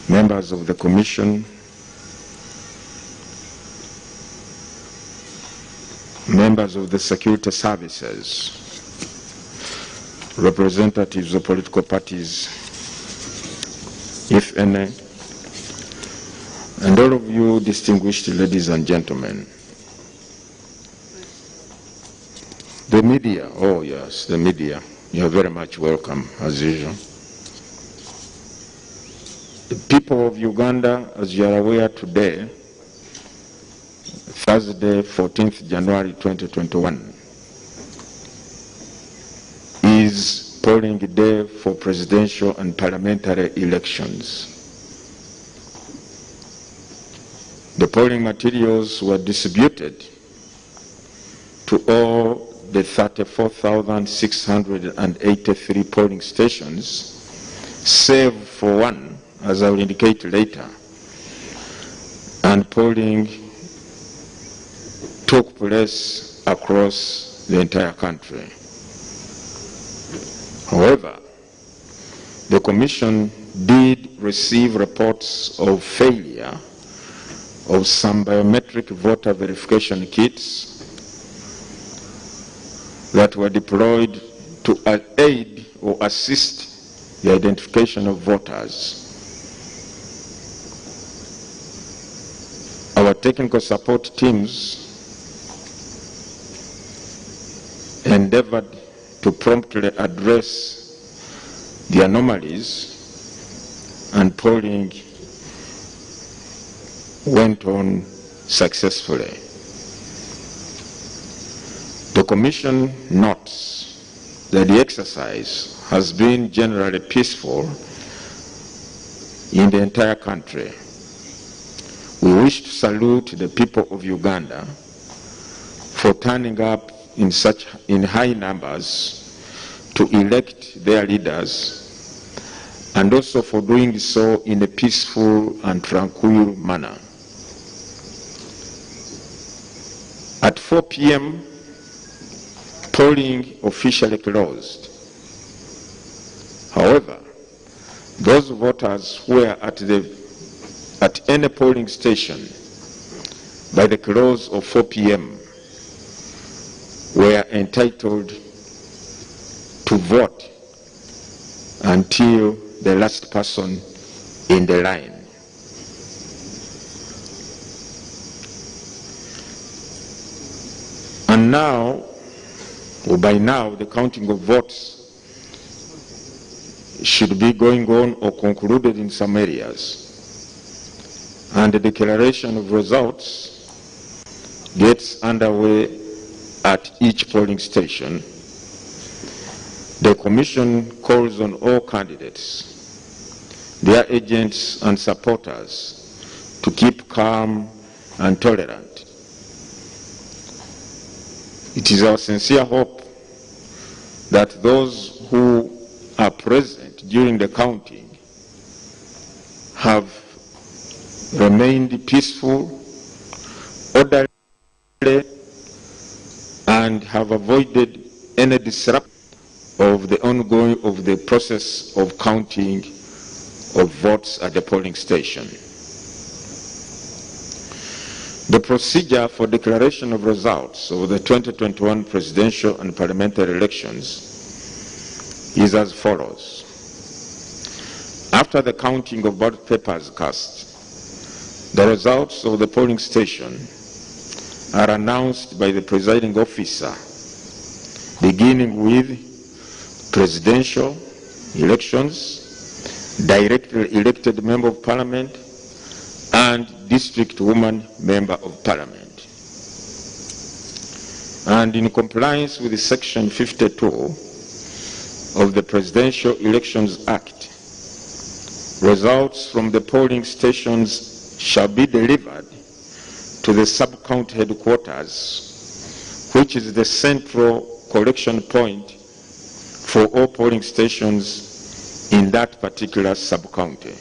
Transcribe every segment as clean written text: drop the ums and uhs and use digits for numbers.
members of the Commission, members of the security services, representatives of political parties, if any, and all of you distinguished ladies and gentlemen. The media, oh yes, the media, you are very much welcome, as usual. The people of Uganda, as you are aware today, Thursday, 14th January 2021, is polling day for presidential and parliamentary elections. The polling materials were distributed to all the 34,683 polling stations, save for one, as I will indicate later, and polling took place across the entire country. However, the Commission did receive reports of failure of some biometric voter verification kits that were deployed to aid or assist the identification of voters. Our technical support teams endeavored to promptly address the anomalies, and polling went on successfully. The Commission notes that the exercise has been generally peaceful in the entire country. We wish to salute the people of Uganda for turning up in high numbers to elect their leaders, and also for doing so in a peaceful and tranquil manner. At 4 p.m., polling officially closed. However, those voters who were at any polling station by the close of 4 p.m. were entitled to vote until the last person in the line. And now, or by now, the counting of votes should be going on or concluded in some areas, and the declaration of results gets underway at each polling station. The Commission calls on all candidates, their agents and supporters to keep calm and tolerant. It is our sincere hope that those who are present during the counting have remained peaceful, orderly, and have avoided any disruption of the ongoing of the process of counting of votes at the polling station. The procedure for declaration of results of the 2021 presidential and parliamentary elections is as follows. After the counting of ballot papers cast, the results of the polling station are announced by the presiding officer, beginning with presidential elections, directly elected member of parliament, and district woman member of parliament. And in compliance with Section 52 of the Presidential Elections Act, results from the polling stations shall be delivered to the sub-county headquarters, which is the central collection point for all polling stations in that particular sub-county.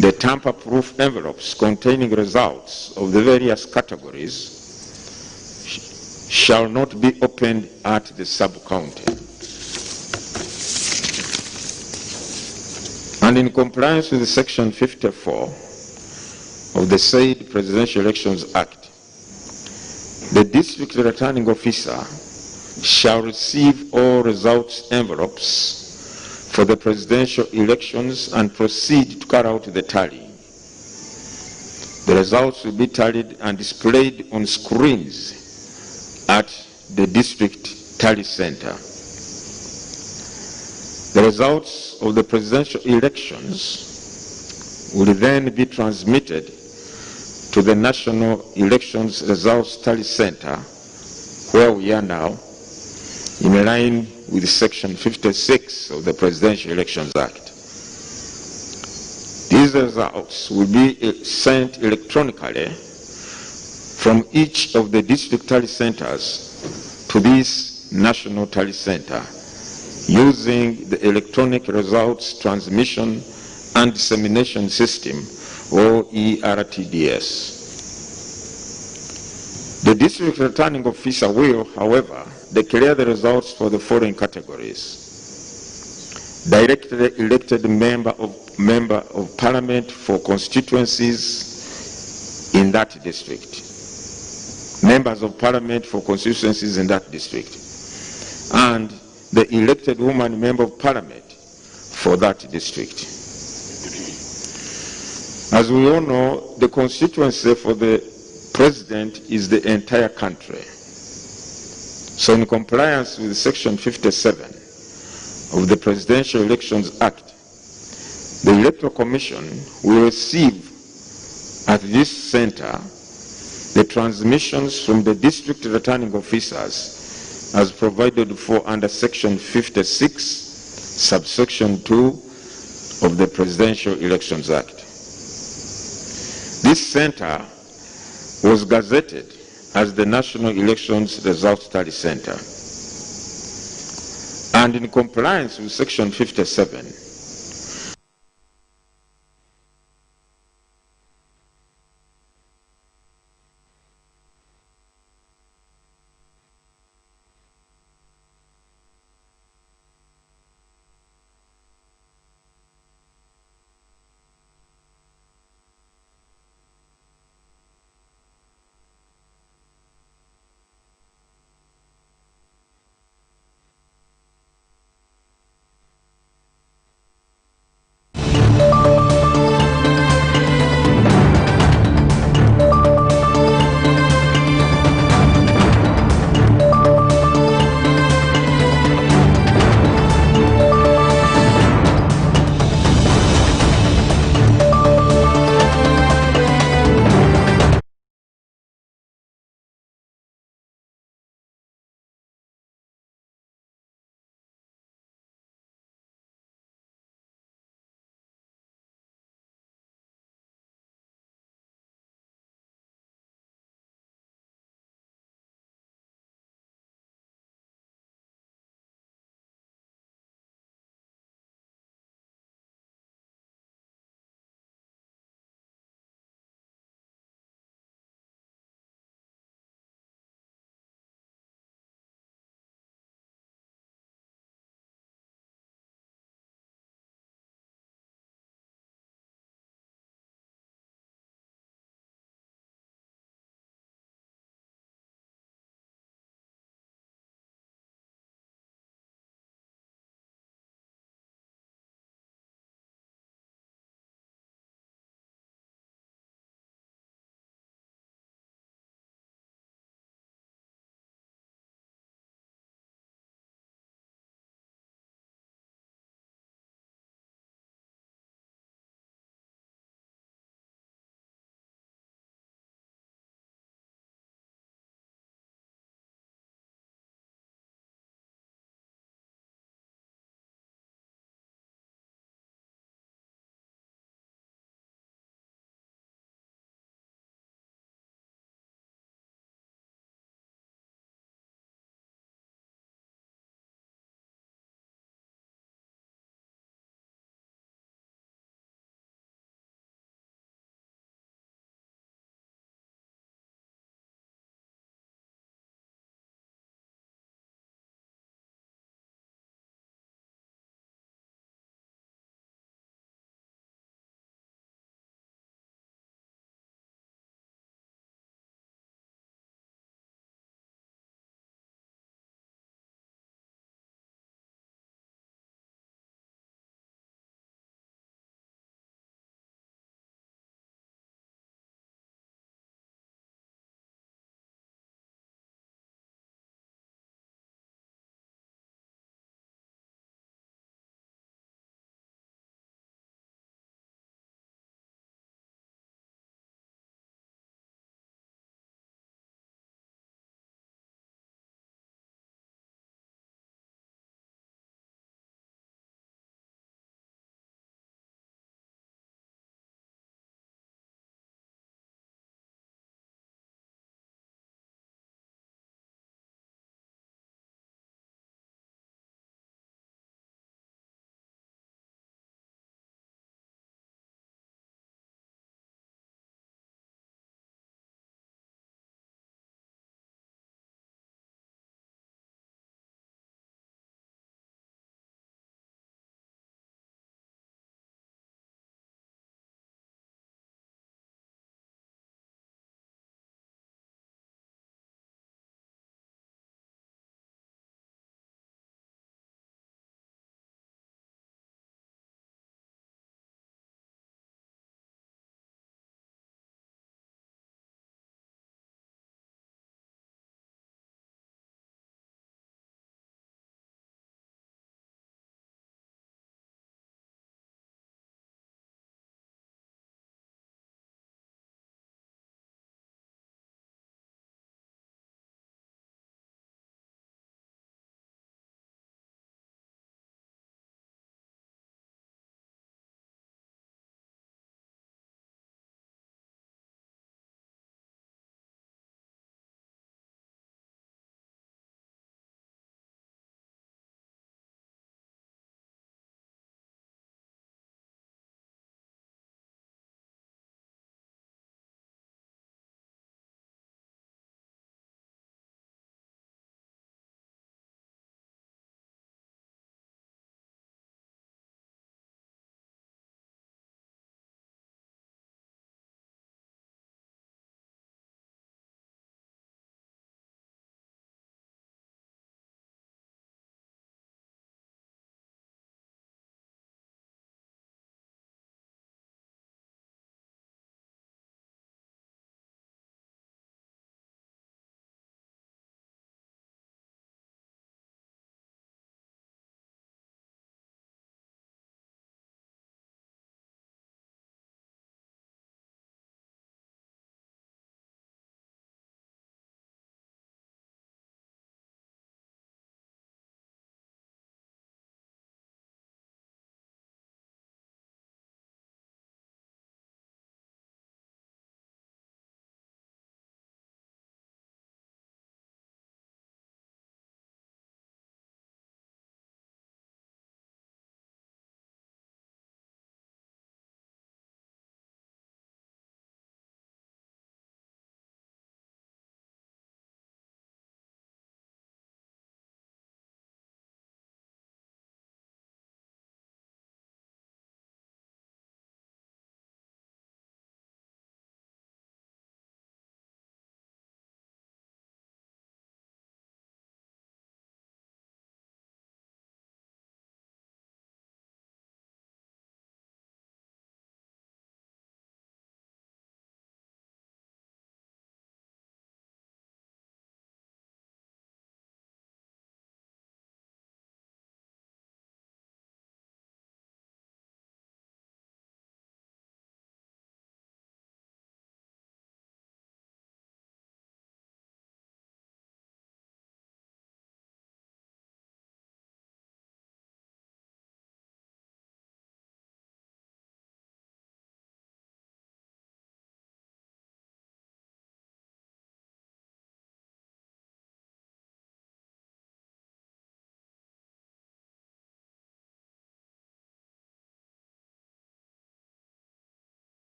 The tamper-proof envelopes containing results of the various categories shall not be opened at the sub-county. And in in compliance with Section 54 of the said Presidential Elections Act, the district returning officer shall receive all results envelopes for the presidential elections and proceed to carry out the tally. The results will be tallied and displayed on screens at the district tally center. The results of the presidential elections will then be transmitted to the National Elections Results Tally Center, where we are now, in line with Section 56 of the Presidential Elections Act. These results will be sent electronically from each of the district tally centers to this National Tally Center using the Electronic Results Transmission and Dissemination System, or ERTDS. The district returning officer will, however, declare the results for the following categories: directly elected member of parliament for constituencies in that district, members of parliament for constituencies in that district, and the elected woman member of parliament for that district. As we all know, the constituency for the president is the entire country. So in compliance with Section 57 of the Presidential Elections Act, the Electoral Commission will receive at this center the transmissions from the district returning officers as provided for under Section 56, subsection 2 of the Presidential Elections Act. This center was gazetted as the National Elections Results Tally Center. And in compliance with Section 57,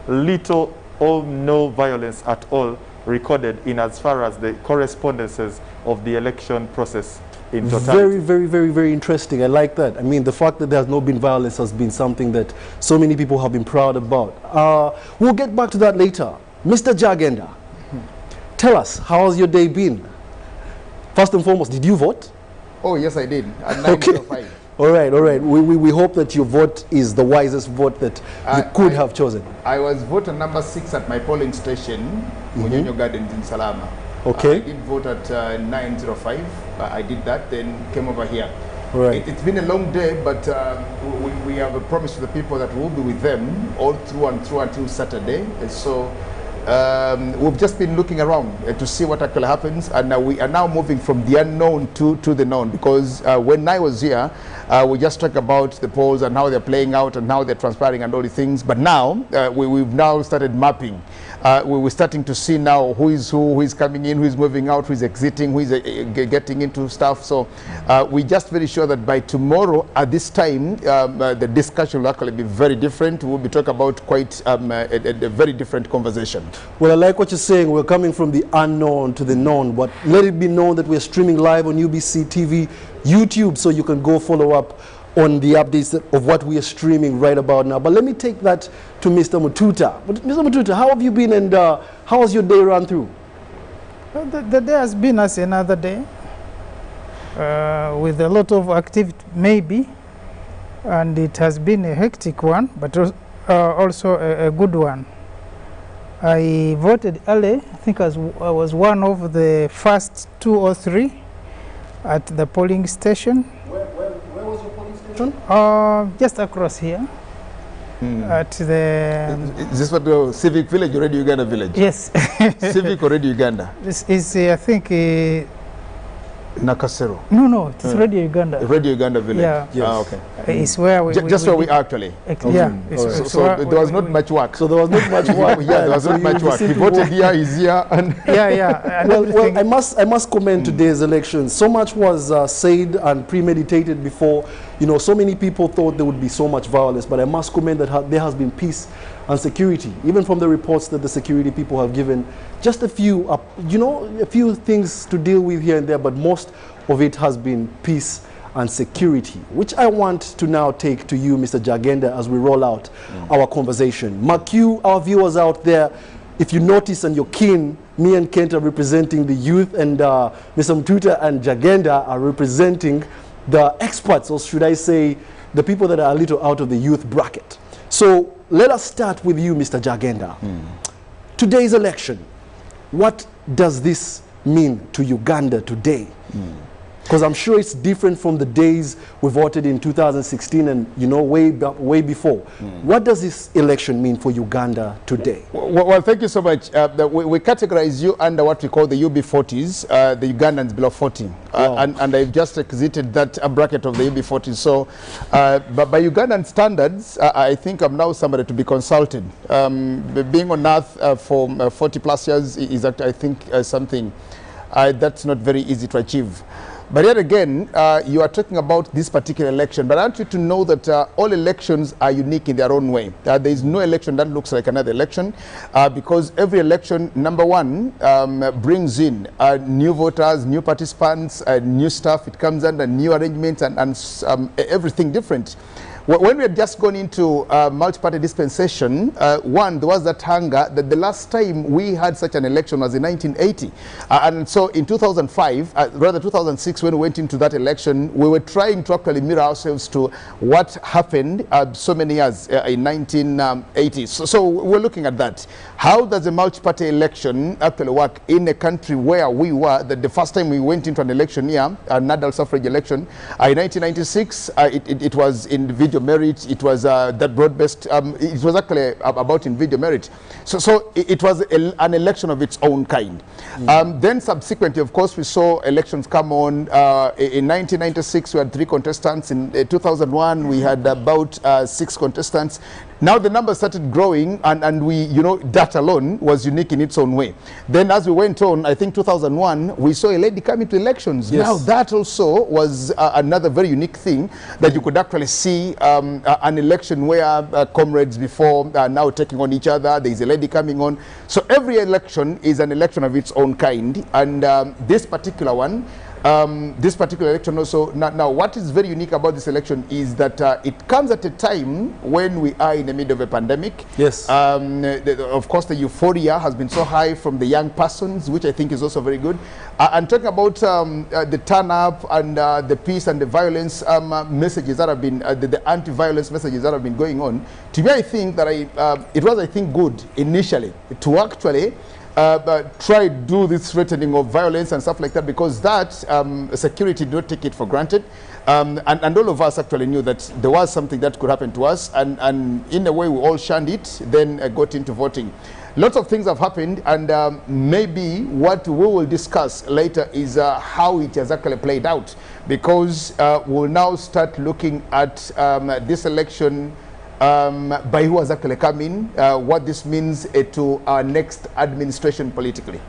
Little or no violence at all recorded in as far as the correspondences of the election process in totality. Very interesting. I like that. I mean, the fact that there has not been violence has been something that so many people have been proud about. We'll get back to that later. Mr. Jagenda, tell us, how has your day been? First and foremost, did you vote? Oh, yes, I did. At 9:05. Okay. All right. We hope that your vote is the wisest vote that you could have chosen. I was voter number 6 at my polling station, Munyonyo Gardens in Salama. Okay. I did vote at 9:05. I did that, then came over here. Right. It's been a long day, but we have a promise to the people that we'll be with them all through until Saturday. And so we've just been looking around to see what actually happens, and we are now moving from the unknown to the known, because when I was here, we just talked about the polls and how they're playing out and how they're transpiring and all the things, but now we've now started mapping. We're starting to see now who is coming in, who is moving out, who is exiting, who is getting into stuff. So we're just very sure that by tomorrow at this time, the discussion will actually be very different. We'll be talking about quite a very different conversation. Well, I like what you're saying. We're coming from the unknown to the known, but let it be known that we're streaming live on UBC TV, YouTube, so you can go follow up on the updates of what we are streaming right about now. But let me take that to Mr. Mututa. Mr. Mututa, how have you been, and how has your day run through? Well, the day has been as another day, with a lot of activity, maybe, and it has been a hectic one, but also a good one. I voted early. I think I was one of the first 2 or 3 at the polling station. Where was your polling station? Just across here. At the... Is this what the Civic Village or Radio Uganda Village? Yes. Civic or Radio Uganda? This is, I think... Nakasero. No, it's Radio Uganda. Radio Uganda Village. Yeah. Yes. Okay. It's where we... Just where we are actually. Yeah. So there was not much work. So there was not much work. Yeah, there was not much work. He voted here, he's here. And Yeah. Well, I must comment today's election. So much was said and premeditated before. You know, so many people thought there would be so much violence, but I must comment that there has been peace and security, even from the reports that the security people have given. Just a few, a few things to deal with here and there, but most of it has been peace and security, which I want to now take to you, Mr. Jagenda, as we roll out our conversation. Mark you, our viewers out there, if you notice and you're keen, me and Kent are representing the youth, and Mr. Mututa and Jagenda are representing the experts, or should I say, the people that are a little out of the youth bracket. So let us start with you, Mr. Jagenda. Today's election, what does this mean to Uganda today? Because I'm sure it's different from the days we voted in 2016 and, you know, way before. What does this election mean for Uganda today? Well, thank you so much. We categorize you under what we call the UB40s, the Ugandans below 40. Wow. And I've just exited that bracket of the UB40s. So, but by Ugandan standards, I think I'm now somebody to be consulted. Being on earth for 40 plus years is, I think, something that's not very easy to achieve. But yet again, you are talking about this particular election, but I want you to know that all elections are unique in their own way. There is no election that looks like another election, because every election, number one, brings in new voters, new participants, new stuff. It comes under new arrangements and everything different. When we had just gone into multi-party dispensation, one, there was that hunger that the last time we had such an election was in 1980. And so in 2005, rather 2006, when we went into that election, we were trying to actually mirror ourselves to what happened so many years in 1980. So we're looking at that. How does a multi-party election actually work in a country where we were, that the first time we went into an election here, an adult suffrage election, in 1996, it was individual merit. It was that broad-based, it was actually about individual merit. So it was an election of its own kind. Then subsequently, of course, we saw elections come on. In 1996, we had 3 contestants. In 2001, we had about 6 contestants. Now the numbers started growing, and we, you know, that alone was unique in its own way. Then as we went on, I think 2001, we saw a lady coming to elections. Yes. Now that also was another very unique thing that you could actually see an election where comrades before now taking on each other. There is a lady coming on. So every election is an election of its own kind, and this particular one, this particular election also, now what is very unique about this election is that it comes at a time when we are in the middle of a pandemic. Yes. Of course, the euphoria has been so high from the young persons, which I think is also very good. And talking about the turn-up and the peace and the violence messages that have been, the anti-violence messages that have been going on, to me, I think that it was, I think, good initially to actually try to do this threatening of violence and stuff like that, because that security did not take it for granted. And all of us actually knew that there was something that could happen to us, and in a way we all shunned it, then got into voting. Lots of things have happened, and maybe what we will discuss later is how it has actually played out, because we'll now start looking at this election by who has actually come in, what this means to our next administration politically.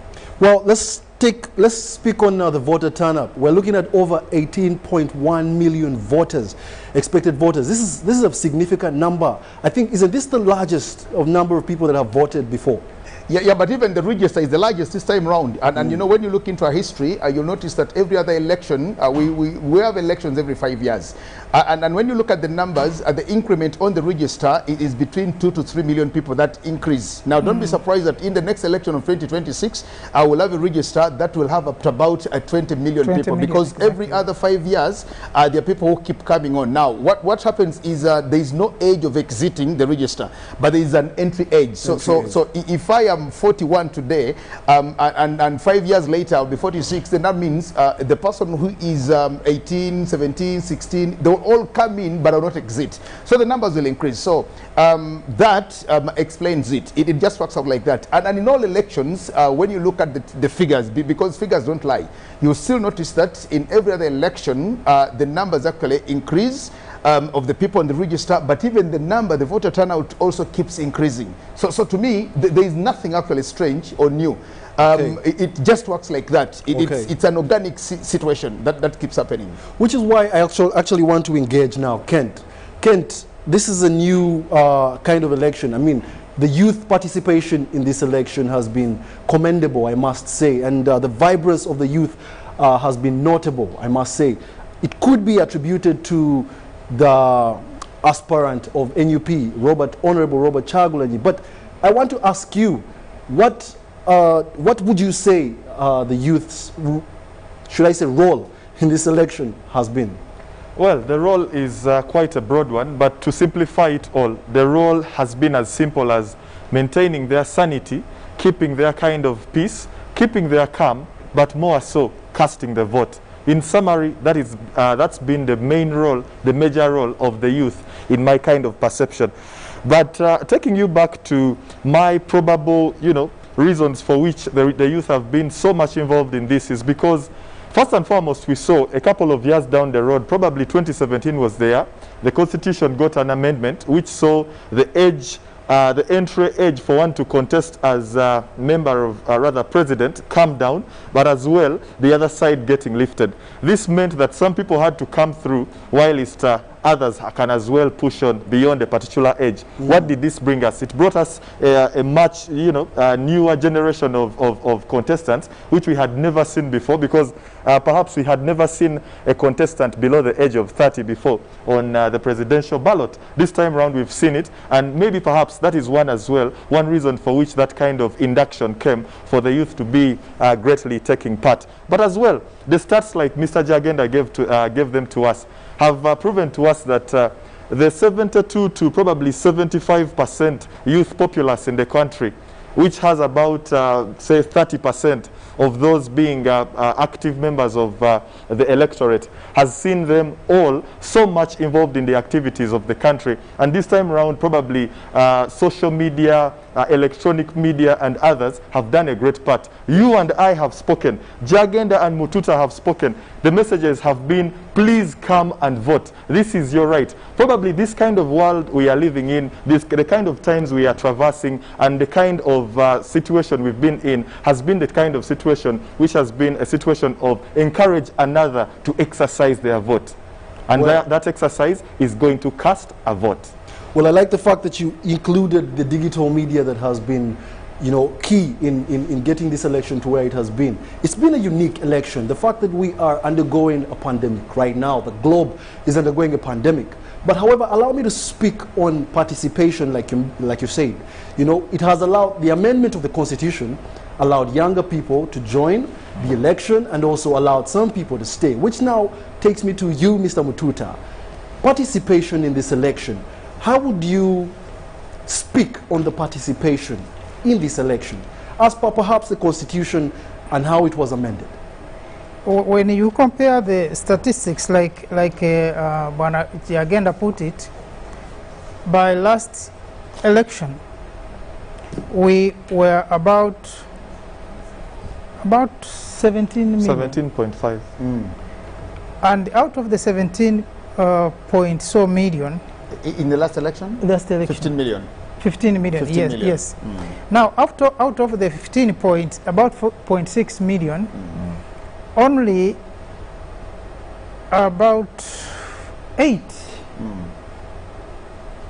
Well, let's speak on the voter turnout. We're looking at over 18.1 million voters, expected voters. This is a significant number. I think, isn't this the largest of number of people that have voted before? Yeah, but even the register is the largest this time round. And you know, when you look into our history, you'll notice that every other election, we have elections every 5 years. And when you look at the numbers, the increment on the register, it is between 2 to 3 million people that increase. Now, don't be surprised that in the next election of 2026, we'll have a register that will have up to about 20 million people, because exactly. Every other 5 years, there are people who keep coming on. Now, what happens is there is no age of exiting the register, but there is an entry age. So if I am 41 today, and 5 years later I'll be 46, then that means the person who is 18, 17, 16, they will all come in but will not exit. So the numbers will increase. So that explains it. It just works out like that. And in all elections, when you look at the figures, because figures don't lie, you'll still notice that in every other election, the numbers actually increase. Of the people on the register, but even the number, the voter turnout also keeps increasing. So to me, there is nothing actually strange or new. It just works like that. It's an organic situation that keeps happening. Which is why I actually want to engage now, Kent. Kent, this is a new kind of election. I mean, the youth participation in this election has been commendable, I must say, and the vibrance of the youth has been notable, I must say. It could be attributed to the aspirant of NUP, Honorable Robert Kyagulanyi. But I want to ask you, what would you say the youth's, should I say, role in this election has been? Well, the role is quite a broad one, but to simplify it all, the role has been as simple as maintaining their sanity, keeping their kind of peace, keeping their calm, but more so casting the vote. In summary, that's been the main role, the major role of the youth in my kind of perception. But taking you back to my probable, reasons for which the youth have been so much involved in this is because, first and foremost, we saw a couple of years down the road, probably 2017 was there, the Constitution got an amendment which saw the entry age for one to contest as a member of, president, come down, but as well, the other side getting lifted. This meant that some people had to come through, whilst others can as well push on beyond a particular age. What did this bring us? It brought us a much, newer generation of contestants, which we had never seen before, because perhaps we had never seen a contestant below the age of 30 before on the presidential ballot. This time around we've seen it, and maybe perhaps that is one as well, one reason for which that kind of induction came, for the youth to be greatly taking part. But as well, the stats like Mr. Jagenda gave them to us have proven to us that the 72 to probably 75% youth populace in the country, which has about, say, 30% of those being active members of the electorate, has seen them all so much involved in the activities of the country. And this time around, probably social media, electronic media and others have done a great part. You and I have spoken. Jagenda and Mututa have spoken. The messages have been please come and vote. This is your right. Probably this kind of world we are living in, the kind of times we are traversing, and the kind of situation we've been in has been the kind of situation which has been a situation of encourage another to exercise their vote. And Well, that exercise is going to cast a vote. Well, I like the fact that you included the digital media that has been, you know, key in getting this election to where it has been. It's been a unique election. The fact that we are undergoing a pandemic right now, the globe is undergoing a pandemic. But however, allow me to speak on participation, like you said. You know, it has allowed, the amendment of the Constitution allowed younger people to join the election and also allowed some people to stay, which now takes me to you, Mr. Mututa. Participation in this election, how would you speak on the participation in this election, as per perhaps the Constitution and how it was amended? When you compare the statistics, like Iganga put it, by last election, we were about 17 million. 17.5. And out of the 17 point so million, In the last election? 15 million. 15 million, 15 yes, million. yes. Now, out of the 15 points, about 4.6 million, only about 8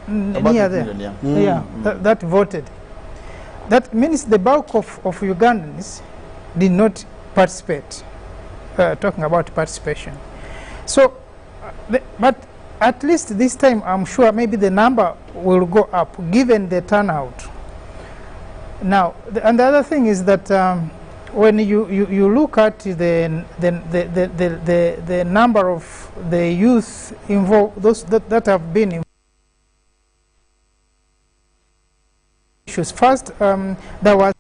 About near 8 there, million, that voted. That means the bulk of Ugandans did not participate, talking about participation. So, but at least this time, I'm sure maybe the number will go up, given the turnout. Now, and the other thing is that when you look at the number of the youth involved, those that have been involved. Issues. First, there was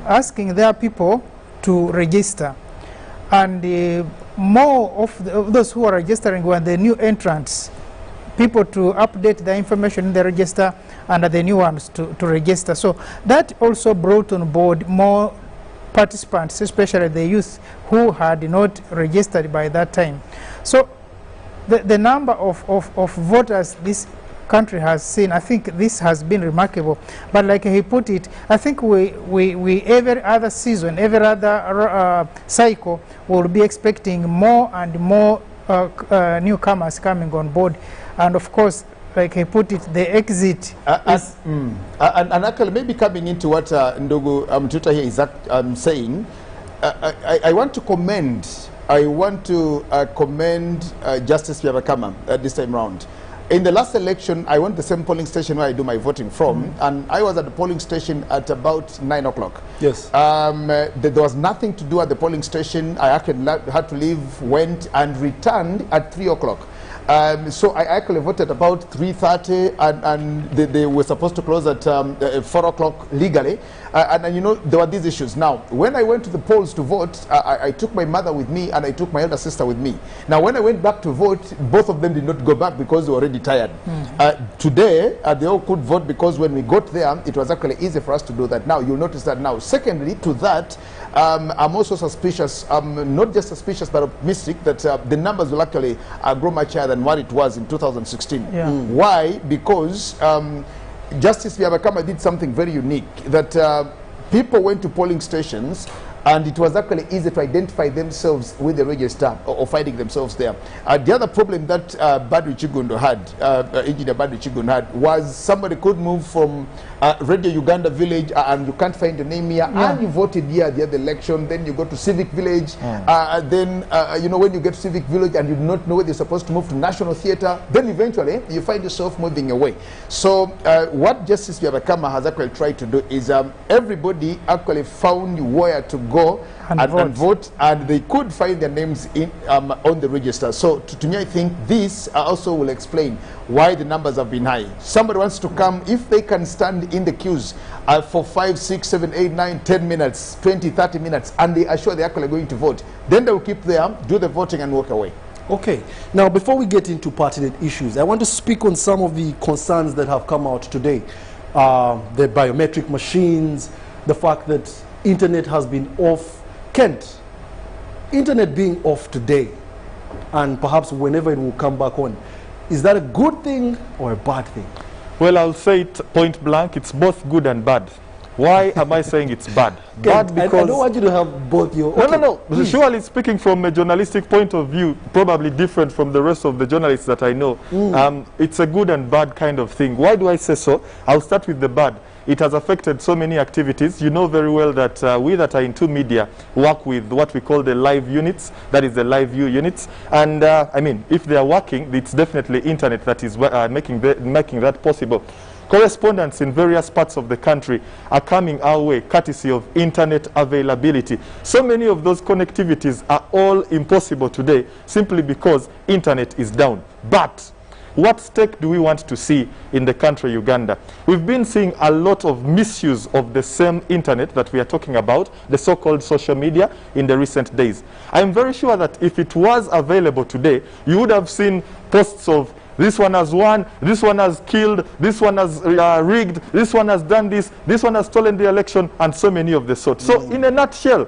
asking their people to register, and more of those who are registering were the new entrants, people to update the information in the register, and the new ones to register. So that also brought on board more participants, especially the youth who had not registered by that time. So the number of voters this country has seen, I think this has been remarkable. But like he put it, I think we every other season, every other cycle, will be expecting more and more newcomers coming on board. And of course, like he put it, the exit is... and actually, maybe coming into what Ndugu Mututa here is saying, I want to commend Justice Byabakama this time round. In the last election, I went to the same polling station where I do my voting from, and I was at the polling station at about 9 o'clock. Yes. There was nothing to do at the polling station. I actually had to leave, went, and returned at 3 o'clock. So I actually voted about 3:30, and they were supposed to close at 4 o'clock legally. And you know, there were these issues. Now, when I went to the polls to vote, I took my mother with me and I took my elder sister with me. Now, when I went back to vote, both of them did not go back because they were already tired. Today, they all could vote because when we got there, it was actually easy for us to do that. Now, you'll notice that now. Secondly, to that, I'm also suspicious, not just suspicious, but optimistic that the numbers will actually grow much higher than what it was in 2016. Yeah. Why? Because Justice Byabakama did something very unique, that people went to polling stations and it was actually easy to identify themselves with the register or finding themselves there. The other problem that Badru Chigondo had, Engineer Badru Chigondo had, was somebody could move from Radio Uganda village and you can't find your name here, and you voted here at the other election, then you go to Civic Village, then you know, when you get to Civic Village and you do not know whether you're supposed to move to National Theatre, then eventually you find yourself moving away. So what Justice Byabakama has actually tried to do is everybody actually found where to go and vote, and they could find their names in on the register. So to me, I think this also will explain why the numbers have been high. Somebody wants to come, if they can stand in the queues for 5, 6, 7, 8, 9, 10 minutes, 20, 30 minutes, and they are sure they're actually going to vote, then they will keep there, do the voting, and walk away. Okay. Now, before we get into pertinent issues, I want to speak on some of the concerns that have come out today. The biometric machines, the fact that internet has been off. Kent, internet being off today, and perhaps whenever it will come back on, is that a good thing or a bad thing? Well, I'll say it point blank, it's both good and bad. Why am I saying it's bad? Bad because... I don't want you to have both your... Okay. No. Surely speaking from a journalistic point of view, probably different from the rest of the journalists that I know, it's a good and bad kind of thing. Why do I say so? I'll start with the bad. It has affected so many activities. You know very well that we that are into media work with what we call the live units, that is the live view units. And I mean, if they are working, it's definitely internet that is making that possible. Correspondents in various parts of the country are coming our way courtesy of internet availability. So many of those connectivities are all impossible today simply because internet is down. But what stake do we want to see in the country Uganda? We've been seeing a lot of misuse of the same internet that we are talking about, the so-called social media, in the recent days. I'm very sure that if it was available today, you would have seen posts of this one has won, this one has killed, this one has rigged, this one has done this one has stolen the election, and so many of the sort. So in a nutshell,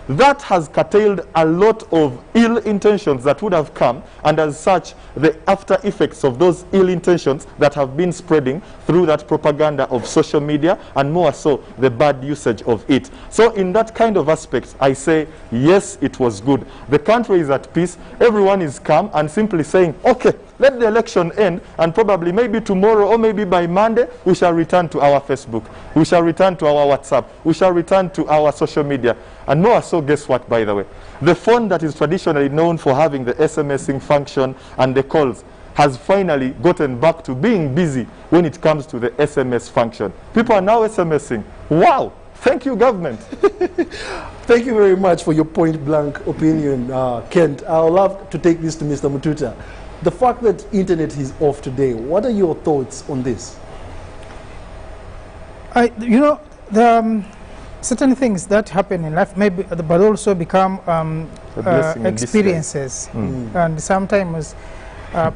that has curtailed a lot of ill intentions that would have come, and as such, the after effects of those ill intentions that have been spreading through that propaganda of social media, and more so, the bad usage of it. So in that kind of aspect, I say, yes, it was good. The country is at peace, everyone is calm, and simply saying, okay, let the election end, and probably maybe tomorrow or maybe by Monday, we shall return to our Facebook, we shall return to our WhatsApp, we shall return to our social media. And more so, guess what, by the way? The phone that is traditionally known for having the SMSing function and the calls has finally gotten back to being busy when it comes to the SMS function. People are now SMSing. Wow! Thank you, government. Thank you very much for your point-blank opinion, Kent. I would love to take this to Mr. Mututa. The fact that internet is off today, what are your thoughts on this? You know, certain things that happen in life, maybe, but also become experiences. And sometimes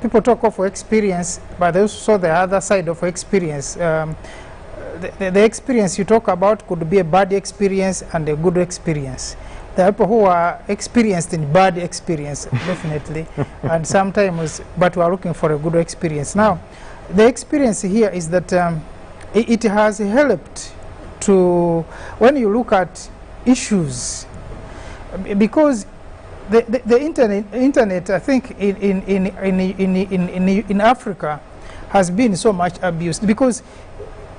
people talk of experience, but also the other side of experience. The experience you talk about could be a bad experience and a good experience. There are people who are experienced in bad experience, definitely, and sometimes, but we are looking for a good experience. Now, the experience here is that it has helped to, when you look at issues, because the internet, I think, in Africa has been so much abused because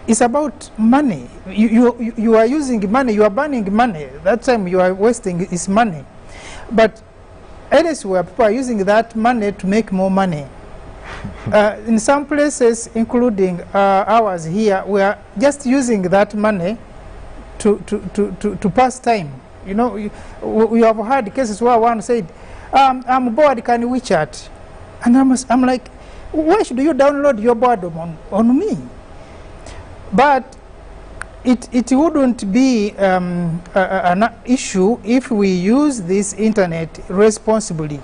it's about money. You are using money, you are burning money. That time you are wasting is money. But elsewhere, people are using that money to make more money. In some places, including ours here, we are just using that money to pass time. You know, we have had cases where one said, I'm bored, can we chat? And I'm like, why should you download your boredom on me? But it wouldn't be an issue if we use this internet responsibly.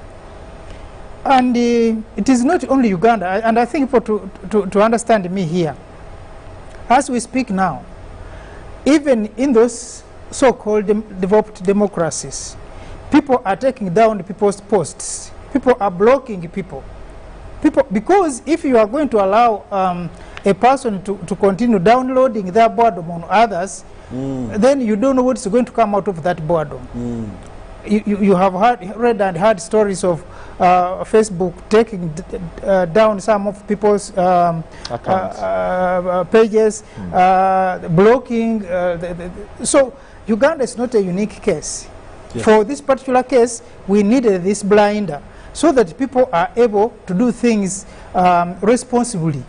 And it is not only Uganda, and I think for to understand me here, as we speak now, even in those so-called developed democracies, people are taking down people's posts. People are blocking people. Because if you are going to allow a person to continue downloading their boredom on others, then you don't know what's going to come out of that boredom. You have read and heard stories of Facebook taking down some of people's pages, blocking. So Uganda is not a unique case. Yes. For this particular case, we needed this blinder so that people are able to do things responsibly.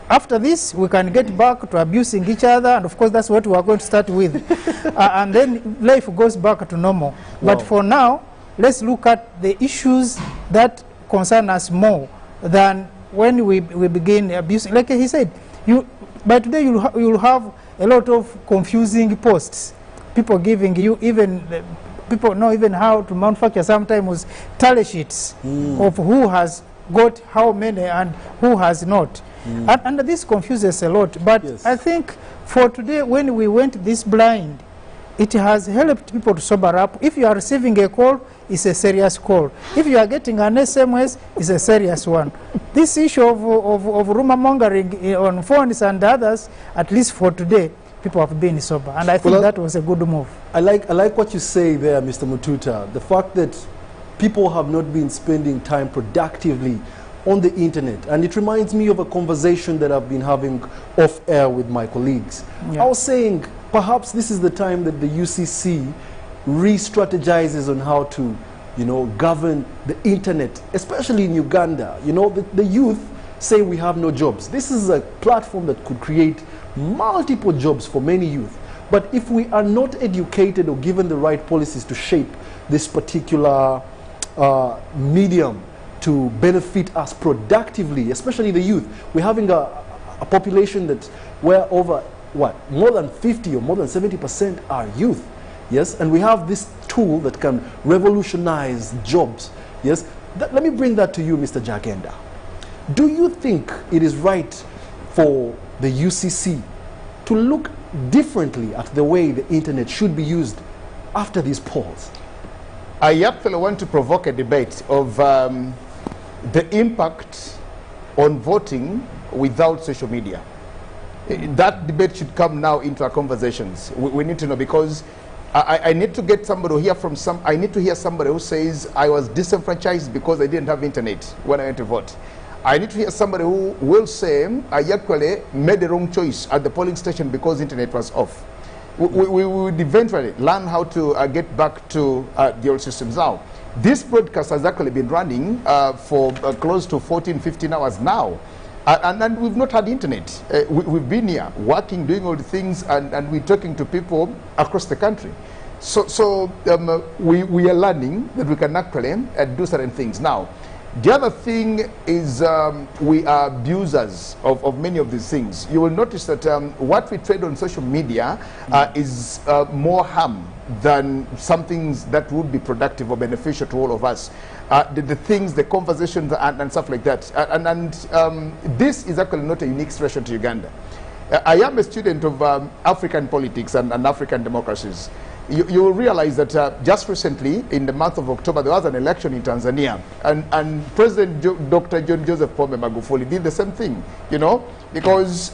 After this, we can get back to abusing each other, and of course that's what we are going to start with. And then life goes back to normal. Wow. But for now, let's look at the issues that concern us more than when we begin abusing. Like he said, by today you'll have a lot of confusing posts. People giving you people know even how to manufacture sometimes tally sheets of who has got how many and who has not. And this confuses a lot. But yes, I think for today, when we went this blind, it has helped people to sober up. If you are receiving a call, it's a serious call. If you are getting an SMS, it's a serious one. This issue of rumor mongering on phones and others, at least for today, people have been sober. And I think that was a good move. I like what you say there, Mr. Mututa. The fact that people have not been spending time productively on the internet. And it reminds me of a conversation that I've been having off air with my colleagues. Yeah. I was saying, perhaps this is the time that the UCC re-strategizes on how to, govern the internet, especially in Uganda. The youth say we have no jobs. This is a platform that could create multiple jobs for many youth. But if we are not educated or given the right policies to shape this particular medium to benefit us productively, especially the youth, we're having a population that where over more than 50 or more than 70% are youth. Yes, and we have this tool that can revolutionize jobs. Yes, let me bring that to you, Mr. Jagenda. Do you think it is right for the UCC to look differently at the way the internet should be used after these polls? I actually want to provoke a debate of the impact on voting without social media. That debate should come now into our conversations. We need to know, because I need to get somebody to hear from I need to hear somebody who says I was disenfranchised because I didn't have internet when I went to vote. I need to hear somebody who will say I actually made the wrong choice at the polling station because internet was off. We would eventually learn how to get back to the old systems. Now, this broadcast has actually been running for close to 14, 15 hours now. And we've not had internet. We've been here working, doing all the things, and we're talking to people across the country. So we are learning that we can actually do certain things. Now, the other thing is we are abusers of many of these things. You will notice that what we trade on social media is more harm than some things that would be productive or beneficial to all of us. The things, the conversations and stuff like that. This is actually not a unique situation to Uganda. I am a student of African politics and African democracies. You will realize that just recently, in the month of October, there was an election in Tanzania, and President Dr. John Joseph Pombe Magufuli did the same thing, because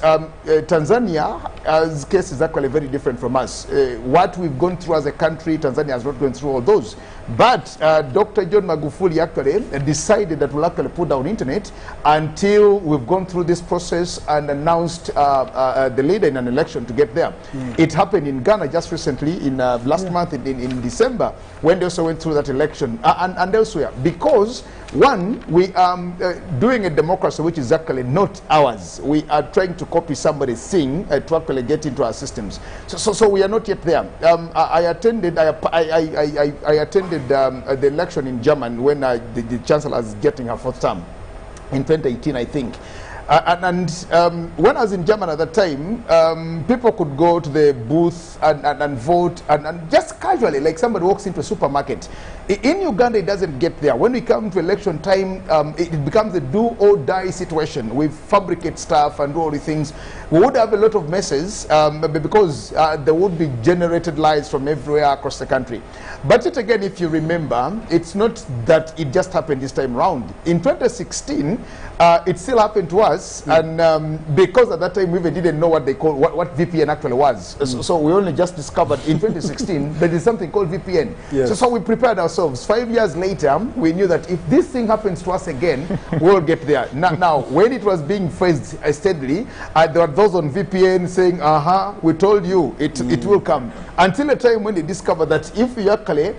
Tanzania's case is actually very different from us. What we've gone through as a country, Tanzania has not gone through all those. But Dr. John Magufuli actually decided that we'll actually put down internet until we've gone through this process and announced the leader in an election to get there. It happened in Ghana just recently, in last month in December, when they also went through that election, and elsewhere. Because, one, we are doing a democracy which is actually not ours. We are trying to copy somebody's thing to actually get into our systems. So we are not yet there. I attended the election in Germany when the chancellor was getting her fourth term in 2018, I think. When I was in Germany at that time, people could go to the booth and vote and just casually, like somebody walks into a supermarket. In Uganda, it doesn't get there. When we come to election time, it becomes a do-or-die situation. We fabricate stuff and do all the things. We would have a lot of messes because there would be generated lies from everywhere across the country. But yet again, if you remember, it's not that it just happened this time around. In 2016, it still happened to us, and because at that time we even didn't know what they call what VPN actually was. So we only just discovered in 2016 there is something called VPN. Yes. So we prepared ourselves. 5 years later, we knew that if this thing happens to us again, we'll get there. Now, when it was being phased steadily, there were those on VPN saying, we told you it will come. Until a time when they discovered that if you actually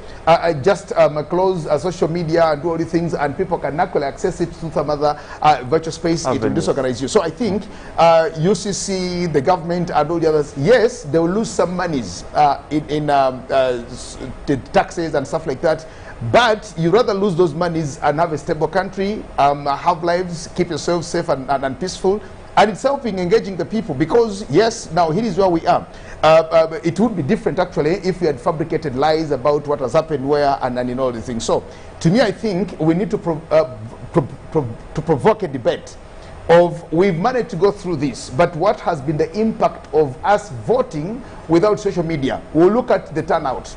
just close social media and do all the things, and people can actually access it through some other virtual space, it will disorganize you. So I think UCC, the government, and all the others, yes, they will lose some monies in the taxes and stuff like that. But you rather lose those monies and have a stable country, have lives, keep yourself safe and peaceful. And it's helping engaging the people, because yes, now here is where we are. It would be different actually if we had fabricated lies about what has happened where and in all these things. So to me, I think we need to provoke a debate of we've managed to go through this, but what has been the impact of us voting without social media? We'll look at the turnout.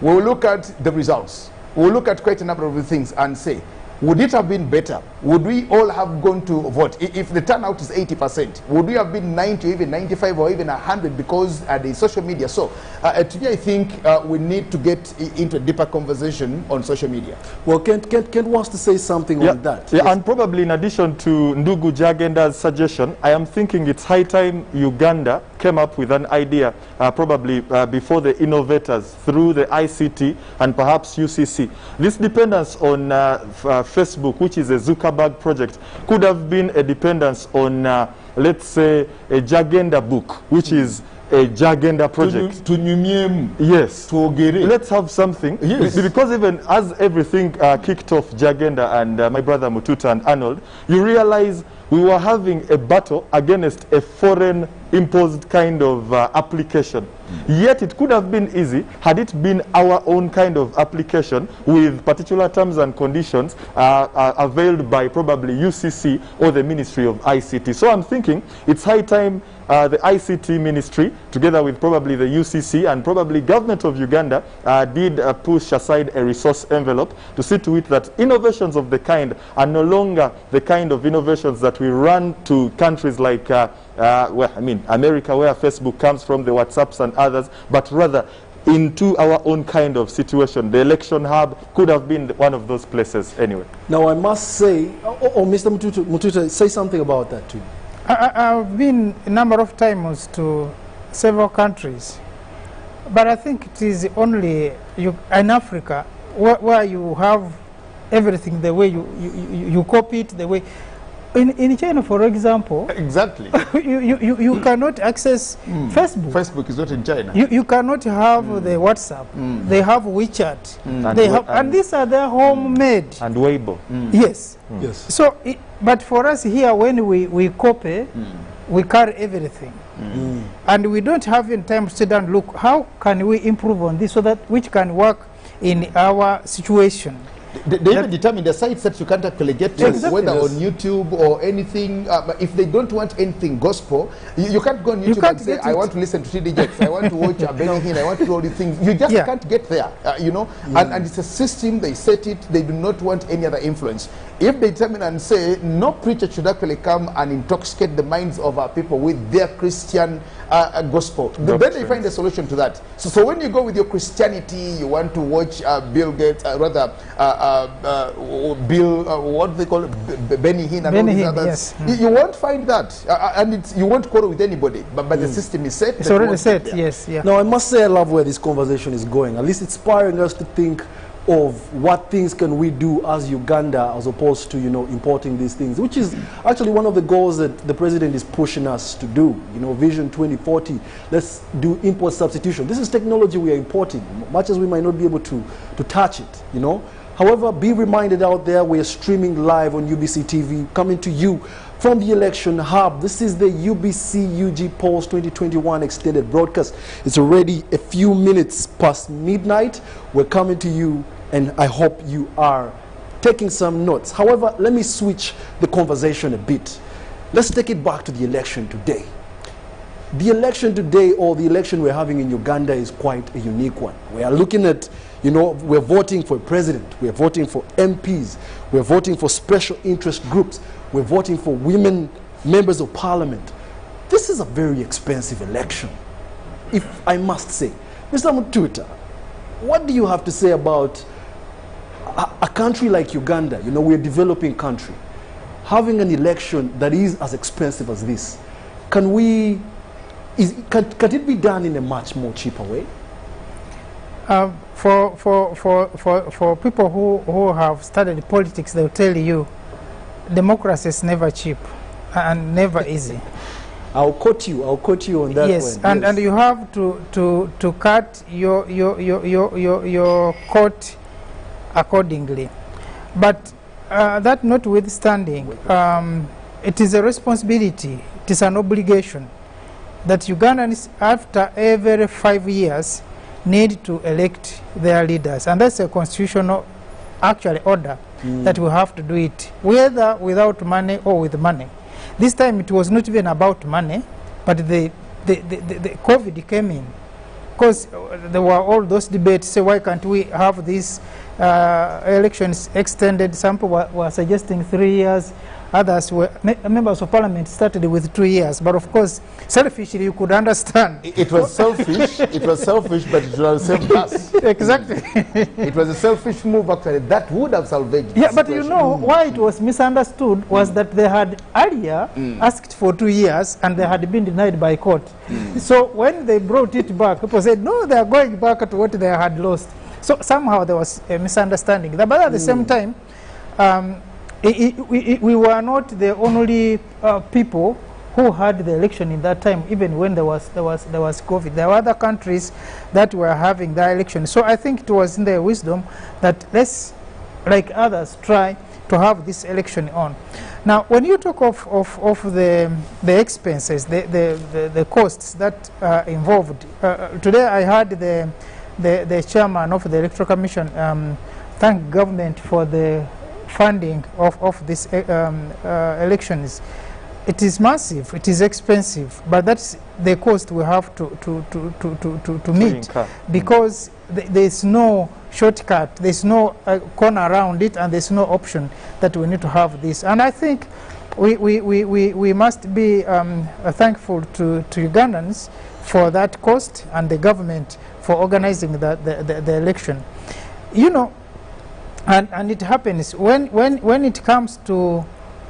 We'll look at the results. We'll look at quite a number of things and say, would it have been better? Would we all have gone to vote? If the turnout is 80%, would we have been 90, even 95, or even 100 because the social media? So today I think we need to get into a deeper conversation on social media. Well, Kent wants to say something on that. Yeah, yes. And probably in addition to Ndugu Jagenda's suggestion, I am thinking it's high time Uganda came up with an idea, probably before the innovators through the ICT and perhaps UCC. This dependence on Facebook, which is a Zuckerberg project, could have been a dependence on, let's say, a Jagenda book, which is a Jagenda project. Yes. Let's have something. Yes. Because even as everything kicked off Jagenda and my brother Mututa and Arnold, you realize we were having a battle against a foreign imposed kind of application. Yet it could have been easy had it been our own kind of application with particular terms and conditions availed by probably UCC or the Ministry of ICT. So I'm thinking it's high time the ICT ministry, together with probably the UCC and probably government of Uganda, did push aside a resource envelope to see to it that innovations of the kind are no longer the kind of innovations that we run to countries like America, where Facebook comes from, the WhatsApps and others, but rather into our own kind of situation. The election hub could have been one of those places anyway. Now I must say, Mr. Mututa, say something about that too. I've been a number of times to several countries, but I think it is only in Africa where you have everything the way you copy it the way. In China, for example, exactly, you cannot access Facebook. Facebook is not in China. You cannot have the WhatsApp. They have WeChat. And these are their homemade. And Weibo. Yes. Yes. So, but for us here, when we copy, we carry everything. And we don't have in time to sit down and look, how can we improve on this so that which can work in our situation? They even determine the sites that you can't actually get to, whether on YouTube or anything. If they don't want anything gospel, you can't go on YouTube and say, I want to listen to TD Jakes, I want to watch Benny Hinn, I want to do all these things. You just can't get there, you know. And it's a system, they set it, they do not want any other influence. If they determine and say, no preacher should actually come and intoxicate the minds of our people with their Christian gospel, then they find a solution to that. So when you go with your Christianity, you want to watch Bill Gates, what they call it, Benny Hinn and all these others. Yes. You won't find that, and you won't quarrel with anybody. But the system is set. It's already set. Yes. Yeah. Now I must say I love where this conversation is going. At least inspiring us to think of what things can we do as Uganda as opposed to, you know, importing these things, which is actually one of the goals that the president is pushing us to do. You know, Vision 2040, let's do import substitution. This is technology we are importing, much as we might not be able to touch it, you know. However, be reminded out there, we are streaming live on UBC TV, coming to you from the election hub. This is the UBC UG Polls 2021 extended broadcast. It's already a few minutes past midnight. We're coming to you, and I hope you are taking some notes. However, let me switch the conversation a bit. Let's take it back to the election today. The election today, or the election we're having in Uganda, is quite a unique one. We are looking at, you know, we're voting for a president, we're voting for MPs, we're voting for special interest groups, we're voting for women members of parliament. This is a very expensive election, if I must say. Mr. Mututa, what do you have to say about a country like Uganda? You know, we're a developing country, having an election that is as expensive as this. Can it be done in a much more cheaper way? For people who have studied politics, they'll tell you democracy is never cheap and never easy. I'll quote you on that one. And you have to cut your coat accordingly. But that notwithstanding, it is a responsibility, it is an obligation that Ugandans, after every 5 years, need to elect their leaders. And that's a constitutional actually order that we have to do it, whether without money or with money. This time it was not even about money, but the COVID came in. Because there were all those debates, say why can't we have these elections extended? Some people were suggesting 3 years. Others were, members of parliament started with 2 years. But of course, selfishly, you could understand. It was selfish, it was selfish, but it would have saved us. Exactly. It was a selfish move, actually. That would have salvaged the Yeah, but situation. you know, why it was misunderstood was that they had earlier asked for 2 years and they had been denied by court. So when they brought it back, people said, no, they are going back to what they had lost. So somehow there was a misunderstanding. But at the same time, we were not the only people who had the election in that time, even when there was COVID. There were other countries that were having the election. So I think it was in their wisdom that let's, like others, try to have this election on. Now, when you talk of the expenses, the costs that are involved, today I heard the chairman of the Electoral Commission thank government for the funding of these elections. It is massive, it is expensive, but that's the cost we have to meet, because there's no shortcut, there's no corner around it, and there's no option that we need to have this. And I think we must be thankful to Ugandans for that cost, and the government for organizing the election. You know, and it happens when it comes to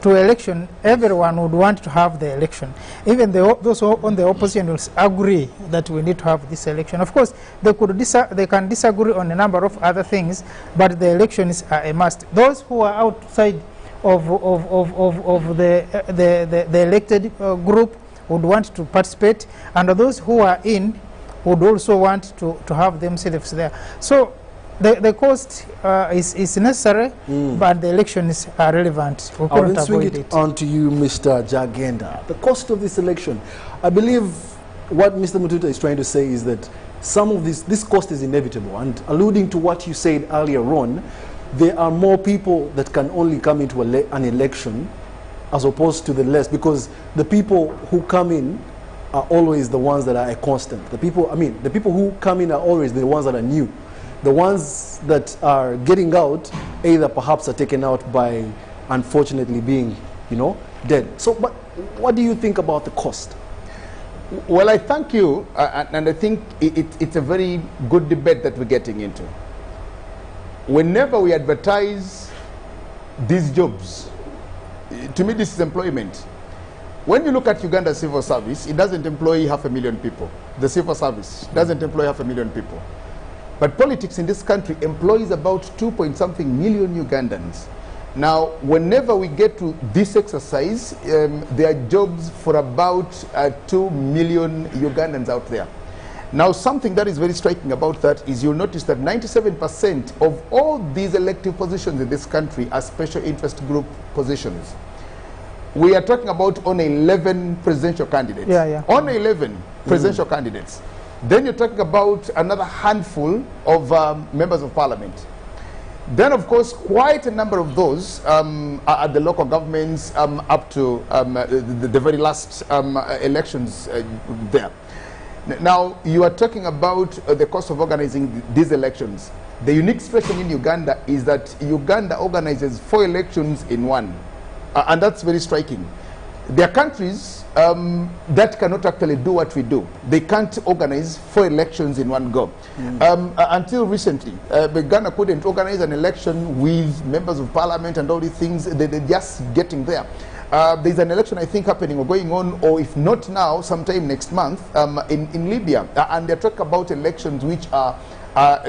election, everyone would want to have the election. Even those on the opposition will agree that we need to have this election. Of course, they can disagree on a number of other things, but the elections are a must. Those who are outside of the elected group would want to participate, and those who are in would also want to have themselves there. So the cost is necessary, but the elections are relevant. We couldn't avoid it. On to you, Mr. Jagenda. The cost of this election, I believe what Mr. Mututa is trying to say is that some of this cost is inevitable. And alluding to what you said earlier on, there are more people that can only come into an election as opposed to the less, because the people who come in are always the ones that are a constant. The people who come in are always the ones that are new. The ones that are getting out either perhaps are taken out by, unfortunately, being, dead. So, but what do you think about the cost? Well, I thank you, and I think it's a very good debate that we're getting into. Whenever we advertise these jobs, to me this is employment. When you look at Uganda civil service, it doesn't employ 500,000 people. The civil service doesn't employ 500,000 people. But politics in this country employs about 2-point-something million Ugandans. Now, whenever we get to this exercise, there are jobs for about 2 million Ugandans out there. Now, something that is very striking about that is you'll notice that 97% of all these elective positions in this country are special interest group positions. We are talking about only 11 presidential candidates. Yeah. Only 11 presidential candidates. Then you're talking about another handful of members of parliament. Then, of course, quite a number of those are at the local governments up to the very last elections there. Now, you are talking about the cost of organizing these elections. The unique situation in Uganda is that Uganda organizes 4 elections in one. And that's very striking. There are countries that cannot actually do what we do. They can't organize 4 elections in one go. Until recently, Uganda couldn't organize an election with members of parliament and all these things. They're just getting there. There's an election, I think, happening or going on, or if not now, sometime next month, in Libya. And they're talking about elections which are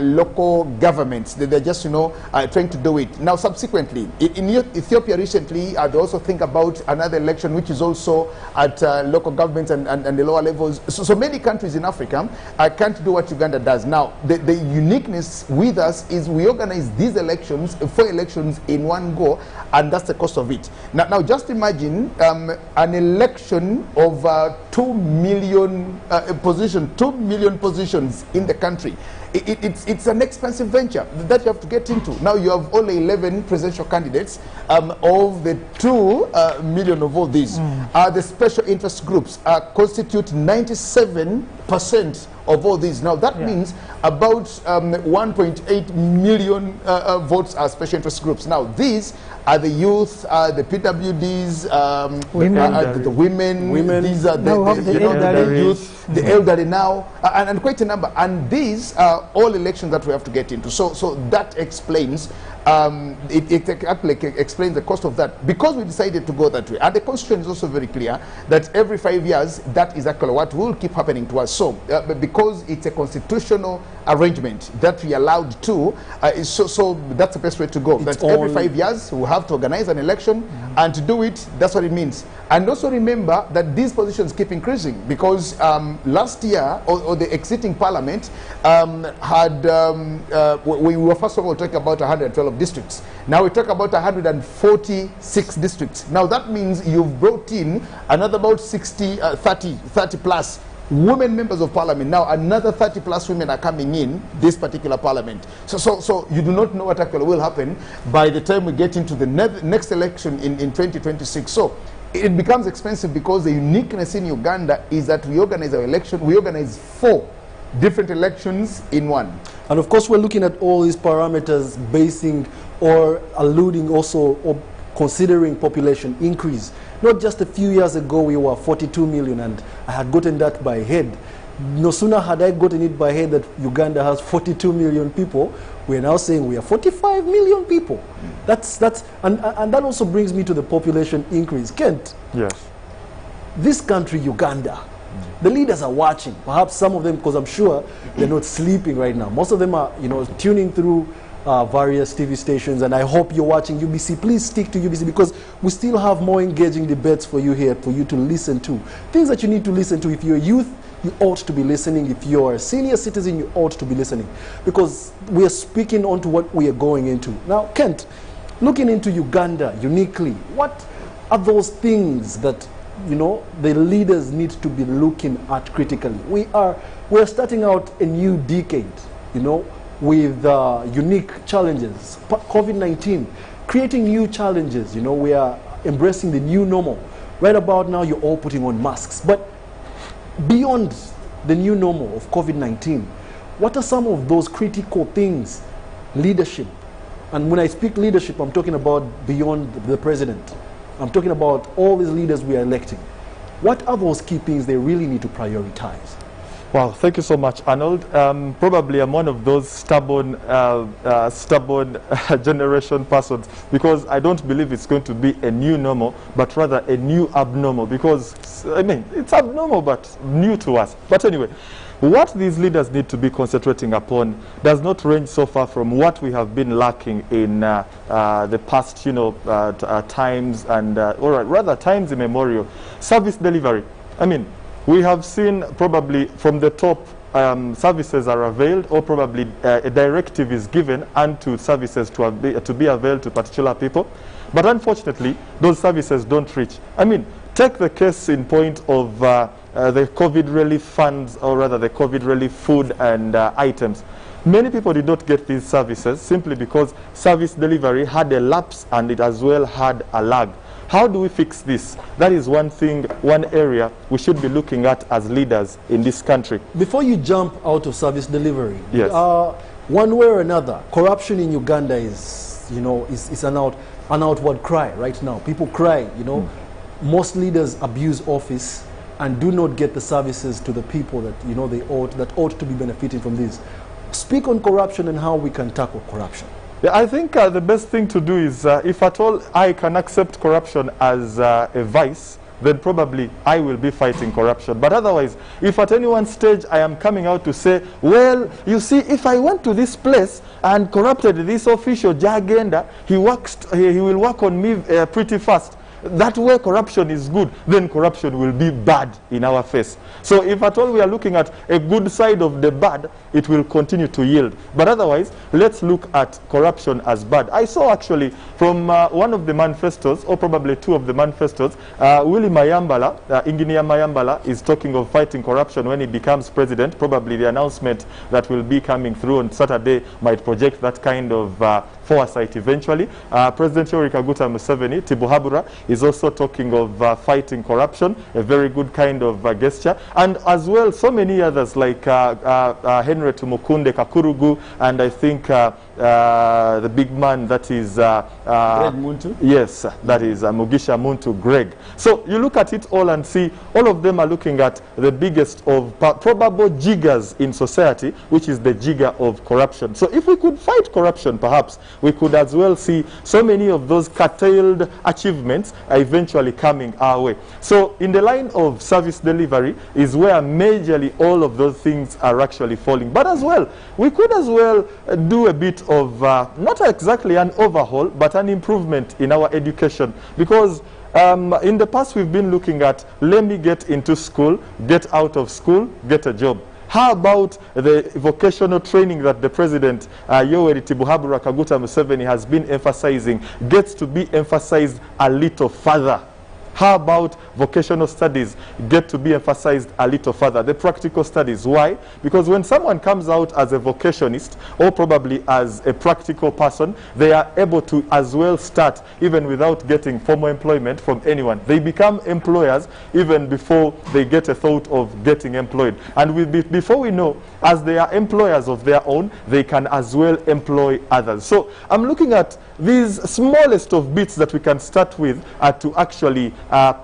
local governments. They're just, trying to do it. Now, subsequently, in Ethiopia recently, they also think about another election, which is also at local governments and the lower levels. So many countries in Africa can't do what Uganda does. Now, the uniqueness with us is we organize these elections, 4 elections in one go, and that's the cost of it. Now just imagine an election of 2 million positions in the country. it's an expensive venture that you have to get into. Now you have only 11 presidential candidates. Of the 2 million of all these, the special interest groups constitute 97% of all these. Now that means about 1.8 million votes are special interest groups. Now these are the youth, the PWDs, the women. These are the youth, the elderly now, and quite a number. And these are all elections that we have to get into. So that explains. It actually explains the cost of that, because we decided to go that way. And the constitution is also very clear that every 5 years, that is actually what will keep happening to us. So because it's a constitutional arrangement that we allowed to, so that's the best way to go. That every 5 years we have to organize an election, and to do it, that's what it means. And also remember that these positions keep increasing, because last year, or the exiting parliament we were first of all talking about 112 districts. Now we talk about 146 districts. Now that means you've brought in another about 30 plus women members of parliament. Now another 30 plus women are coming in this particular parliament. So you do not know what actually will happen by the time we get into the next election in 2026. So it becomes expensive, because the uniqueness in Uganda is that we organize our election, we organize 4 different elections in one. And of course, we're looking at all these parameters basing or alluding also or considering population increase. Not just a few years ago, we were 42 million, and I had gotten that by head. No sooner had I gotten it by head that Uganda has 42 million people, we're now saying we are 45 million people. And that also brings me to the population increase. Kent, yes, this country, Uganda, the leaders are watching. Perhaps some of them, because I'm sure they're not sleeping right now. Most of them are, tuning through various TV stations, and I hope you're watching UBC. Please stick to UBC, because we still have more engaging debates for you here, for you to listen to. Things that you need to listen to. If you're a youth, you ought to be listening. If you're a senior citizen, you ought to be listening, because we are speaking on to what we are going into. Now, Kent, looking into Uganda uniquely, what are those things that the leaders need to be looking at critically? We're starting out a new decade, with unique challenges. COVID-19, creating new challenges. We are embracing the new normal. Right about now, you're all putting on masks. But beyond the new normal of COVID-19, what are some of those critical things? Leadership. And when I speak leadership, I'm talking about beyond the president. I'm talking about all these leaders we are electing. What are those key things they really need to prioritize? Well, thank you so much, Arnold. Probably I'm one of those stubborn generation persons, because I don't believe it's going to be a new normal, but rather a new abnormal, because, it's abnormal, but new to us. But anyway, what these leaders need to be concentrating upon does not range so far from what we have been lacking in the past, times, and or rather times immemorial. Service delivery. We have seen probably from the top, services are availed, or probably a directive is given unto services to be availed to particular people. But unfortunately, those services don't reach. Take the case in point of the COVID relief funds, or rather the COVID relief food and items. Many people did not get these services simply because service delivery had a lapse, and it as well had a lag. How do we fix this? That is one thing, one area we should be looking at as leaders in this country. Before you jump out of service delivery, yes, one way or another, corruption in Uganda is an outward cry right now. People cry, Most leaders abuse office and do not get the services to the people that that ought to be benefiting from this. Speak on corruption and how we can tackle corruption. Yeah, I think the best thing to do is, if at all I can accept corruption as a vice, then probably I will be fighting corruption. But otherwise, if at any one stage I am coming out to say, well, you see, if I went to this place and corrupted this official Jagenda, he will work on me pretty fast. that way corruption is good, then corruption will be bad in our face. So if at all we are looking at a good side of the bad, it will continue to yield. But otherwise, let's look at corruption as bad. I saw actually from one of the manifestos, or probably two of the manifestos, Willie Mayambala, Engineer Mayambala, is talking of fighting corruption when he becomes president. Probably the announcement that will be coming through on Saturday might project that kind of foresight eventually. President Yoweri Kaguta Museveni, Tibuhabura, is also talking of fighting corruption, a very good kind of gesture. And as well, so many others like Henry Tumukunde Kakurugu, and I think the big man that is Greg Muntu? Yes, that is Mugisha Muntu Greg. So you look at it all and see all of them are looking at the biggest of probable jiggers in society, which is the jigger of corruption. So if we could fight corruption, perhaps we could as well see so many of those curtailed achievements are eventually coming our way. So in the line of service delivery is where majorly all of those things are actually falling. But as well, we could as well do a bit of, not exactly an overhaul, but an improvement in our education. Because in the past we've been looking at, let me get into school, get out of school, get a job. How about the vocational training that the President Yoweri Tibuhabura Kaguta Museveni has been emphasizing gets to be emphasized a little further? How about vocational studies get to be emphasized a little further? The practical studies. Why? Because when someone comes out as a vocationist or probably as a practical person, they are able to as well start even without getting formal employment from anyone. They become employers even before they get a thought of getting employed. And before we know, as they are employers of their own, they can as well employ others. So I'm looking at these smallest of bits that we can start with to actually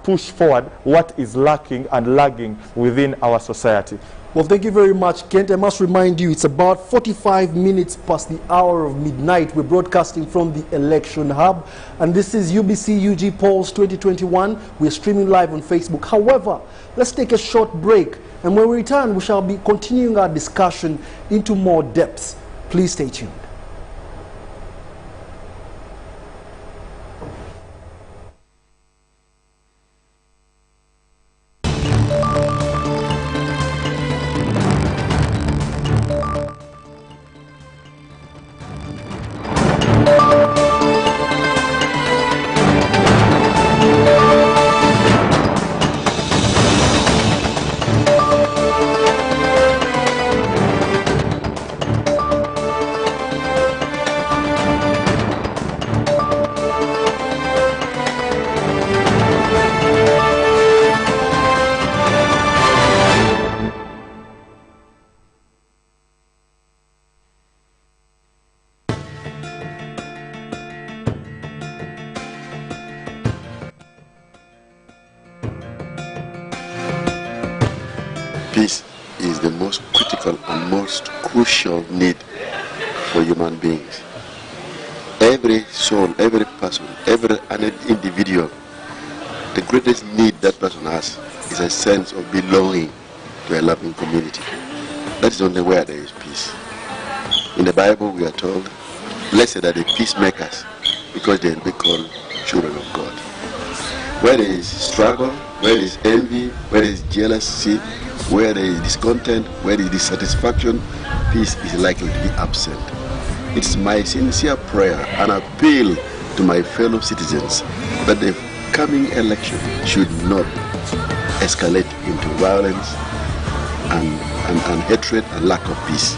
push forward what is lacking and lagging within our society. Well, thank you very much, Kent. I must remind you, it's about 45 minutes past the hour of midnight. We're broadcasting from the Election Hub, and this is UBC UG Polls 2021. We're streaming live on Facebook. However, let's take a short break, and when we return, we shall be continuing our discussion into more depths. Please stay tuned. Peace is the most critical and most crucial need for human beings. Every soul, every person, every individual, the greatest need that person has is a sense of belonging to a loving community. That is only where there is peace. In the Bible we are told, blessed are the peacemakers, because they will be called children of God. Where there is struggle, where there is envy, where there is jealousy, where there is discontent, where there is dissatisfaction, peace is likely to be absent. It's my sincere prayer and appeal to my fellow citizens that the coming election should not escalate into violence and hatred and lack of peace.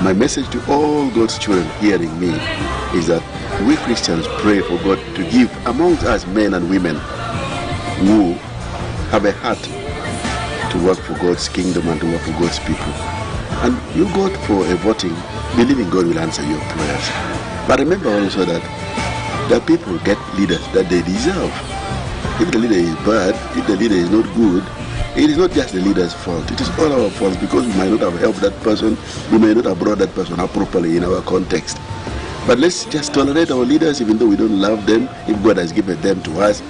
My message to all God's children hearing me is that we Christians pray for God to give amongst us men and women who have a heart to work for God's kingdom and to work for God's people. And you go for a voting, believing God will answer your prayers. But remember also that the people get leaders that they deserve. If the leader is bad, if the leader is not good, it is not just the leader's fault. It is all our fault, because we might not have helped that person, we may not have brought that person up properly in our context. But let's just tolerate our leaders, even though we don't love them, if God has given them to us,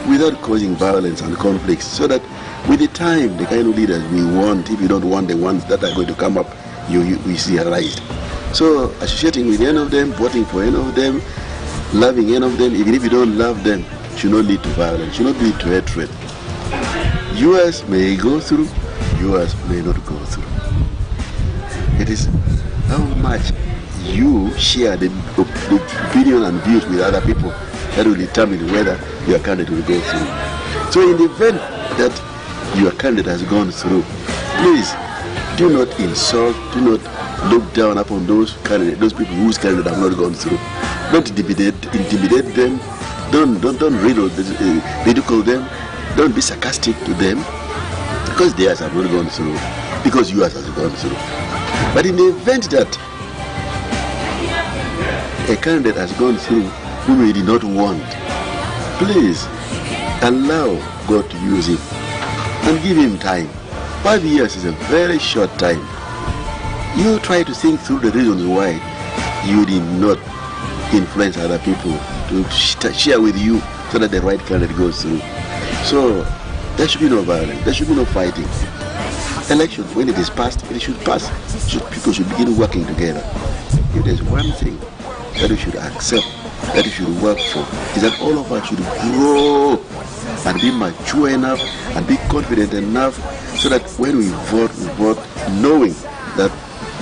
without causing violence and conflicts, so that with the time, the kind of leaders we want, if you don't want the ones that are going to come up, we see arised. So associating with any of them, voting for any of them, loving any of them, even if you don't love them, should not lead to violence, should not lead to hatred. US may go through, US may not go through. It is how much you share the opinion and views with other people that will determine whether your candidate will go through. So in the event that your candidate has gone through, please do not insult, do not look down upon those candidates, those people whose candidate have not gone through. Don't intimidate them. Don't ridicule them. Don't be sarcastic to them because theirs have not gone through, because yours has gone through. But in the event that a candidate has gone through whom we did not want, please allow God to use him and give him time. 5 years is a very short time. You try to think through the reasons why you did not influence other people to share with you so that the right candidate goes through. So there should be no violence, there should be no fighting. Election, when it is passed, it should pass. People should begin working together. If there's one thing that we should accept, that we should work for, is that all of us should grow and be mature enough and be confident enough so that when we vote knowing that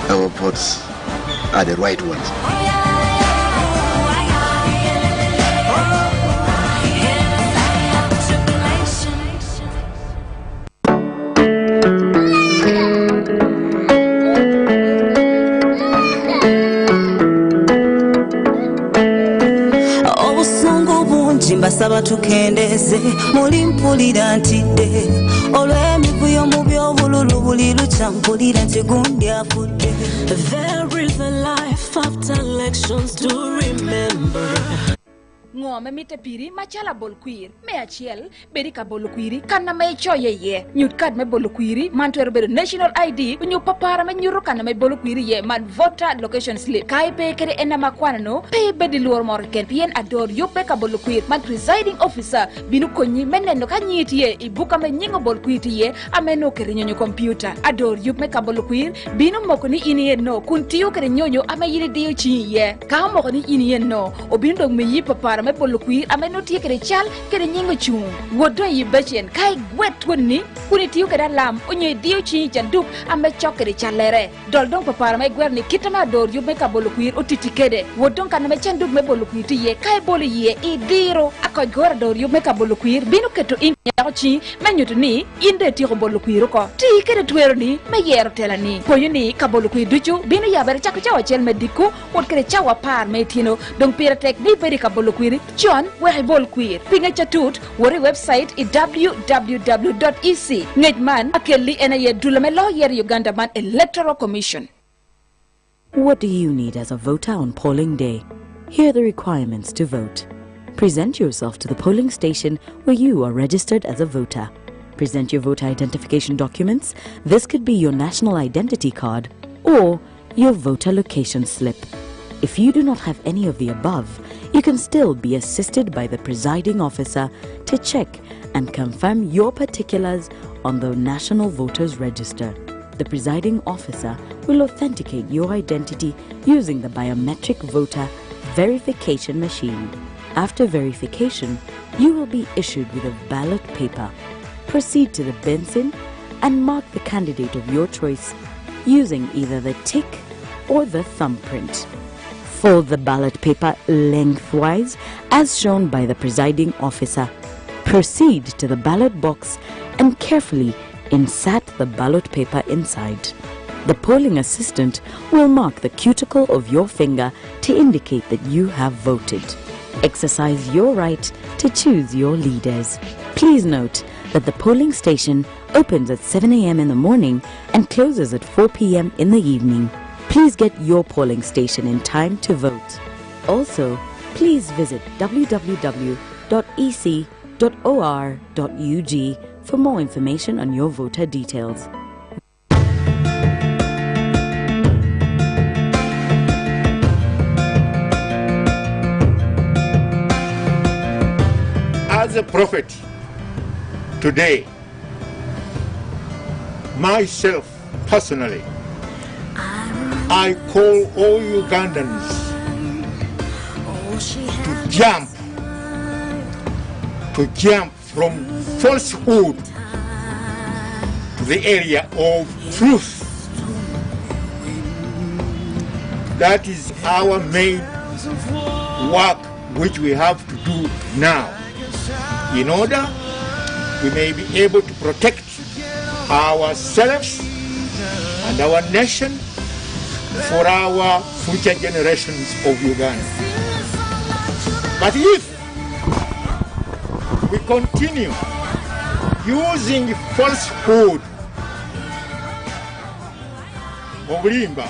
our votes are the right ones. Mbasaba tukendeze muli mpulira ntidde olw'emivuyo mu by'obululu buli lukya mpulira nti gundi afudde. There is a life after elections to remember. Ngome mite piri machala bolquir me achiel berika bolquiri kana me choye ye nyut kad me bolquiri man to ber national ID nyu papara me nyuru kana me bolquiri ye man voter location slip kai pe kere enama kwanano pe bedi luor morken pien ador yope ka bolquir man presiding officer binu konyi menendo kanyiti ye ibuka me nyingo bolquiti ye ameno kere nyonyo computer ador yup me ka bolquir binu mokoni ini ye no kuntiyo kere nyonyo ame yiri dio chi ye ka mokoni ini ye no obindo me yi papara me bolquir ameno tie kere chal kere nyingo chung wodo yi bechen kai gwet woni kuni tiyo kere lam onye dio chi janduk ame chokere chalere doldong papara me gwerni kitama dor yup me ka bolquir otiti kede wodon kana me chanduk me bolquir tiye kai bolu ye idiro akoj gora dor yup me ka bolquir binu keto in yachi menyuto ni inde tiyo bolquir ko ti kere twero ni me yero telani poyo ni ka bolquir duchu binu yabere chako chawa chel mediku wot kere chawa par me tino dong pira tek ni beri ka bolquir John wehi bolquir pinga chatut wori website www.ec ngejman akelli enaye dulame lawyer Uganda man Electoral Commission. What do you need as a voter on polling day? Here are the requirements to vote. Present yourself to the polling station where you are registered as a voter. Present your voter identification documents. This could be your national identity card or your voter location slip. If you do not have any of the above, you can still be assisted by the presiding officer to check and confirm your particulars on the National Voters Register. The presiding officer will authenticate your identity using the biometric voter verification machine. After verification, you will be issued with a ballot paper. Proceed to the Benson and mark the candidate of your choice using either the tick or the thumbprint. Fold the ballot paper lengthwise as shown by the presiding officer. Proceed to the ballot box and carefully insert the ballot paper inside. The polling assistant will mark the cuticle of your finger to indicate that you have voted. Exercise your right to choose your leaders. Please note that the polling station opens at 7 a.m. in the morning and closes at 4 p.m. in the evening. Please get your polling station in time to vote. Also, please visit www.ec.or.ug for more information on your voter details. As a prophet, today, myself personally, I call all Ugandans to jump to jump from falsehood to the area of truth. That is our main work which we have to do now, in order we may be able to protect ourselves and our nation for our future generations of Uganda. But if we continue using falsehood, obulimba,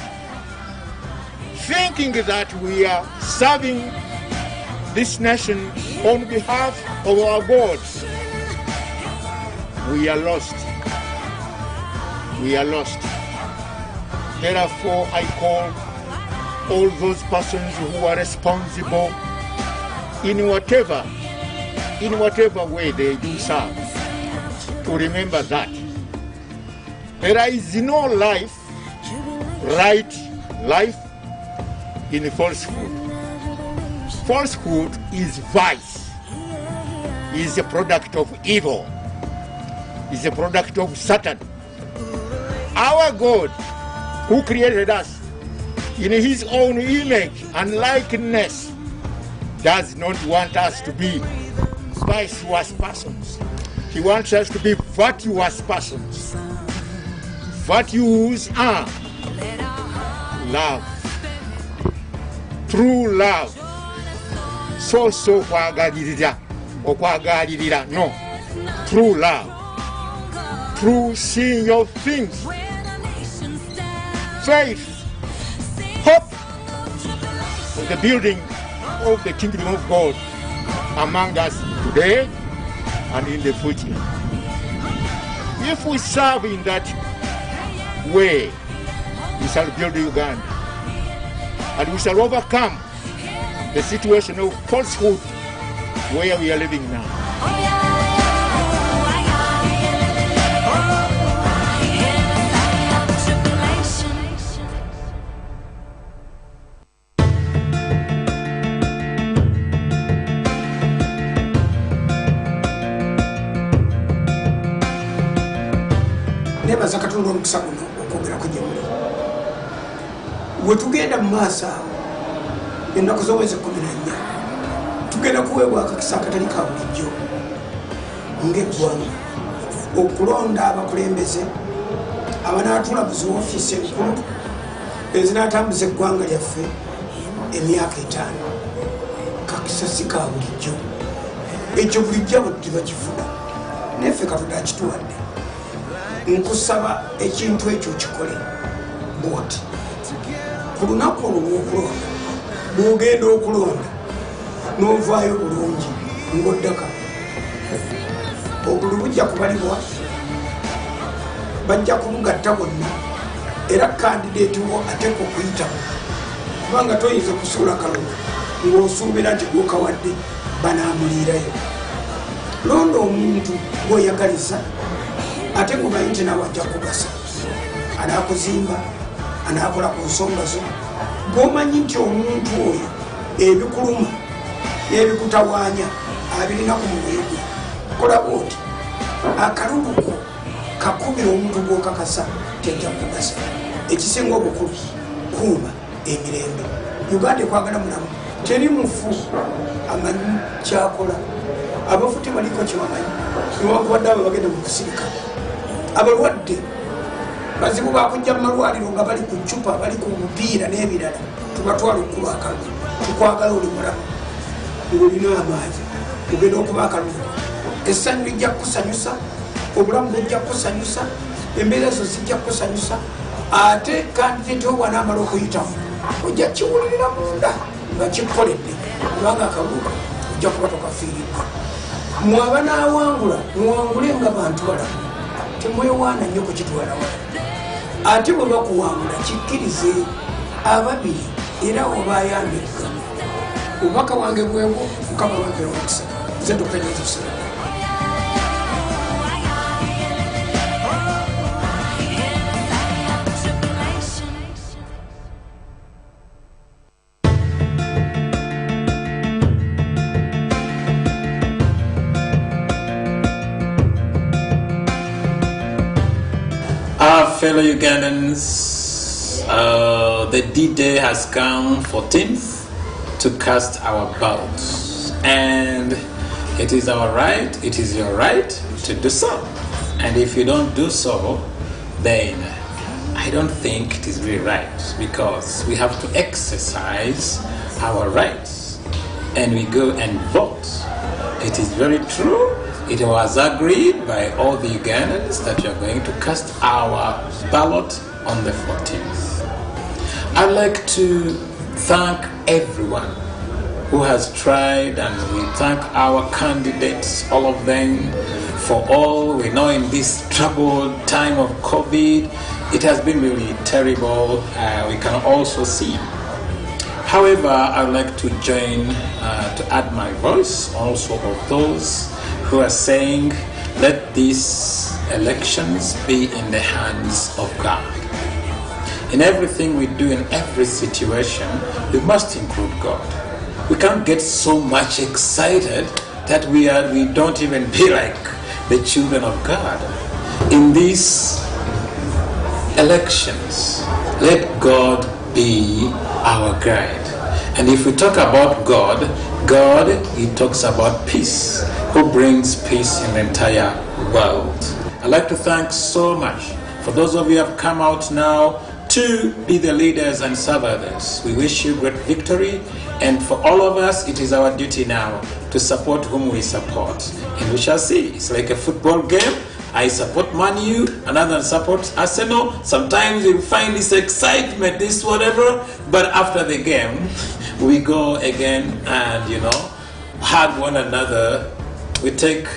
thinking that we are serving this nation on behalf of our gods, we are lost. We are lost. Therefore, I call all those persons who are responsible in whatever way they do serve to remember that there is no life, right life, in falsehood. Falsehood is vice, is a product of evil, is a product of Satan. Our God, who created us in his own image and likeness, does not want us to be virtuous persons. He wants us to be virtuous persons. Virtues are love, true love. So okwagalirira, no, true love, true seeing of things, faith, hope for the building of the kingdom of God among us today and in the future. If we serve in that way, we shall build Uganda and we shall overcome the situation of falsehood where we are living now. Nebaza Katonda omukisa guno okwogerako gye muli. We tugenda mu maaso ennaku z'omwezi 14 tugenda kuweebwa akakisa akatali ka bulijjo ng'eggwanga okulonda abakulembeze abanaatuula mu ziwoofiisi enkulu ezinaatambuza eggwanga lyaffe emyaka 5. kakisa si ka bulijjo, ekyo bulijjo abo tebakifuna, naffe Katonda akituwadde. Nkusaba ekintu ekyo kikole bwoti. Ku lunaku olwo lw'okulonda, bw'ogenda okulonda n'ovaayo bulungi ng'oddaka, obululu bujja kubalibwa, bajja kubugatta bonna, era kandideeti wo ateeka okuyitamu, kubanga toyinza kusuula kalulu ng'osuubira nti gw'okawadde banaamuliirayo. Londa omuntu gw'oyagaliza ate ng'omanyi nti nawe ajja kugasa, anaakuzimba, anaakola ku nsonga zo, gw'omanyi nti omuntu oyo ebikuluma n'ebikutawaanya abirina ku mubiri gwe. Kola bw'oti, akalulu ko kakubira omuntu gw'okakasa tejja kugasa. Ekisinga obukulu, kuuma emirembe. Uganda ekwagala mulamu, teri mufu amanyi kyakola. Abafu tebaliko kyebamanyi, newankubadde abo bagenda mu kusirika. Abalwadde bazibu bakujja mu malwaliro nga bali ku ccupa, bali ku mupiira n'ebirala, tubatwala okuba akalulu. Tukwagala oli mulamu, ng'olina amaanyi, ogenda okuba akalulu. Essanyu lijja kukusanyusa, obulamu bujja kukusanyusa, embeera zo zijja kukusanyusa, ate kandi te bw'anaamala okuyitamu ojja kiwulirira munda nga kikukoledde, kubanga akalulu ojja kuba tokafiiriddwa. Mmwe abanaawangula muwangule nga bantu balamu, temwewaana nnyo kukitwala wala. Ate bwe bakuwangula kikkirize ababiri era obaayambika. Obubaka wange bwebwo, Mukama bampera omukisa. Nze Dr. Joseph. fellow Ugandans, the D-Day has come 14th to cast our ballots, and it is our right, it is your right to do so. And if you don't do so, then I don't think it is really right, because we have to exercise our rights and we go and vote. It is very true. It was agreed by all the Ugandans that we are going to cast our ballot on the 14th. I'd like to thank everyone who has tried, and we thank our candidates, all of them, for all we know in this troubled time of COVID. It has been really terrible, we can also see. However, I'd like to join, to add my voice also of those who are saying, let these elections be in the hands of God. In everything we do, in every situation, we must include God. We can't get so much excited that we don't even be like the children of God. In these elections, let God be our guide. And if we talk about God, He talks about peace, who brings peace in the entire world. I'd like to thank so much for those of you who have come out now to be the leaders and serve others. We wish you great victory, and for all of us, it is our duty now to support whom we support. And we shall see. It's like a football game. I support Man U, another supports Arsenal. Sometimes you find this excitement, this whatever, but after the game, we go again and, hug one another. We take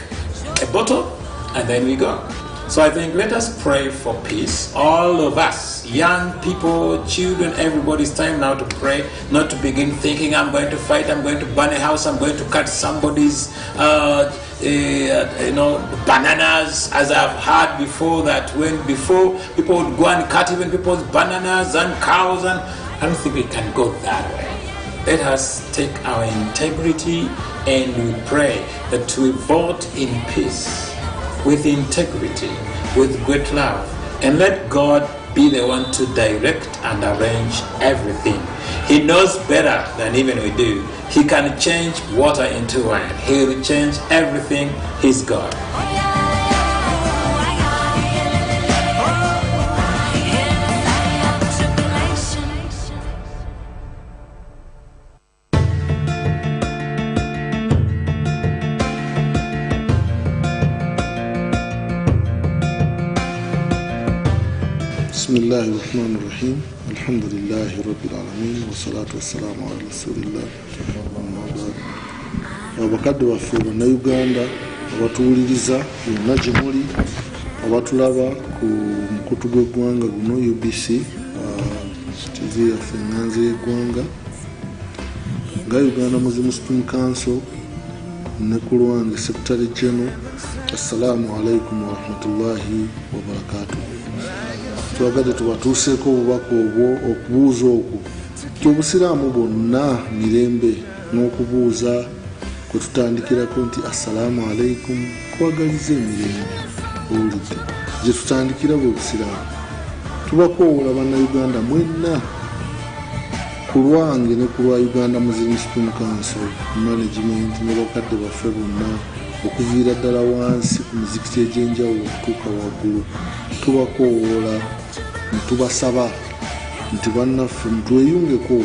a bottle and then we go. So I think let us pray for peace. All of us, young people, children, everybody, it's time now to pray, not to begin thinking, I'm going to fight, I'm going to burn a house, I'm going to cut somebody's bananas, as I've heard before, that before people would go and cut even people's bananas and cows, and I don't think we can go that way. Let us take our integrity and we pray that we vote in peace, with integrity, with great love, and let God be the one to direct and arrange everything. He knows better than even we do. He can change water into wine. He will change everything. He's God. بسم الله الرحمن الرحيم الحمد لله رب العالمين والصلاة والسلام على رسول الله. Abakadde baffe bonna Uganda abatuwuliriza bonna gye muli, abatulaba ku mukutu gw'eggwanga guno UBC TV yaffe enganzi y'eggwanga nga Uganda Muslim Student Council ne ku lwange Secretary General, assalamu alaikum wa rahmatullahi wa barakatuh. Twagadde tubatuuseeko obubaka obwo okubuuza okwo ky'obusiraamu bonna mirembe n'okubuuza kwe tutandikirako nti assalamu alaikum, kwagaliza emirembe owulidde gye tutandikira bwe busiraamu. Tubakoowola bannayuganda mwenna ku lwange ne ku lwa Uganda Muslim Student Council management ne bakadde baffe bonna okuviira ddala wansi ku mizikiti egy'enjawulo okutuuka waggulu. Tubakoowola ne tubasaba nti bannaffe mutweyungeko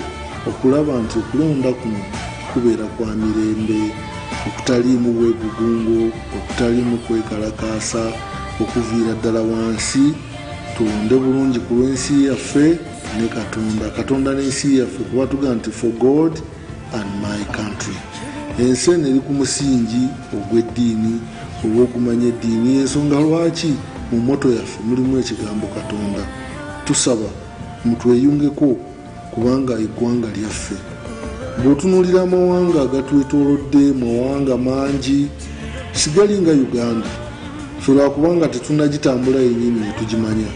okulaba nti okulonda kuno kubeera kwa mirembe, okutaliimu bwegugungo, okutaliimu kwekalakaasa, okuviira ddala wansi. Tulonde bulungi ku lw'ensi yaffe ne Katonda n'ensi yaffe, kuba tugaa nti for God and my country. Ensi eno eri ku musingi ogw'eddiini, olw'okumanya eddiini. Ensonga lwaki mu mmoto yaffe mulimu ekigambo Katonda. Tusaba mutweyungeko kubanga eggwanga lyaffe. Bw'otunuulira amawanga agatwetoolodde, mawanga mangi, sigali nga Uganda. Ffe kubanga tetunnagitambula yennyini ne tugimanya.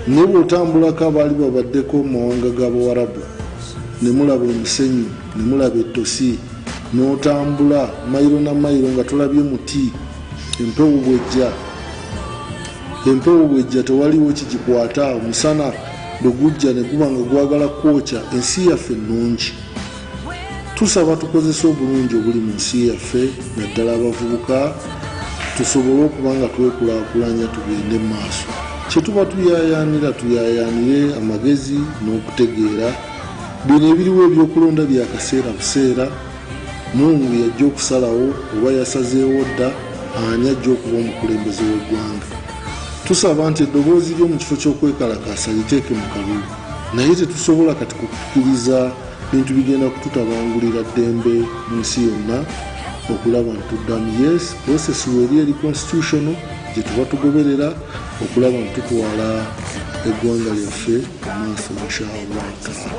Ne bw'otambulako abaali babaddeko mu mawanga g'Abawarabu, ne mulaba omusenyu, ne mulaba ettosi, n'otambula mayiro na mayiro nga tolabye muti, empewo bw'ejja empewo bwejja tewaliwo kigikwata omusana bwe gujja ne guba nga gwagala kwokya ensi yaffe ennungi. Tusaba tukozesa obulungi obuli mu nsi yaffe naddala abavubuka tusobole okuba nga twekulaakulanya tugende mu maaso. Kye tuba tuyaayaanira tuyaayaanire amagezi n'okutegeera. Bino ebiriwo ebyokulonda bya kaseera buseera. Mungu yajja okusalawo oba yasazeewo dda ani ajja okuba omukulembeze w'eggwanga. Tusaba nti eddoboozi ly'omu kifo ky'okwekalakaasa liteeke mu kalulu, naye tetusobola kati kukkiriza bintu bigenda kututabangulira ddembe mu nsi yonna okulaba nti tuddamu. Yes, process weri eri constitutional gye tuba tugoberera okulaba nti tutwala eggwanga lyaffe mu maaso inshallah taala.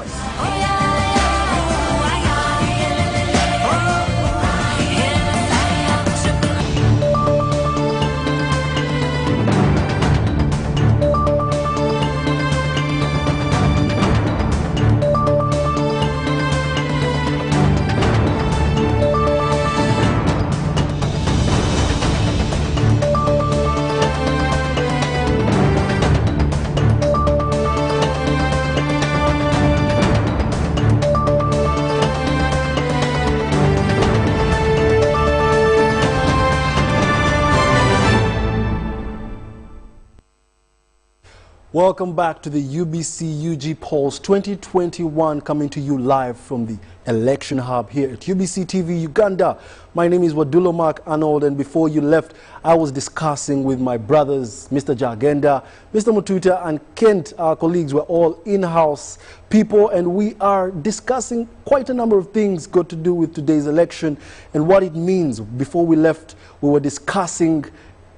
Welcome back to the UBC UG Polls 2021, coming to you live from the election hub here at UBC TV Uganda. My name is Wadulo Mark Arnold, and before you left, I was discussing with my brothers, Mr. Jagenda, Mr. Mututa, and Kent. Our colleagues were all in-house people, and we are discussing quite a number of things got to do with today's election and what it means. Before we left, we were discussing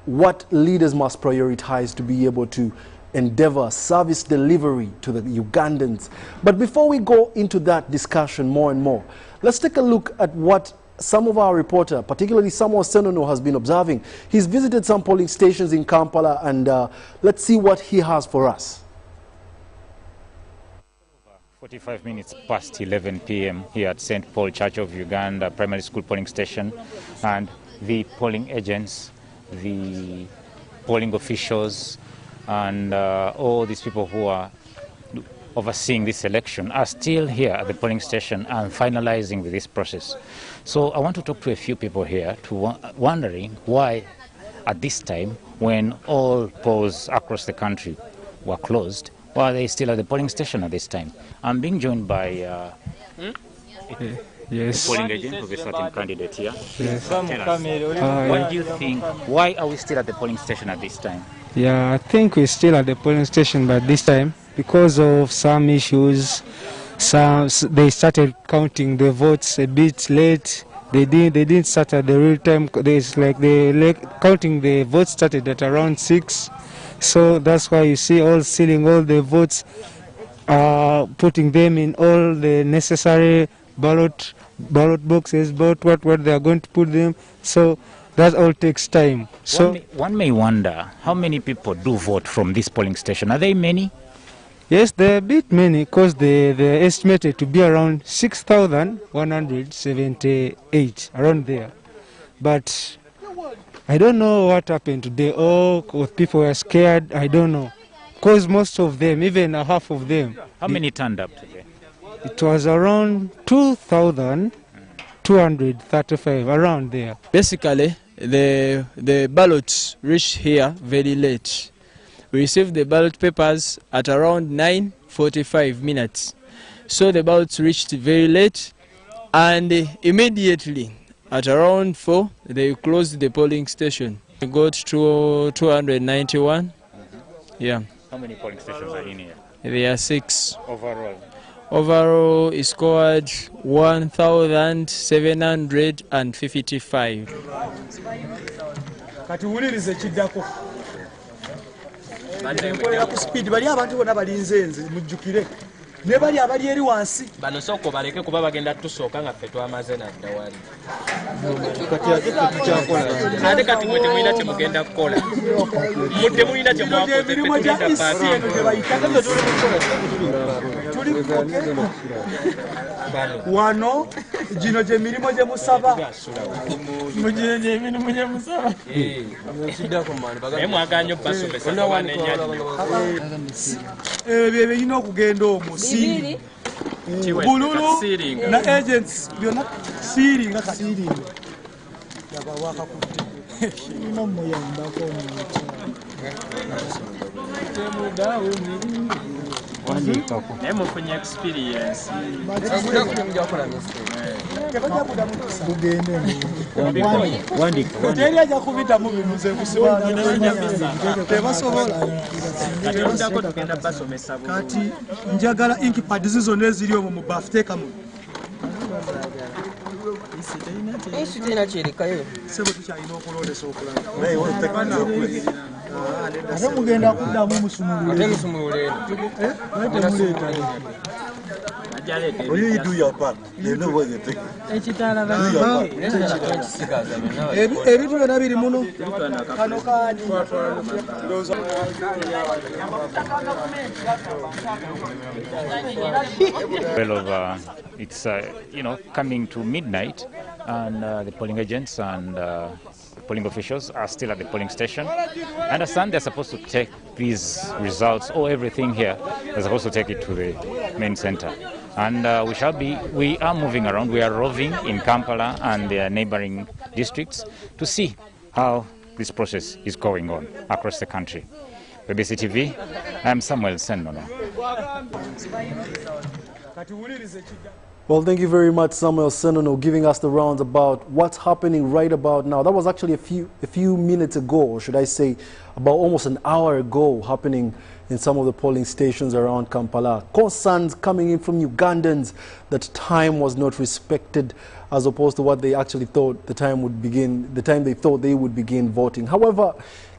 what leaders must prioritize to be able to endeavor service delivery to the Ugandans. But before we go into that discussion more and more, let's take a look at what some of our reporter, particularly Samuel Senono, has been observing. He's visited some polling stations in Kampala, and let's see what he has for us. 45 minutes past 11 p.m. here at St. Paul Church of Uganda Primary School polling station, and the polling agents, the polling officials, and all these people who are overseeing this election are still here at the polling station and finalizing with this process. So I want to talk to a few people here wondering why at this time, when all polls across the country were closed, why are they still at the polling station at this time? I'm being joined by yes, polling agent of a certain candidate here. Yes. Tell us, what do you think, why are we still at the polling station at this time? Yeah, I think we're still at the polling station, but this time, because of some issues, they started counting the votes a bit late. They didn't start at the real time. There's like counting the votes started at around 6, so that's why you see all sealing all the votes, putting them in all the necessary ballot boxes, what they are going to put them. So that all takes time. So one may wonder, how many people do vote from this polling station? Are they many? Yes, they're a bit many, because they're estimated to be around 6,178, around there. But I don't know what happened today, or if people were scared, I don't know. Because most of them, even half of them. How many turned up today? It was around 2,235, around there. Basically, the ballots reached here very late. We received the ballot papers at around 9:45 minutes. So the ballots reached very late, and immediately at around 4, they closed the polling station. We got to 291. Yeah. How many polling stations are in here? There are 6. Overall? Overall, it scored 1,755. Katuwulirize kiddako. Nze nkolera ku speed bali abantu bonna balinze nze mujjukire. ne bali abali eri wansi bano soko baleke kuba bagenda tusooka nga ffe twamaze nadda wali ate kati mwe temulina temugenda kukola temulina temwakoze emirimu gya isi eno tebayita wano gino gye mirimu gye musaba naye mwaganya obbasomesa ebyo birina okugenda omwo bululu na agents byonna siiringa kasiiringa yaba wakakutte ino muyambako naye mufunye experience teri ajja kubitamu bimuze tebasobola kati njagala inkipad zizona eziri omwo mu bafu teekamu tena kyerekayo sebo tukyalina okulondesa okulala ate mugenda kuddamu musumulule ebintu byonna biri muno kano kaani it's coming to midnight, and the polling agents and polling officials are still at the polling station. I understand they're supposed to take these results or everything here. They're supposed to take it to the main center, and we are moving around. We are roving in Kampala and their neighboring districts to see how this process is going on across the country. BBC TV, I'm Samuel Sennono. Well, thank you very much, Samuel Senono, giving us the rounds about what's happening right about now. That was actually a few minutes ago, or should I say, about almost an hour ago, happening in some of the polling stations around Kampala. Concerns coming in from Ugandans that time was not respected, as opposed to what they actually thought the time they thought they would begin voting. However,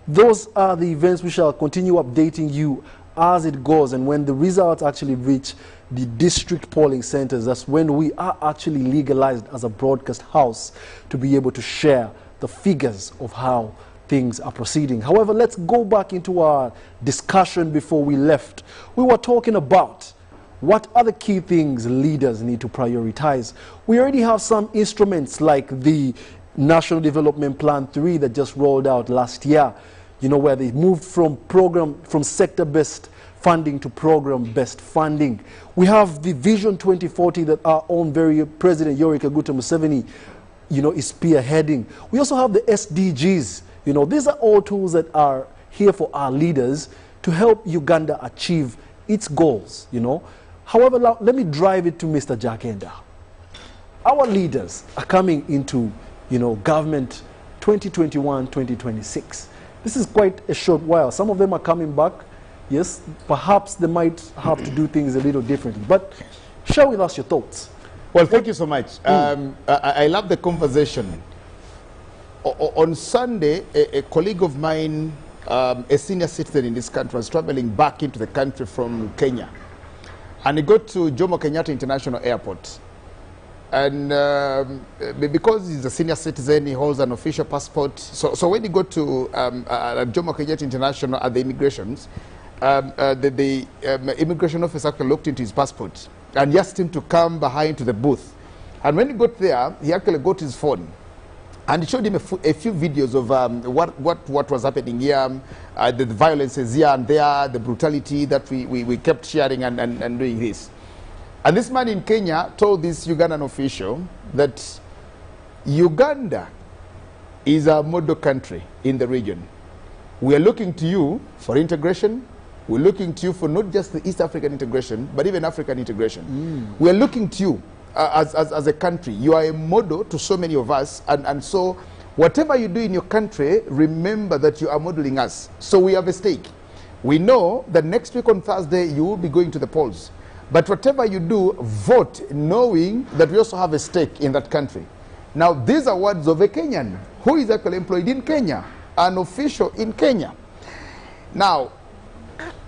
those are the events we shall continue updating you as it goes, and when the results actually reach the district polling centers, that's when we are actually legalized as a broadcast house to be able to share the figures of how things are proceeding. However, let's go back into our discussion before we left. We were talking about what are the key things leaders need to prioritize. We already have some instruments like the National Development Plan 3 that just rolled out last year, where they moved from sector-based funding to program-based funding. We have the Vision 2040 that our own very President Yoweri Kaguta Museveni, is spearheading. We also have the SDGs. These are all tools that are here for our leaders to help Uganda achieve its goals. However, let me drive it to Mr. Jakenda. Our leaders are coming into, government 2021-2026. This is quite a short while. Some of them are coming back. Yes, perhaps they might have to do things a little differently. But share with us your thoughts. Well, thank you so much. I love the conversation. On Sunday, a colleague of mine, a senior citizen in this country, was traveling back into the country from Kenya. And he got to Jomo Kenyatta International Airport. And because he's a senior citizen, he holds an official passport. So when he got to Jomo Kenyatta International at the immigrations, the immigration officer actually looked into his passport and asked him to come behind to the booth. And when he got there, he actually got his phone and showed him a few videos of what was happening here, the violences here and there, the brutality that we kept sharing and doing this. And this man in Kenya told this Ugandan official that Uganda is a model country in the region. We are looking to you for integration. We're looking to you for not just the East African integration, but even African integration. We are looking to you as a country. You are a model to so many of us. And so whatever you do in your country, remember that you are modeling us. So we have a stake. We know that next week on Thursday, you will be going to the polls. But whatever you do, vote knowing that we also have a stake in that country. Now, these are words of a Kenyan who is actually employed in Kenya, an official in Kenya. Now,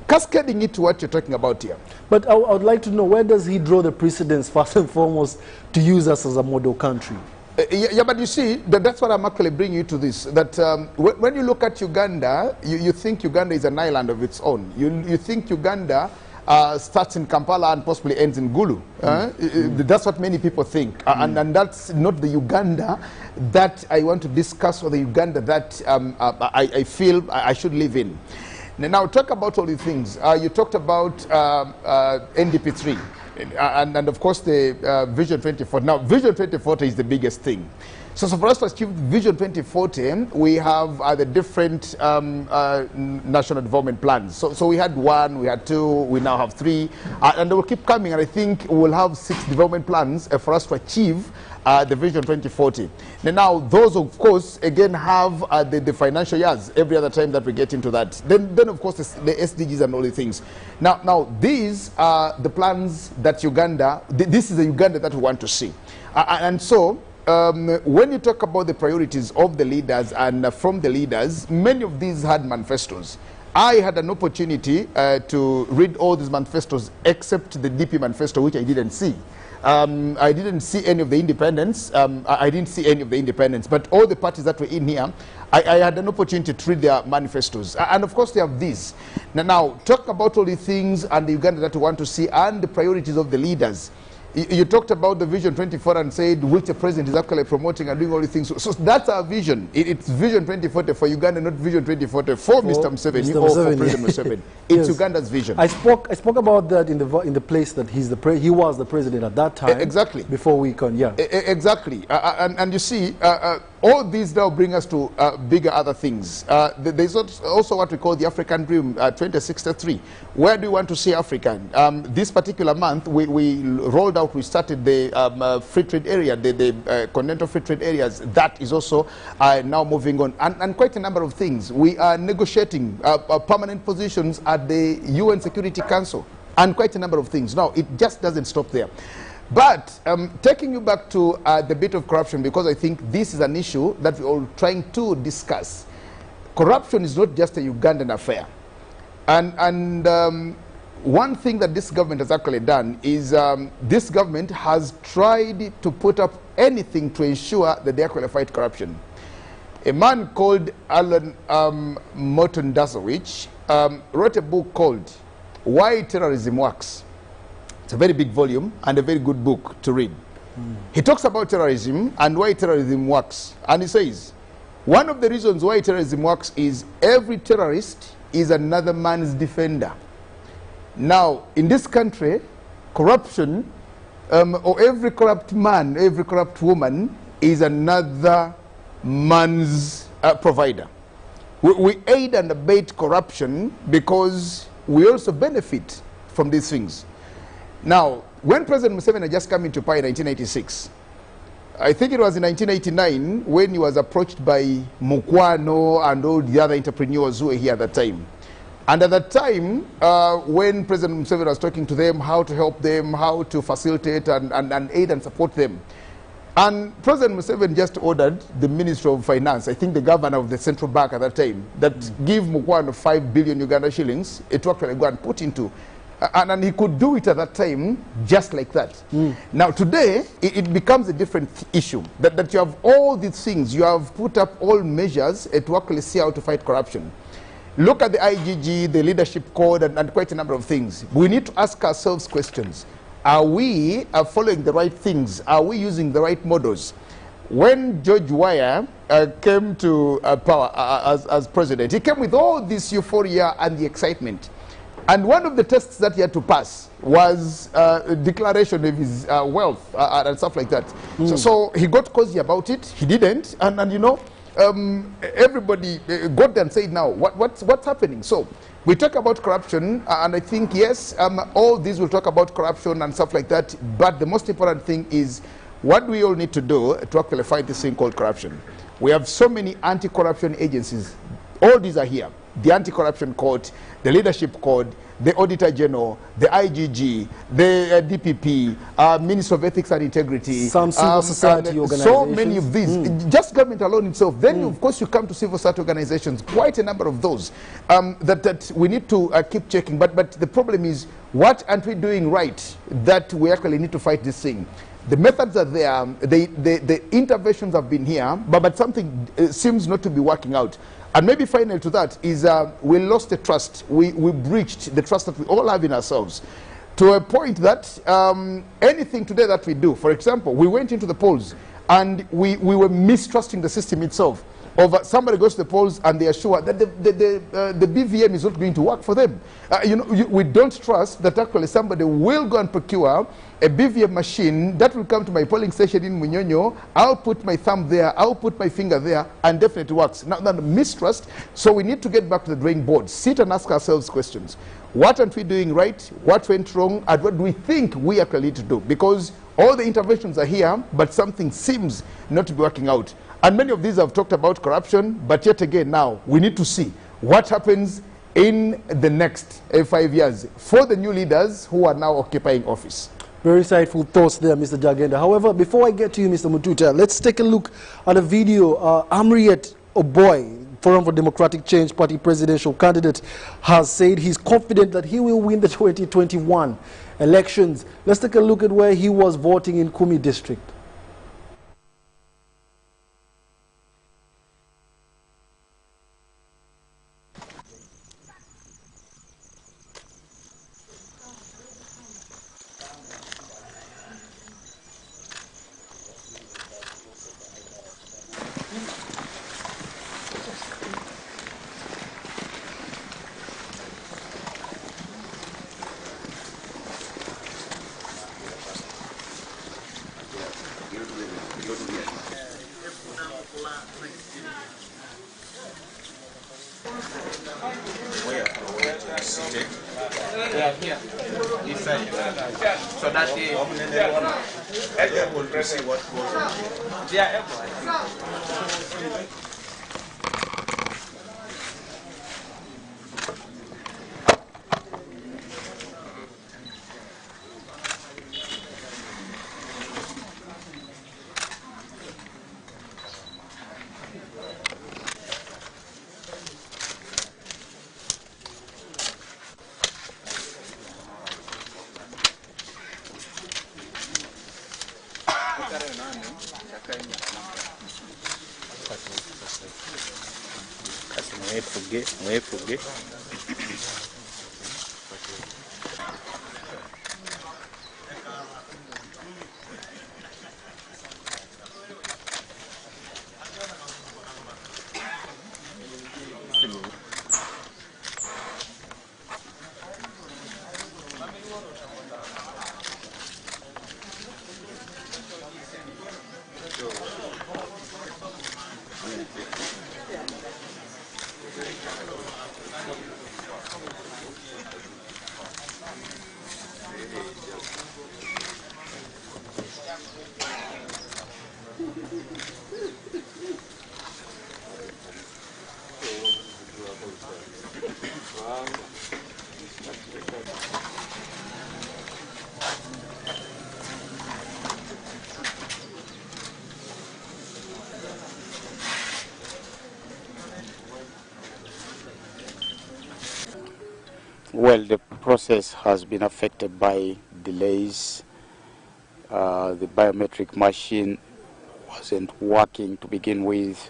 cascading it to what you're talking about here. But I would like to know, where does he draw the precedence, first and foremost, to use us as a model country? Yeah, but you see, that's what I'm actually bringing you to this, that when you look at Uganda, you think Uganda is an island of its own. You think Uganda starts in Kampala and possibly ends in Gulu. That's what many people think. And that's not the Uganda that I want to discuss, or the Uganda that I feel I should live in. Now, talk about all these things. You talked about NDP3 and of course the Vision 2040. Now, Vision 2040 is the biggest thing. So for us to achieve Vision 2040, we have the different national development plans. So we had 1, we had 2, we now have 3, and they will keep coming. And I think we'll have 6 development plans for us to achieve the Vision 2040. Now, those, of course, again have the financial years every other time that we get into that. Then of course, the SDGs and all the things. Now these are the plans that Uganda, this is the Uganda that we want to see. And so, when you talk about the priorities of the leaders and from the leaders, many of these had manifestos. I had an opportunity to read all these manifestos except the DP manifesto, which I didn't see. I didn't see any of the independents. I didn't see any of the independents, but all the parties that were in here, I had an opportunity to read their manifestos. And of course, they have these. Now, talk about all the things and the Uganda that we want to see and the priorities of the leaders. You talked about the Vision 24 and said which the president is actually promoting and doing all these things. So that's our vision. It's Vision 2040 for Uganda, not Vision 2040 for Mr. Museveni or for President Museveni. It's Uganda's vision. I spoke about that in the place that he was the president at that time. Exactly. Before we can, exactly. And you see, all these now bring us to bigger other things. There's also what we call the African Dream 2063. Where do we want to see Africa? This particular month, we rolled out, we started the free trade area, the continental free trade areas. That is also now moving on. And quite a number of things. We are negotiating permanent positions at the UN Security Council and quite a number of things. Now, it just doesn't stop there. But taking you back to the bit of corruption, because I think this is an issue that we're all trying to discuss. Corruption is not just a Ugandan affair. And one thing that this government has actually done is this government has tried to put up anything to ensure that they actually fight corruption. A man called Alan Morton Dasowich wrote a book called Why Terrorism Works. It's a very big volume and a very good book to read. He talks about terrorism and why terrorism works. And he says, one of the reasons why terrorism works is every terrorist is another man's defender. Now, in this country, corruption, or every corrupt man, every corrupt woman is another man's provider. We aid and abet corruption because we also benefit from these things. Now, when President Museveni had just come into power in 1986, I think it was in 1989 when he was approached by Mukwano and all the other entrepreneurs who were here at that time. And at that time, when President Museveni was talking to them, how to help them, how to facilitate and aid and support them, and President Museveni just ordered the Ministry of Finance, I think the governor of the central bank at that time, that give Mukwano 5 billion Uganda shillings, it actually go and put into. And he could do it at that time just like that. Now today, it becomes a different issue. That you have all these things, you have put up all measures to actually see how to fight corruption. Look at the IGG, the leadership code, and quite a number of things. We need to ask ourselves questions. Are we following the right things? Are we using the right models? When George Weah came to power as president, he came with all this euphoria and the excitement. And one of the tests that he had to pass was a declaration of his wealth and stuff like that. So he got cozy about it. He didn't. And you know, everybody got there and said, now, what's happening? So we talk about corruption, and I think, yes, all these will talk about corruption and stuff like that. But the most important thing is what we all need to do to actually fight this thing called corruption. We have so many anti-corruption agencies. All these are here. the Anti-Corruption Court, the Leadership Code, the Auditor General, the IGG, the DPP, Minister of Ethics and Integrity, some civil society organizations. So many of these, just government alone itself. Then, of course, you come to civil society organizations, quite a number of those that we need to keep checking. But the problem is, what aren't we doing right that we actually need to fight this thing? The methods are there, the interventions have been here, but something seems not to be working out. And maybe final to that is we lost the trust. We breached the trust that we all have in ourselves, to a point that anything today that we do, for example, we went into the polls and we were mistrusting the system itself. Somebody goes to the polls and they are sure that the BVM is not going to work for them. We don't trust that actually somebody will go and procure a BVM machine that will come to my polling station in Munyonyo. I'll put my thumb there, I'll put my finger there, and definitely works. Now, mistrust, so we need to get back to the drawing board, sit and ask ourselves questions. What aren't we doing right? What went wrong? And what do we think we actually need to do? Because all the interventions are here, but something seems not to be working out. And many of these have talked about corruption, but yet again now, we need to see what happens in the next 5 years for the new leaders who are now occupying office. Very insightful thoughts there, Mr. Jagenda. However, before I get to you, Mr. Mututa, let's take a look at a video. Amriet Oboy, Forum for Democratic Change Party presidential candidate, has said he's confident that he will win the 2021 elections. Let's take a look at where he was voting in Kumi district. Yeah, here. This side. So that everyone will see what goes on. Yeah, everyone. Mwefuge. Well, the process has been affected by delays. The biometric machine wasn't working to begin with,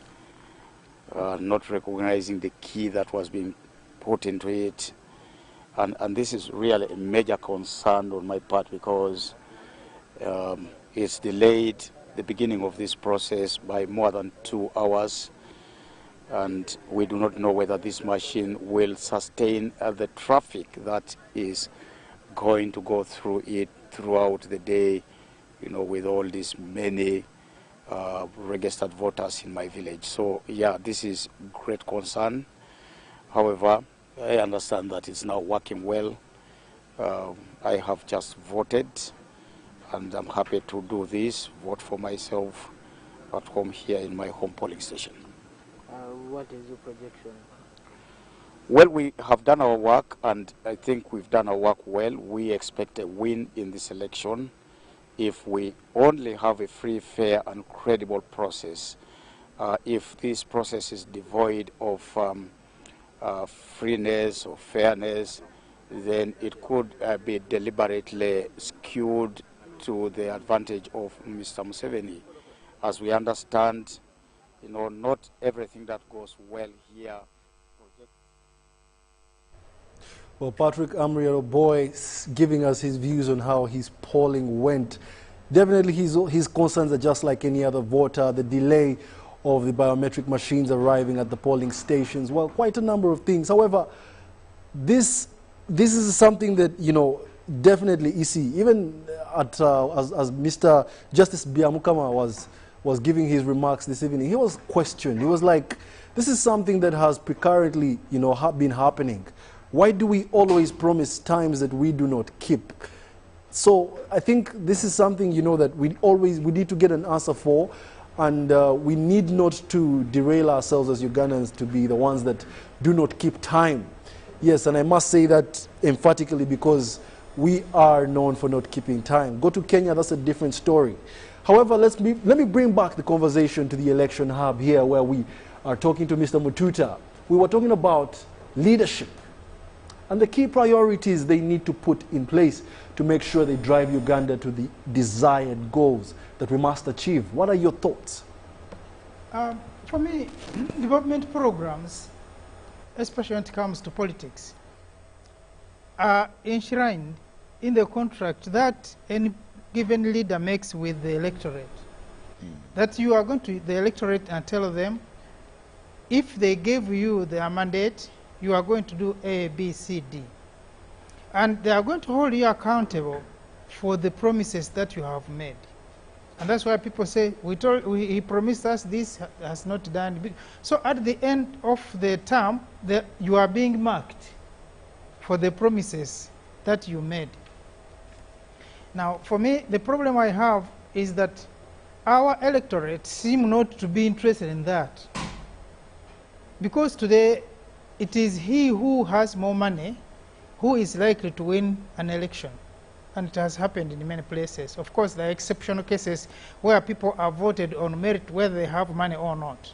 not recognizing the key that was being put into it. And this is really a major concern on my part because it's delayed the beginning of this process by more than 2 hours. And we do not know whether this machine will sustain the traffic that is going to go through it throughout the day, you know, with all these many registered voters in my village. So, yeah, this is great concern. However, I understand that it's now working well. I have just voted, and I'm happy to do this, vote for myself at home here in my home polling station. What is your projection? Well, we have done our work, and I think we've done our work well. We expect a win in this election if we only have a free, fair, and credible process. If this process is devoid of freeness or fairness, then it could be deliberately skewed to the advantage of Mr. Museveni. As we understand, not everything that goes well here. Well, Patrick Amriel Boy giving us his views on how his polling went. Definitely his concerns are just like any other voter, the delay of the biometric machines arriving at the polling stations. Well, quite a number of things. However, this is something that, definitely EC, even as Mr. Justice Biamukama was giving his remarks this evening, he was questioned. He was like, this is something that has currently, been happening. Why do we always promise times that we do not keep? So I think this is something, that we need to get an answer for, and we need not to derail ourselves as Ugandans to be the ones that do not keep time. Yes, and I must say that emphatically because we are known for not keeping time. Go to Kenya, that's a different story. However, let me bring back the conversation to the election hub here where we are talking to Mr. Mututa. We were talking about leadership and the key priorities they need to put in place to make sure they drive Uganda to the desired goals that we must achieve. What are your thoughts? For me, development programs, especially when it comes to politics, are enshrined in the contract that any given leader makes with the electorate. That you are going to the electorate and tell them, if they give you their mandate, you are going to do A, B, C, D. And they are going to hold you accountable for the promises that you have made. And that's why people say, he promised us this, has not done. So at the end of the term, you are being marked for the promises that you made. Now, for me, the problem I have is that our electorate seem not to be interested in that. Because today, it is he who has more money who is likely to win an election. And it has happened in many places. Of course, there are exceptional cases where people are voted on merit whether they have money or not.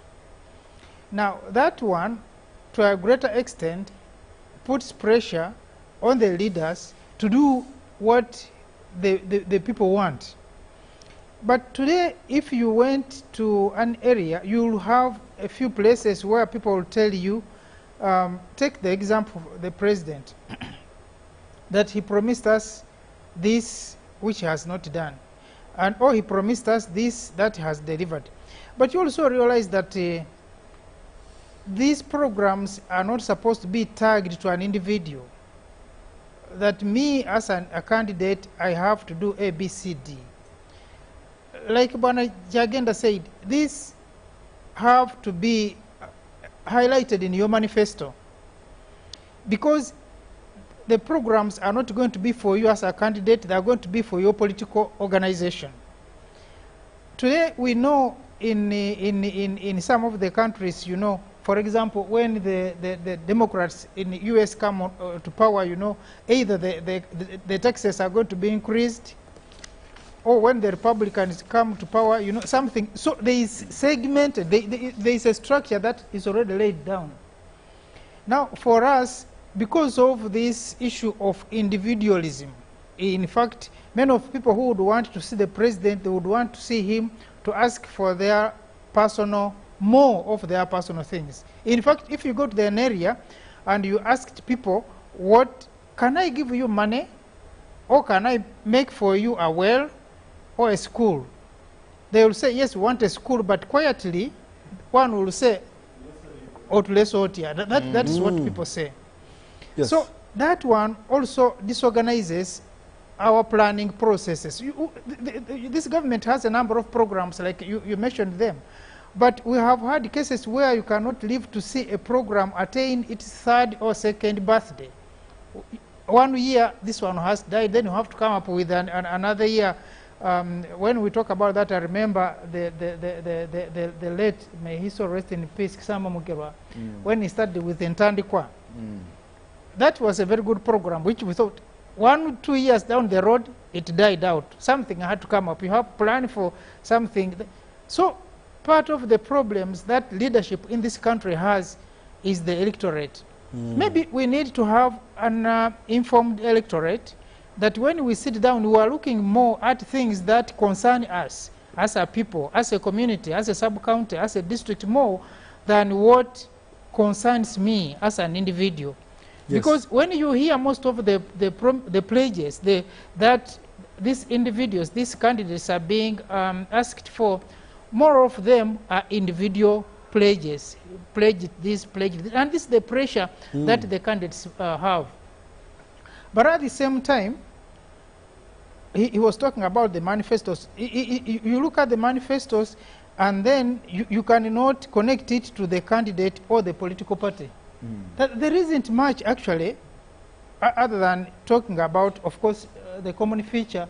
Now, that one, to a greater extent, puts pressure on the leaders to do what the people want. But today, if you went to an area, you'll have a few places where people will tell you, take the example of the president, that he promised us this which he has not done, or he promised us this that he has delivered. But you also realize that these programs are not supposed to be tagged to an individual. That me as a candidate, I have to do A, B, C, D. Like Bwana Jagenda said, these have to be highlighted in your manifesto, because the programs are not going to be for you as a candidate, they are going to be for your political organization. Today we know in some of the countries, for example, when the Democrats in the US come to power, either the taxes are going to be increased, or when the Republicans come to power, something. So there is segmented, there is a structure that is already laid down. Now, for us, because of this issue of individualism, in fact, many of people who would want to see the president, they would want to see him to ask for their more of their personal things. In fact, if you go to an area and you asked people, what can I give you money, or can I make for you a well or a school? They will say, yes, we want a school, but quietly, one will say, that is what people say. Yes. So that one also disorganizes our planning processes. This government has a number of programs, like you mentioned them. But we have had cases where you cannot live to see a program attain its third or second birthday. 1 year, this one has died, then you have to come up with another year. When we talk about that, I remember the late, may he so rest in peace, Kisama Mugerwa, when he started with Ntandikwa. That was a very good program, which we thought 1 or 2 years down the road, it died out. Something had to come up. You have plan for something. So part of the problems that leadership in this country has is the electorate. Maybe we need to have an informed electorate that when we sit down, we are looking more at things that concern us as a people, as a community, as a sub-county, as a district, more than what concerns me as an individual. Yes. Because when you hear most of the pledges that these individuals, these candidates are being asked for, more of them are individual pledges, pledge this, and this is the pressure that the candidates have. But at the same time, he was talking about the manifestos. You look at the manifestos, and then you cannot connect it to the candidate or the political party. There isn't much, actually, other than talking about, of course, the common feature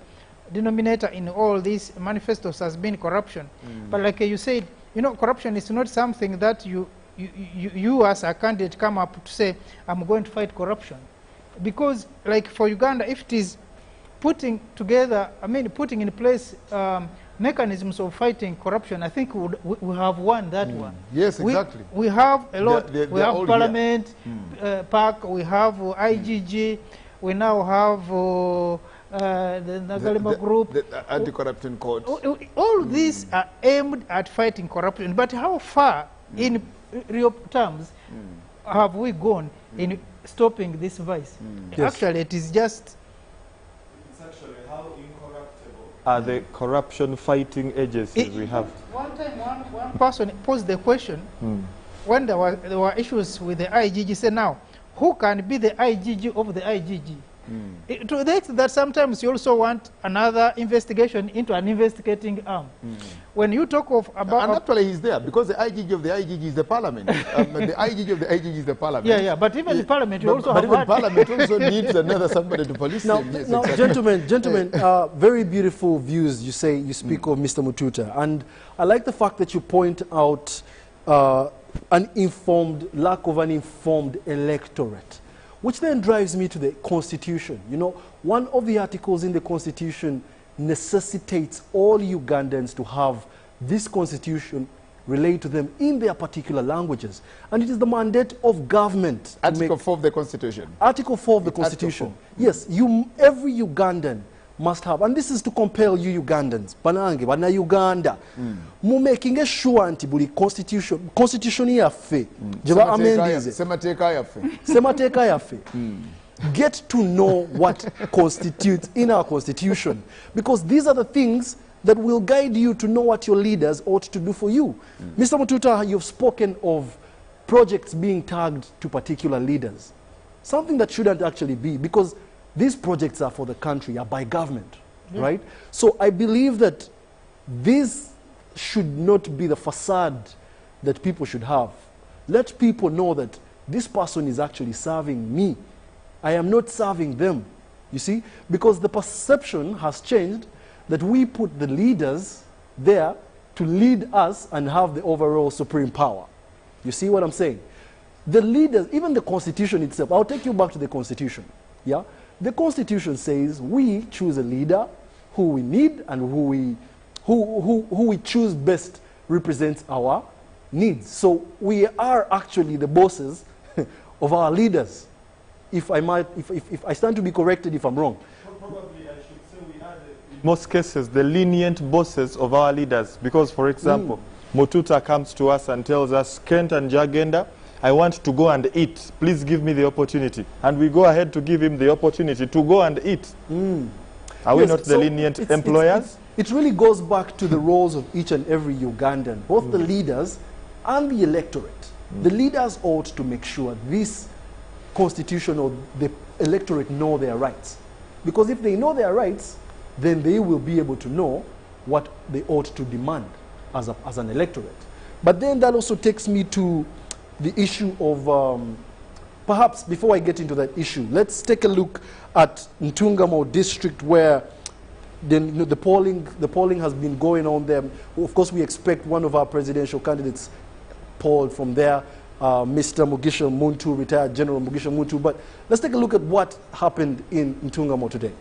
denominator in all these manifestos has been corruption. But like you said, you know, corruption is not something that you as a candidate come up to say, I'm going to fight corruption. Because, like for Uganda, if it is putting together, putting in place mechanisms of fighting corruption, I think we have won that one. Yes, exactly. We have a lot. We have Parliament, PAC, we have IGG, we now have the Nagalema Group. The anti-corruption court. All these are aimed at fighting corruption. But how far, in real terms, have we gone in stopping this vice? Yes. Actually, it is just... Are the corruption fighting agencies we have? One time, one person posed the question when there were issues with the IGG. Say now, who can be the IGG of the IGG? To the extent that sometimes you also want another investigation into an investigating arm. When you talk of about... And actually he's there, because the IGG of the IGG is the parliament. The IGG of the IGG is the parliament. Yeah, but even the parliament you also but have... But even parliament also needs another somebody to police now, him. Yes, now exactly. gentlemen, very beautiful views you speak of Mr. Mututa. And I like the fact that you point out lack of an informed electorate, which then drives me to the Constitution. You know, one of the articles in the Constitution necessitates all Ugandans to have this Constitution relate to them in their particular languages. And it is the mandate of government. Article 4 of the Constitution. Article 4 of the Constitution. Yes, every Ugandan must have, and this is to compel you Ugandans, banange, bana Uganda, mu making sure nti buli constitution yaffe, jeba amendize, semateeka yaffe, get to know what constitutes in our constitution, because these are the things that will guide you to know what your leaders ought to do for you. Mr. Mututa, you've spoken of projects being tagged to particular leaders, something that shouldn't actually be, because these projects are for the country, are by government, right? So I believe that this should not be the facade that people should have. Let people know that this person is actually serving me. I am not serving them, you see? Because the perception has changed that we put the leaders there to lead us and have the overall supreme power. You see what I'm saying? The leaders, even the Constitution itself, I'll take you back to the Constitution, yeah? The Constitution says we choose a leader who we need and who we choose best represents our needs. So we are actually the bosses of our leaders. If I stand to be corrected if I'm wrong. Probably I should say we are in most cases the lenient bosses of our leaders, because for example, Mututa comes to us and tells us, Kent and Jagenda, I want to go and eat. Please give me the opportunity. And we go ahead to give him the opportunity to go and eat. Are we not the lenient employers? It really goes back to the roles of each and every Ugandan, both the leaders and the electorate. The leaders ought to make sure this constitution or the electorate know their rights. Because if they know their rights, then they will be able to know what they ought to demand as an electorate. But then that also takes me to the issue of, perhaps before I get into that issue, let's take a look at Ntungamo district where the polling has been going on there. Of course, we expect one of our presidential candidates polled from there. Mr. Mugisha Muntu, retired General Mugisha Muntu. But let's take a look at what happened in Ntungamo today.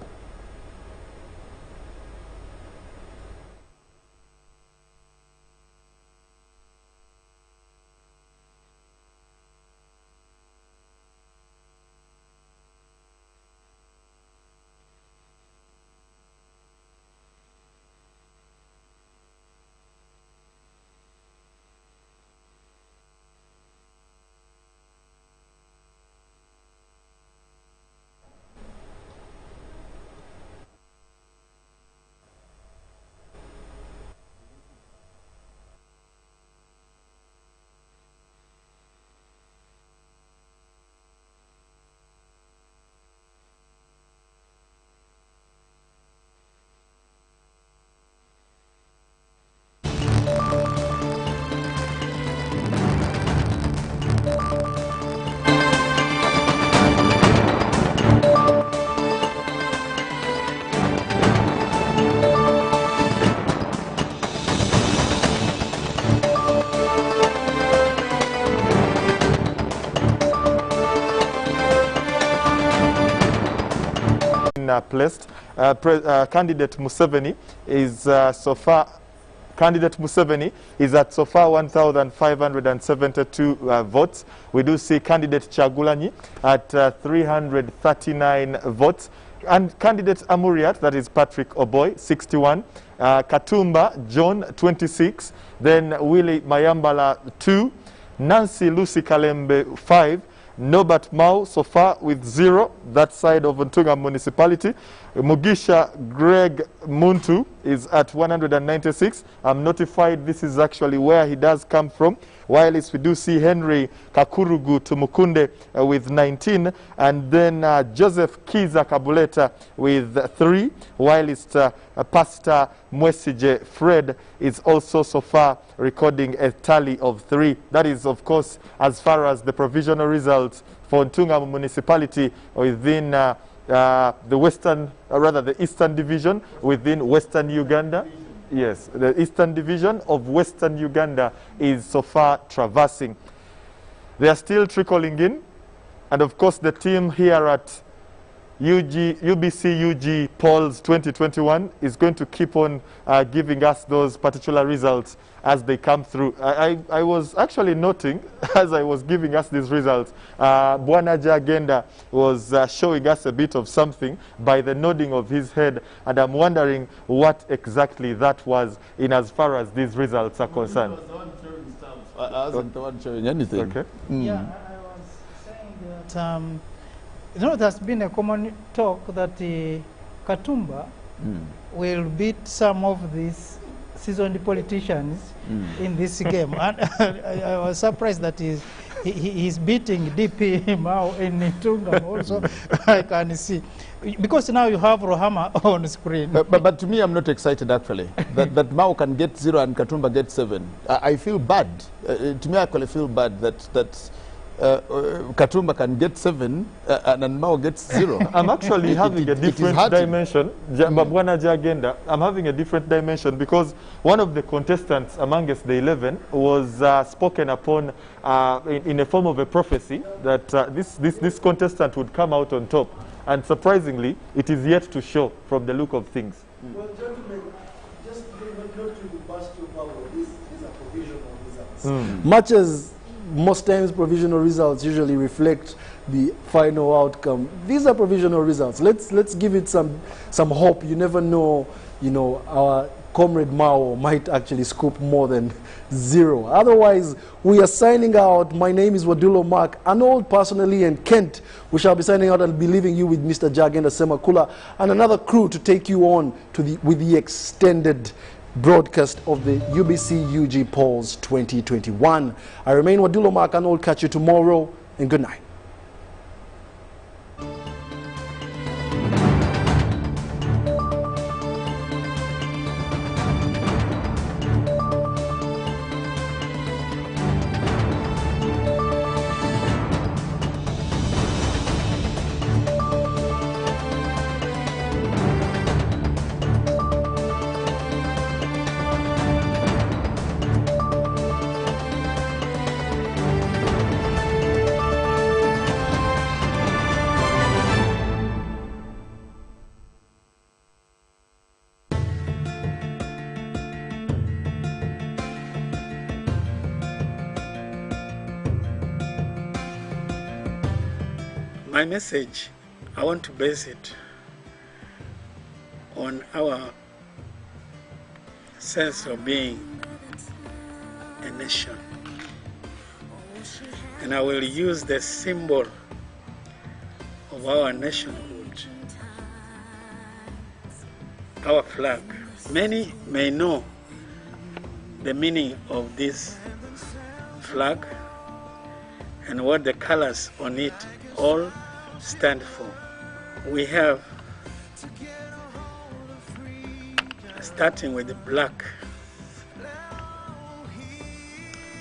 Placed. Candidate Museveni is so far. Candidate Museveni is at so far 1,572 votes. We do see candidate Chagulanyi at 339 votes. And candidate Amuriat, that is Patrick Oboy, 61. Katumba John, 26. Then Willie Mayambala, 2. Nancy Lucy Kalembe, 5. Norbert Mao so far with 0, that side of Ntunga municipality. Mugisha Greg Muntu is at 196. I'm notified this is actually where he does come from. Whilst we do see Henry Kakurugu Tumukunde with 19, and then Joseph Kiza Kabuleta with 3, whilst Pastor Mwesije Fred is also so far recording a tally of 3. That is, of course, as far as the provisional results for Ntunga municipality within the western, rather the eastern division within Western Uganda. Yes, the eastern division of Western Uganda is so far traversing. They are still trickling in, and of course the team here at UBC UG polls 2021 is going to keep on giving us those particular results as they come through. I was actually noting as I was giving us these results, Bwana Jagenda was showing us a bit of something by the nodding of his head, and I'm wondering what exactly that was in as far as these results are concerned. I wasn't the one showing anything. Okay. Yeah, I was saying that you know, there's been a common talk that Katumba will beat some of these seasoned politicians in this game. And I was surprised that he's beating DP Mao in Ntunga also. I can see. Because now you have Rohama on screen. But to me, I'm not excited actually. that Mao can get 0 and Katumba get 7. I feel bad. To me, I actually feel bad that Katumba can get 7 and Mao gets 0. I'm actually having a different dimension. Bwana Jagenda, I'm having a different dimension because one of the contestants amongst the 11 was spoken upon in a form of a prophecy that this contestant would come out on top. And surprisingly, it is yet to show from the look of things. Well, gentlemen, just not to burst your bubble, these are provisional results. Much as most times provisional results usually reflect the final outcome, these are provisional results. Let's give it some hope. You never know, you know, our comrade Mao might actually scoop more than 0. Otherwise, we are signing out. My name is Wadulo Mark, Arnold personally, and Kent. We shall be signing out and be leaving you with Mr. Jagenda Semakula and another crew to take you on to with the extended broadcast of the UBC UG polls 2021. I remain Wadulo Mark, Arnold. Catch you tomorrow, and good night. My message, I want to base it on our sense of being a nation. And I will use the symbol of our nationhood, our flag. Many may know the meaning of this flag and what the colors on it all stand for. We have, starting with the black,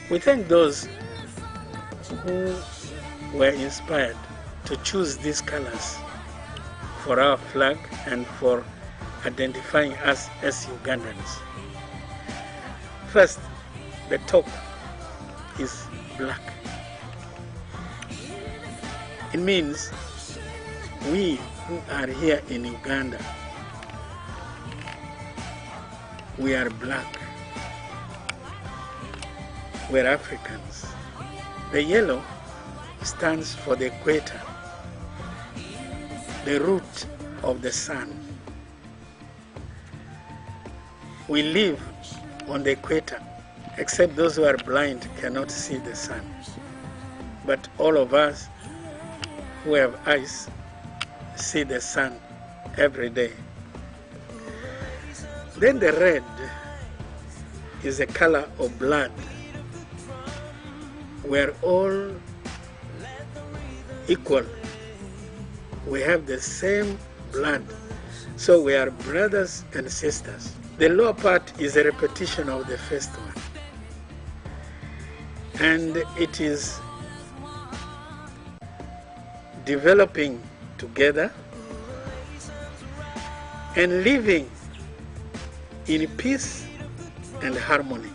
we thank those who were inspired to choose these colors for our flag and for identifying us as Ugandans. First, the top is black. It means we who are here in Uganda, we are black. We're Africans. The yellow stands for the equator, the root of the sun. We live on the equator, except those who are blind cannot see the sun. But all of us who have eyes see the sun every day. Then the red is a color of blood. We're all equal. We have the same blood. So we are brothers and sisters. The lower part is a repetition of the first one. And it is developing together and living in peace and harmony.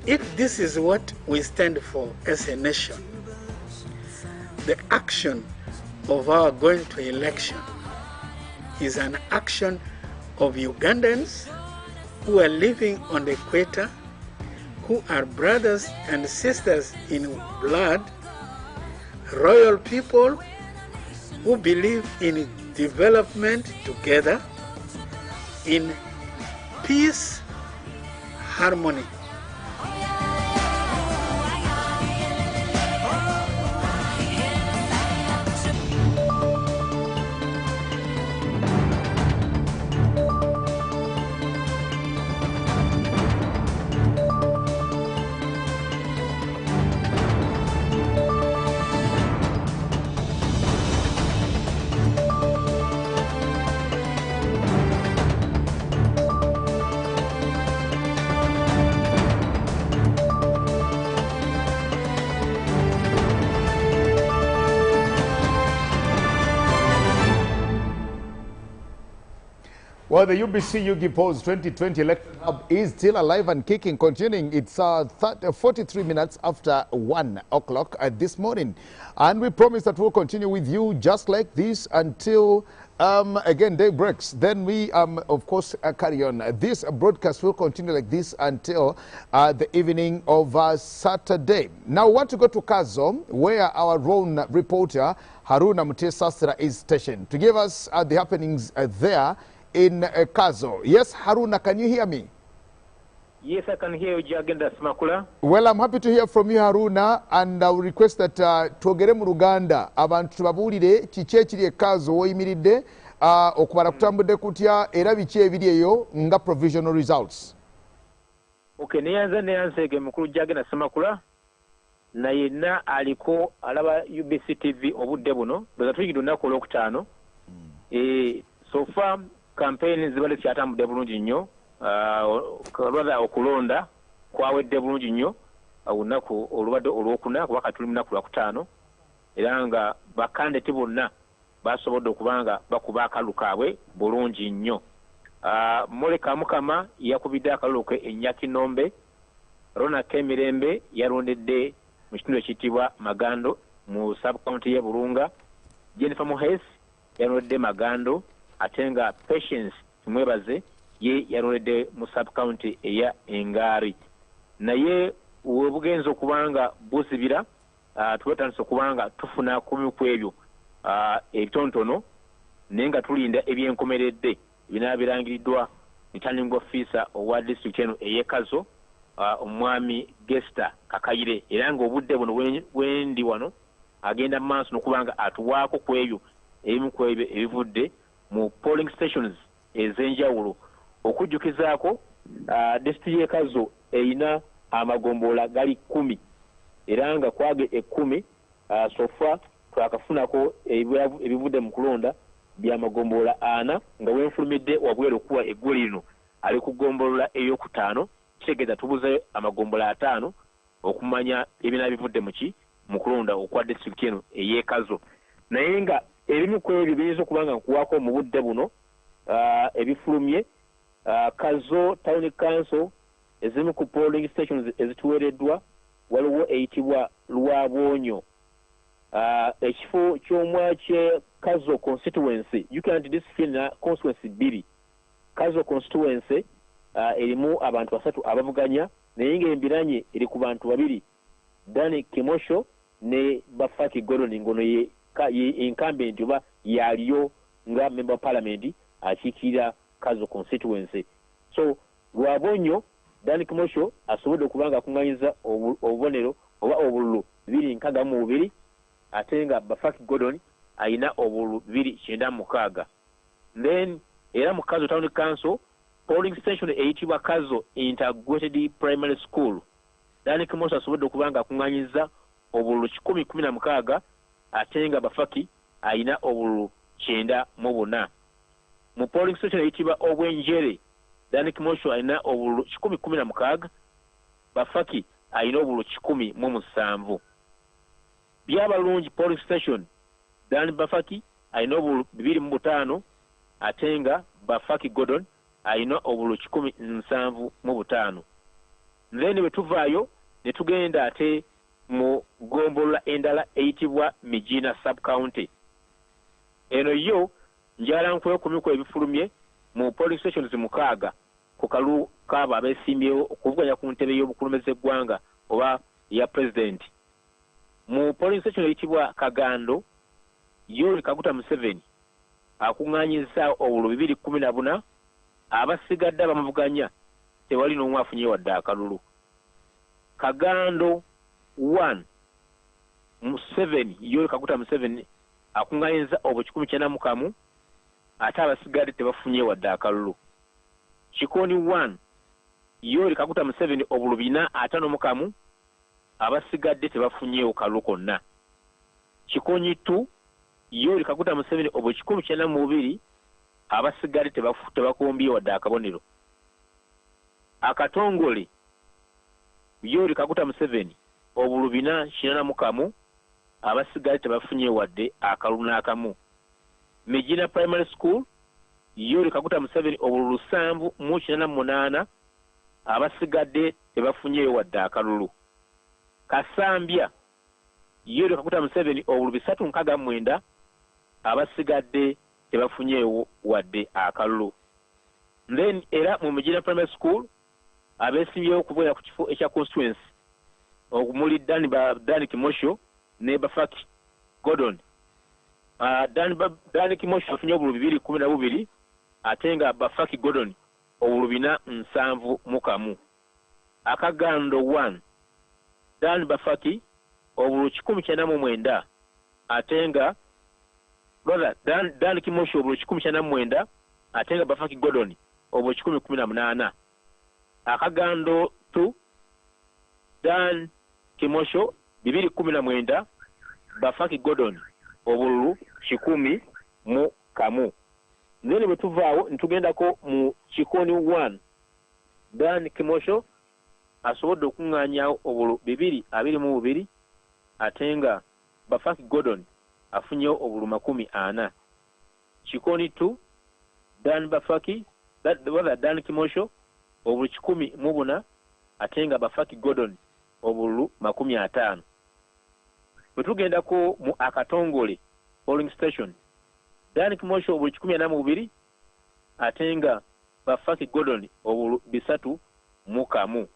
If this is what we stand for as a nation, the action of our going to election is an action of Ugandans who are living on the equator, who are brothers and sisters in blood, royal people who believe in development together, in peace, harmony. Well, the UBC Yugi Polls 2020 Election Hub is still alive and kicking, continuing. It's 43 minutes after 1 o'clock this morning. And we promise that we'll continue with you just like this until, again, day breaks. Then we, of course, carry on. This broadcast will continue like this until the evening of Saturday. Now, we want to go to Kazo, where our own reporter, Haruna Mutesasira, is stationed to give us the happenings there in Kazo. Yes, Haruna, can you hear me? Yes, I can hear you, Uganda Smakula. Well, I'm happy to hear from you, Haruna, and I will request that twogere mu Luganda abantu tubabulire kiki ekiri e Kazo woyimiridde okubala kutambudde kutya era biki ebiri eyo nga provisional results. Okay, neyanzege mukulu Uganda Smakula na yenna aliko alaba UBC TV obudde buno bwe tuyigidde olunaku olwokutaano. So far campaign zibale kyatambudde bulungi nnyo, olwada okulonda kwawedde bulungi nnyo olunaku olubadde olwokuna kuba kati tuli mu lunaku lwakutaano, era nga bakandideti bonna basobodde okubanga bakuba akalulu kaabwe bulungi nnyo. Moleka Mukama yakubidde akalulu ke Enyakinombe, Rona Kemirembe yalondedde mu kitundu ekiyitibwa Magando mu subcounty y'e Burunga, Jennifer Muhesi yalondedde Magando, ate nga Patience Tumwebaze ye yalondedde mu subcounty eya Engari. Naye obugenzo okubanga buzibira twetandise okubanga tufuna kumi ku ebyo ebitontono naye nga tulinda ebyenkomeredde ebinaba birangiriddwa returning officer owa district eno ey'Ekazo omwami Gesta Kakayire, era ng'obudde buno bwendi wano agenda mu maaso n'okubanga atuwaako ku ebyo ebimu ku ebyo ebivudde mu polling stations ez'enjawulo, okujjukizaako district y'Ekazo eyina amagombolola gali 10 era nga kwage 10 sofa twakafunako ebivudde mu kulonda byamagombolola 4 nga wenfulumidde wabweru okuwa eggulu lino ali ku gombolola ey'okutaano, kitegeeza tubuze amagombolola 5 okumanya ebina bivudde mu kulonda okwa district eno ey'Ekazo. Naye nga ebimu ku ebyo biyinza okubanga nkuwaako mu budde buno ebifulumye Kazo Town Council ezimu ku polling stations ezituweereddwa waliwo eyitibwa Lwabonyo, ekifo ky'omwakye Kazo constituency Uganda Decides na constituency 2. Kazo constituency erimu abantu 3 abavuganya naye ng'embiranye eri ku bantu 2, Dani Kimosho ne Bafaki Gordon ngono ye incumbent oba yaliyo nga member of parliament akiikirira Kazo constituency. So Lwabonyo Dani Kimosho asobodde okubanga akunganyiza obubonero oba obululu 262 ate nga Bafaki Gordon ayina obululu 296. Then era mu Kazo Town Council polling station eyitibwa Kazo Integrated Primary School, Dani Kimosho asobodde okubanga akunganyiza obululu 116 ate nga Bafaki ayina obululu 94. Mu polling station eyitibwa Obwenjere, Dani Kimosho ayina obululu 116, Bafaki ayina obululu 117. Byabalungi polling station, Dani Bafaki ayina obululu 25 ate nga Bafaki Gordon ayina obululu 175. Then bwe tuvaayo ne tugenda ate mu gombolola endala eyitibwa Mijina sub county. Eno yo njala nkwe kumiko ebifulumye mu polling stations 6 ku kalu kaba abesimbyewo okuvuganya ku ntebe y'obukulembeze eggwanga oba ya president. Mu polling station eyitibwa Kagando Yoweri Kaguta Museveni akunganyiza obululu 214, abasigadde abamuvuganya tewali n'omu afunye wadde akalulu. Kagando 1 Museveni Yoweri Kaguta Museveni akunganyiza obululu 191 ate abasigadde tebafunye wadde akalulu. Kikoni 1 Yoweri Kaguta Museveni obululu 451 abasigadde tebafunye kalulu konna. Kikoni 2 Yoweri Kaguta Museveni obululu 192 abasigadde tebakombye wadde akabonero. Akatongole Yoweri Kaguta Museveni obululu 481 abasigadde tebafunye wadde akalulu n'akamu. Mijina Primary School Yoweri Kaguta Museveni obululu 788 abasigadde tebafunye wadde akalulu. Kasambya Yoweri Kaguta Museveni obululu 369 abasigadde tebafunye wadde akalulu. Then era mu Mijina Primary School abesimbyewo okuvuganya ku kifo ekya constituency okumuli Dani Kimosho ne Bafaki Gordon. Dani Kimosho afunye obululu 212 ate nga Bafaki Gordon obululu 471. Akagando 1 Dani Bafaki obululu 199 ate nga Dani Kimosho obululu 199 ate nga Bafaki Gordon obululu 118. Akagando 2 Dan Kimosho 219 Bafaki Gordon obululu 111. Nene bwe tuvaawo nitugendako mu Kikoni 1 Dan Kimosho asobodde okuŋŋaanyawo obululu 222 ate nga Bafaki Gordon afunyewo obululu 40. Kikoni 2 Dan Bafaki Dan Kimosho obululu 114 ate nga Bafaki Gordon obululu 50. Bwe tugendako mu Akatongole polling station Dan Kimosho obululu 142 ate nga Bafaki Gordon obululu 301.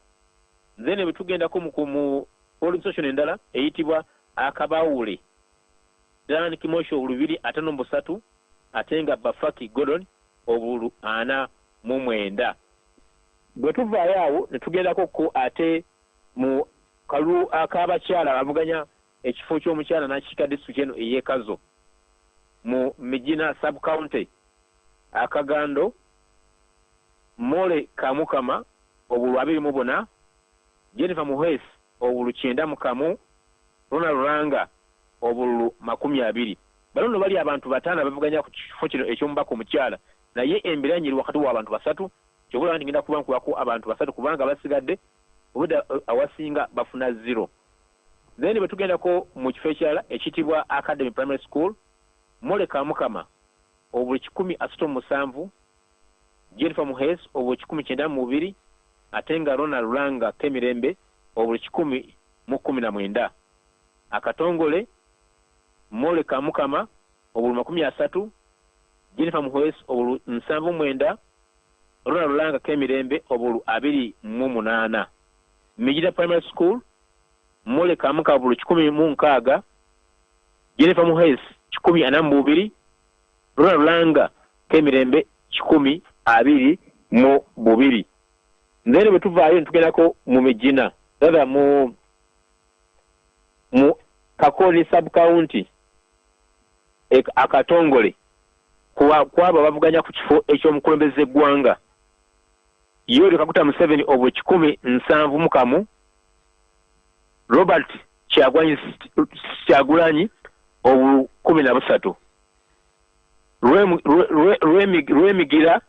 Then bwe tugendako mu polling station endala eyitibwa akabawule Dan Kimosho obulu 253 ate nga Bafaki Gordon obulu 49. Bwe tuvaayo awo ne tugendako ko ate mu kalulu akabakyala bavuganya ekifo ky'omukyala n'akika district eno ey'Ekazo mu Mijina sub county akagando Mole Kamukama obulu 24, Jennifer Muhes obulu 91, Ronald Ranga obulu 20. Balono bali abantu batana bavuganya ku kifo kino eky'omubaka omukyala naye embiranyiri wakati w'abantu basatu kyobola nti ngenda kubako abantu basatu kubanga basigadde obuda awasinga bafuna 0. Then betugendako mu kifo ekyala ekitibwa Academy Primary School Mole Kamukama obulu 167, Jennifer Muhes obulu 192 ate nga Ronald Ranga Kemirembe obulu 119. Akatongole Mole Kamukama obulu 30, Jennifer Muhes obulu 79, Ronald Ranga Kemirembe obulu 28. Mijida Primary School Mole Kamuka obulu 16, Jennifer Muhes 42, Ronald Ranga Kemirembe 22. Ndene betuvaayo ntugendako mu Mijina dada mu Kakoli sub county akatongole kwaba bavuganya ku kifo eky'omukulembeze eggwanga Yoweri Kaguta Museveni obulu 17, Robert Kyagulanyi obulu 13, Rwemigira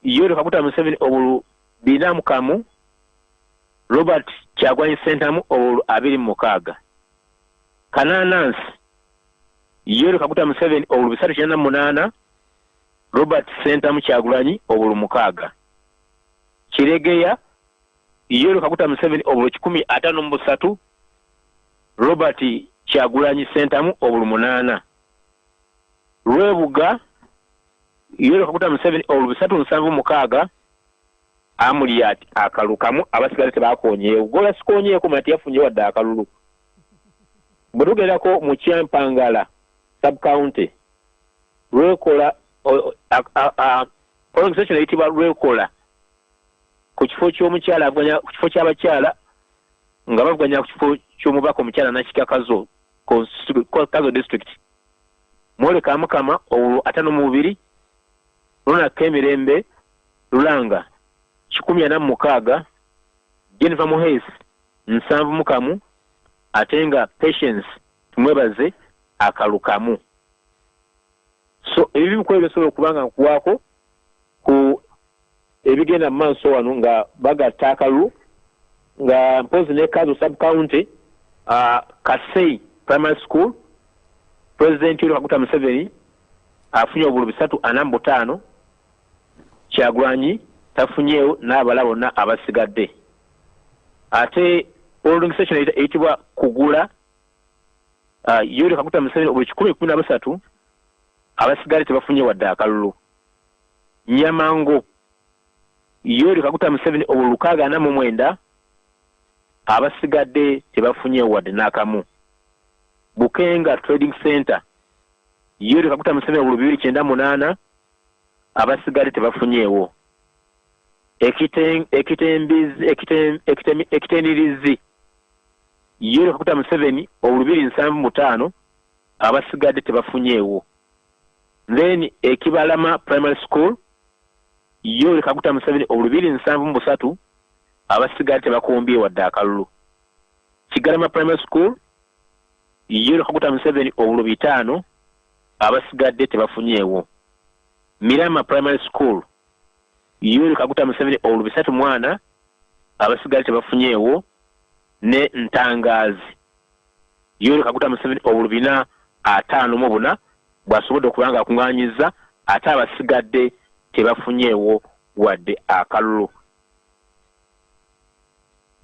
Yoweri Kaguta Museveni obulu 41, Robert Kyagulanyi Sentamu obulu 26, Kananans Yoweri Kaguta Museveni obulu 398, Robert Sentamu Kyagulanyi obulu 6, Kiregeya Yoweri Kaguta Museveni obulu 53, Robert Kyagulanyi Sentamu obulu 8, Rwebuga Yoweri Kaguta Museveni obulu 376, Amuliyat akalukamu abasigale tebakonyeewo gola sikonyeeko mati yafunye wadde akalulu. Bwe tugendako mu Kyampangala sub county Lwekola organization eyitibwa Lwekola ku kifo ky'omukyala avuganya ku kifo ky'abakyala nga bavuganya ku kifo ky'omubaka omukyala nakika Kazo district Mole Kamukama obulu 52, Ronald Kemirembe Lulanga 16, Jennifer Muhes 71 ate nga Patience tumwebaze akalukamu. So ebi bikolwa bisobola okubanga nkuwaako ku ebigenda mu maaso wano nga bagatta akalulu nga mpozi ne Kazo sub county Kasei Primary School President Yoweri Kaguta Museveni afunye obulu 345, Kyagulanyi tafunyeewo n'abala bonna abasigadde. Ate polling station eyitibwa Kugula Yoweri Kaguta Museveni obulu 113, abasigadde tebafunye wadde akalulu. Nyamango Yoweri Kaguta Museveni obulu 649, abasigadde tebafunye wadde n'akamu. Bukenga Trading Center Yoweri Kaguta Museveni obulu 298, abasigadde tebafunyeewo. Ekitendirizi Yoweri Kaguta Museveni obulu 275, abasigadde tebafunyeewo. Then Ekibalama Primary School Yoweri Kaguta Museveni obulu 273, abasigadde tebakombye wadde akalulu. Kigalama Primary School Yoweri Kaguta Museveni obulu 5, abasigadde tebafunyeewo. Mirama Primary School Yoweri Kaguta Museveni obulu 3, abasigadde tebafunyeewo. Ne Ntangazi Yoweri Kaguta Museveni obulu 454 bwasobodde okubanga akungaanyiza ate abasigadde tebafunyeewo wadde akalulu.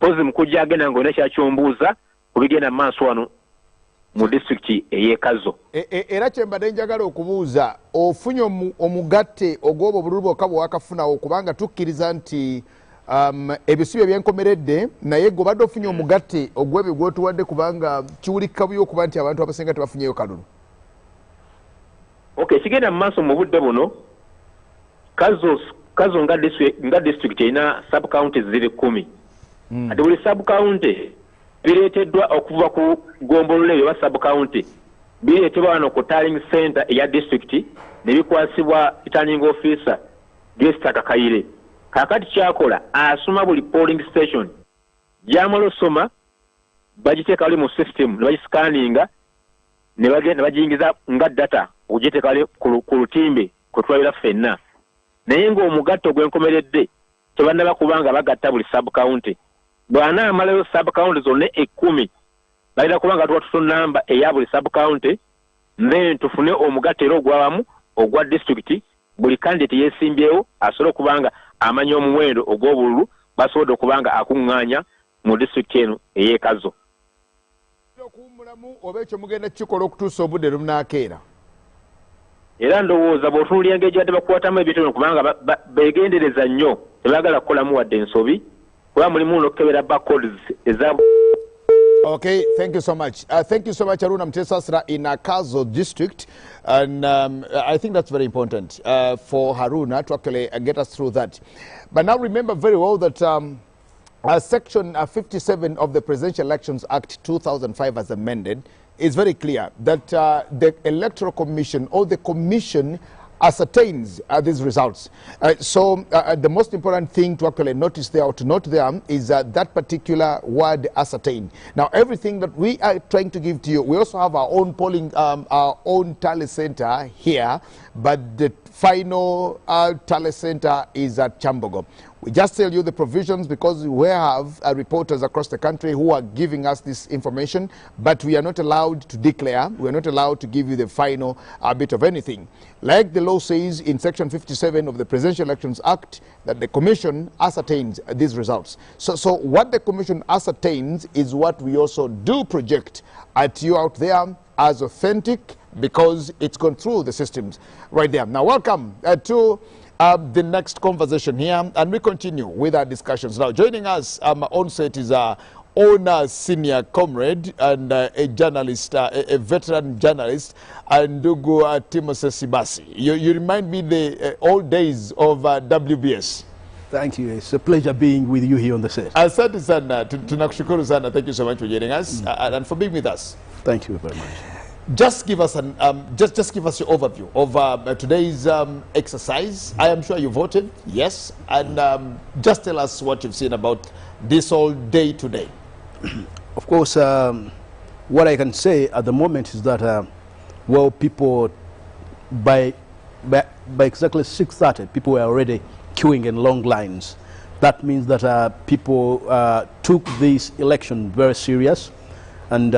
Pozi mukujja agenda ng'olina kyakyombuuza ku bigenda mu maaso wano mu district ey'Ekazo. Era kyembadde njagala okubuuza ofunye omugatte ogw'obwo bululu bwokka bwe wakafunawo kubanga tukkiriza nti ebisibe ebyenkomeredde naye gobadde ofunye omugatte ogwebyo gwotuwadde kubanga kiwulika buyo okuba nti abantu abasinga tebafunyeyo kalulu. Okay, kigenda mu maaso mu budde buno kazo nga district erina sub counties ziri 10 ate buli sub county bireeteddwa okuva ku gombolola eyo ba sub county bireetebwa wano ku tallying center eya district ne bikwasibwa returning officer Gesta Kakayire. Kakati kyakola asoma buli polling station gyamala osoma bagiteeka wali mu system ne bagiscanninga ne bagenda bagiyingiza nga data ogiteeka wali ku lutimbe kutwalira ffenna naye ng'omugatto gwenkomeredde tebannaba kubanga bagatta buli sub county bwana amalayo sub county zonna 10 bagenda kubanga tuwatutu namba eya buli sub county then tufune omugatto era ogwawamu ogwa district buli candidate yeesimbyewo asobole okubanga amanya omuwendo ogw'obululu basobodde okubanga akuŋŋaanya mu district eno ey'ekazo. Okuwummulamu oba ekyo mugenda kikola okutuusa obudde lumunaakeera. Era ndowooza bw'otunuulira engeri badde bakwatamu ebintu bino kubanga beegendereza nnyo tebaagala kukolamu wadde ensobi kuba mulimu n'okukebera backcodes eza. Okay, thank you so much. Thank you so much, Aruna Mtesasra in Akazo district. And I think that's very important for Haruna to actually get us through that. But now remember very well that Section 57 of the Presidential Elections Act 2005 as amended is very clear that the Electoral Commission or the Commission ascertains these results. So the most important thing to actually notice there or to note there is that particular word ascertain. Now everything that we are trying to give to you, we also have our own polling, our own tally center here, but the final tally center is at Chambogo. We just tell you the provisions because we have reporters across the country who are giving us this information, but we are not allowed to declare, we are not allowed to give you the final bit of anything. Like the law says in Section 57 of the Presidential Elections Act, that the Commission ascertains these results. So what the Commission ascertains is what we also do project at you out there as authentic because it's gone through the systems right there. Now welcome to the next conversation here, and we continue with our discussions. Now joining us on set is our own senior comrade and a journalist, a veteran journalist, Ndugu Timothy Sibasi. You remind me the old days of WBS. Thank you. It's a pleasure being with you here on the set. Asante sana, tunakushukuru sana. Thank you so much for joining us and for being with us. Thank you very much. Just give us just give us your overview of today's exercise. I am sure you voted, yes, and just tell us what you've seen about this all day today. Of course, what I can say at the moment is that well, people by exactly 6:30, people were already queuing in long lines. That means that people took this election very serious. And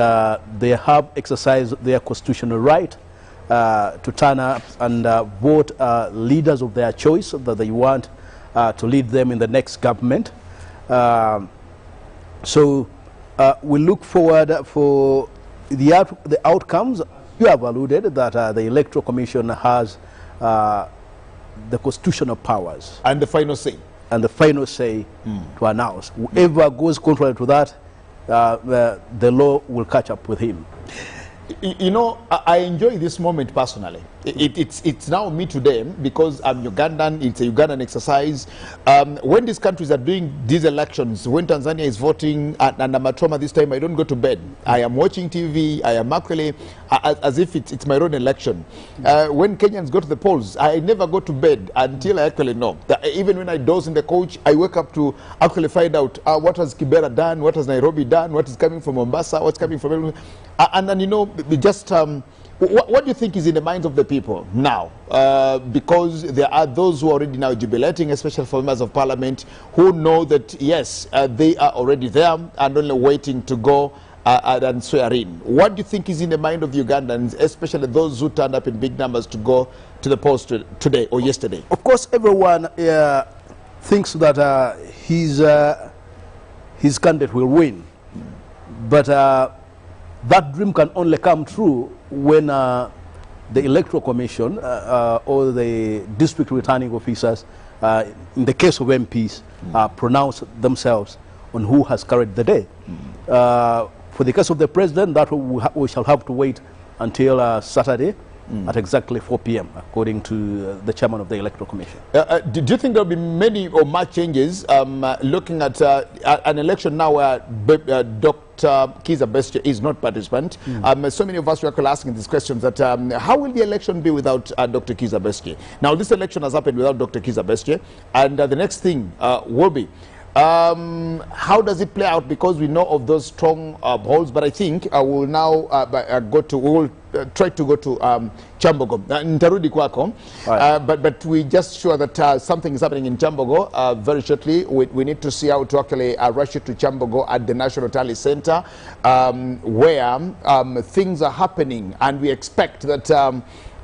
they have exercised their constitutional right to turn up and vote leaders of their choice that they want to lead them in the next government. So we look forward for the outcomes. You have alluded that the Electoral Commission has the constitutional powers. And the final say. And the final say to announce. Whoever goes contrary to that, the law will catch up with him. You know, I enjoy this moment personally. It's now me today because I'm Ugandan. It's a Ugandan exercise. When these countries are doing these elections, when Tanzania is voting and I'm at home this time, I don't go to bed. I am watching TV. I am actually as if it's my own election. When Kenyans go to the polls, I never go to bed until I actually know. Even when I doze in the coach, I wake up to actually find out what has Kibera done, what has Nairobi done, what is coming from Mombasa, what's coming from... And then, you know, just... what do you think is in the minds of the people now? Because there are those who are already now jubilating, especially for members of parliament, who know that, yes, they are already there and only waiting to go and swear in. What do you think is in the mind of Ugandans, especially those who turned up in big numbers to go to the polls today or yesterday? Of course, everyone thinks that his candidate will win. But that dream can only come true when the Electoral Commission or the district returning officers in the case of MPs, pronounce themselves on who has carried the day. For the case of the president, that we shall have to wait until Saturday at exactly 4 p.m. according to the chairman of the Electoral Commission. Do you think there will be many or much changes looking at an election now where Dr. Kizza Besigye is not participant? So many of us were asking these questions that how will the election be without Dr. Kizza Besigye? Now this election has happened without Dr. Kizza Besigye, and the next thing will be how does it play out, because we know of those strong holds, but I think I will now try to go to Chambogo. Ntarudi kwako, but we just sure that something is happening in Chambogo very shortly. We need to see how to actually rush it to Chambogo at the National Tally Center, where things are happening, and we expect that